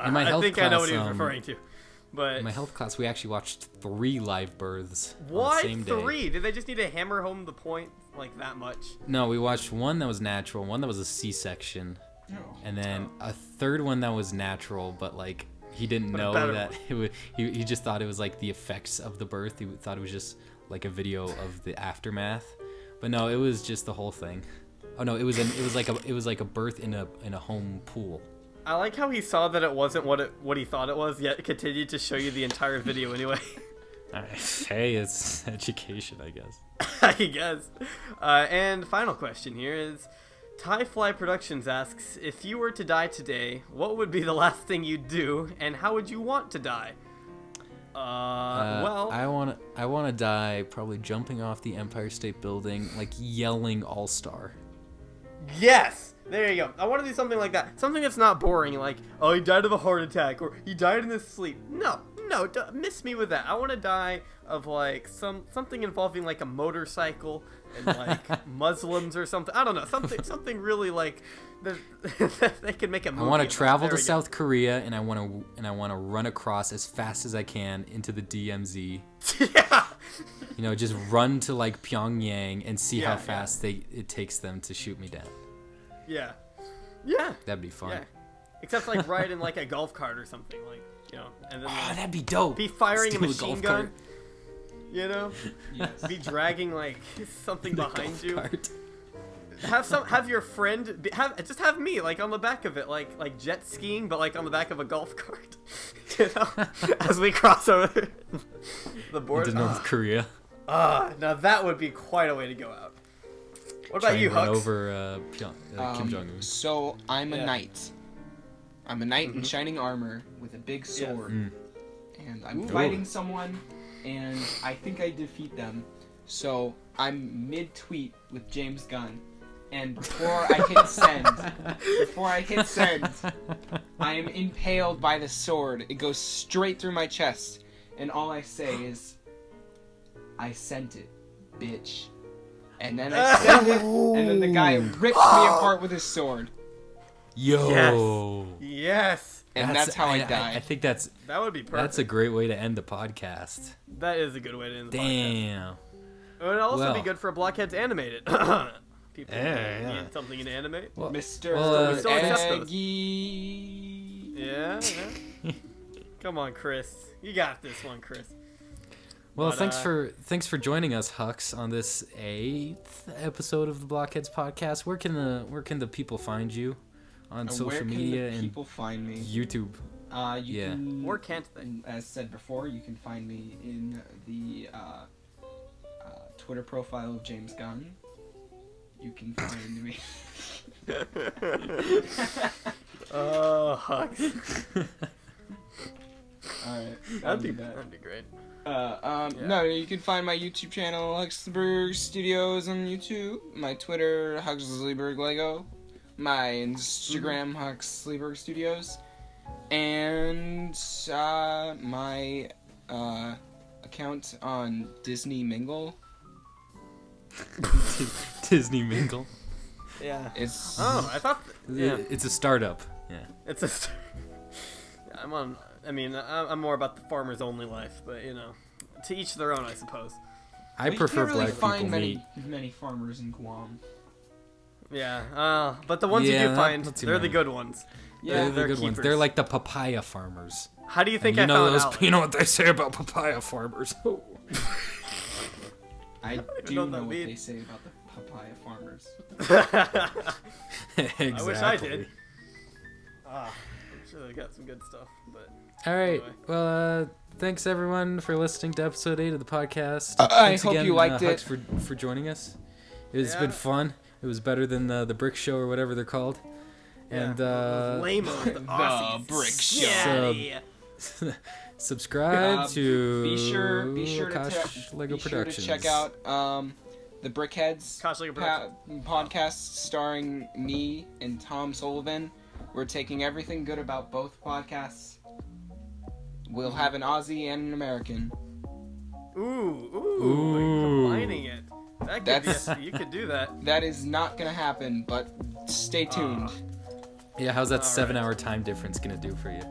In my
I
health
think I know what he was
class,
referring to. But
In my health class, we actually watched 3 live births on the
what?
same day.
3? Did they just need to hammer home the point like that much?
No, we watched one that was natural, one that was a C-section,
No.
and then a third one that was natural, but like he didn't
But a
know
better
that
one.
it would. He just thought it was like the effects of the birth. He thought it was just like a video of the aftermath, but no, it was just the whole thing. Oh no, it was like a birth in a home pool.
I like how he saw that it wasn't what he thought it was, yet continued to show you the entire video anyway.
Hey, it's education, I guess.
I guess. And final question here is, Tie Fly Productions asks, if you were to die today, what would be the last thing you'd do, and how would you want to die? Well,
I want to die probably jumping off the Empire State Building, like yelling "All Star."
yes! There you go. I want to do something like that. Something that's not boring, like, oh, he died of a heart attack, or he died in his sleep. No, no, miss me with that. I want to die of like something involving like a motorcycle and like Muslims or something. I don't know, something really like they can make a movie.
I want to
about.
travel
There
to
we go.
South Korea, and I want to run across as fast as I can into the DMZ.
Yeah.
You know, just run to like Pyongyang and see
Yeah,
how
yeah.
fast it takes them to shoot me down.
Yeah. Yeah.
That'd be fun.
Yeah. Except like ride in like a golf cart or something, like, you know, and then
Oh,
like,
that'd be dope.
be firing
Steal
a
a
machine
golf
gun.
cart.
You know,
Yes.
be dragging like something
The
behind
golf
you.
cart.
Have your friend have me like on the back of it, like jet skiing, but like on the back of a golf cart. You know, as we cross over the border.
Into North Korea.
Now that would be quite a way to go out. What about
Try
you,
and run
Hux?
over Kim Jong Un.
So I'm a
Yeah.
knight. I'm a knight in shining armor with a big sword, and I'm fighting someone, and I think I defeat them. So I'm mid-tweet with James Gunn, and before I hit send, I am impaled by the sword. It goes straight through my chest, and all I say is, "I sent it, bitch." And then I send it, and then the guy rips me apart with his sword.
Yo.
Yes,
And that's how I die.
I think that's
that would be perfect.
a great way to end the podcast.
That is a good way to end the podcast.
Damn.
It would also be
Well.
good for Blockheads animated. People
Yeah.
need something to animate.
Well,
Mr.
well,
still accept those.
Eggy.
Yeah. Come on, Chris. You got this one, Chris.
Well,
But,
thanks for joining us, Hux, on this 8th episode of the Blockheads podcast. Where can the people find you on
Where
social
can
media
the
and
people find me?
YouTube?
You
Yeah.
can,
Or can't they?
as said before, you can find me in the Twitter profile of James Gunn. You can find me.
Oh, Hux.
Alright,
That'd be great.
No, you can find my YouTube channel, Huxley Berg Studios on YouTube. My Twitter, Huxley Berg Lego. My Instagram, Huxley Berg Studios. And my account on Disney Mingle.
Disney Mingle.
Yeah.
It's
Oh, I thought. Yeah.
It's a startup. Yeah.
It's a. I'm on. I mean, I'm more about the farmers only life, but you know, to each their own, I suppose.
I
you
prefer
can't really
black
find
people
many
meat.
many farmers in Guam.
Yeah. But the ones you
Yeah,
do find,
not too
they're the
many.
good ones.
They're
they're
the good ones.
keepers.
They're like the papaya farmers.
How do you think
And
I found Alex?
You know what they say about papaya farmers.
I
even
do
know
know
what that
what they
means.
say about the papaya farmers.
Exactly.
I wish I did. I'm sure they got some good stuff, but.
All right.
Anyway.
Well, thanks everyone for listening to episode 8 of the podcast.
I
Thanks
hope
again,
you liked
Hux,
it.
for joining us. It's
Yeah.
been fun. It was better than the brick show or whatever they're called. And
lame the Aussies.
brick
Get
show.
outta here.
subscribe to
Be sure
Kosh
to
Lego
be sure to
Productions.
check out the Brickheads
Kosh Lego Productions.
podcast starring me and Tom Sullivan. We're taking everything good about both podcasts. We'll have an Aussie and an American.
Ooh, combining it. That could
That's-
be you could do that.
That is not gonna happen, but stay tuned.
Yeah, how's that
All
7-hour time difference gonna do for you?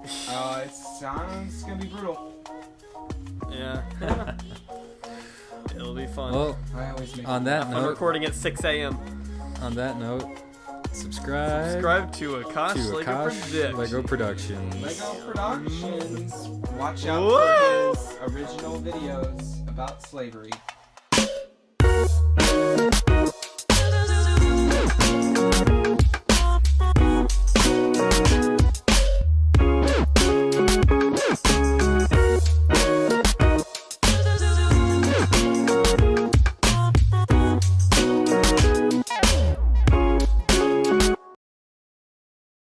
It's gonna be brutal.
Yeah. It'll be fun.
Well,
I always make
on that
I'm
note,
recording at 6 a.m.
subscribe
Subscribe to Akash
to
Lego
Akash
Productions.
Lego Productions.
Lego Productions. Watch out
Whoa!
for his original videos about slavery.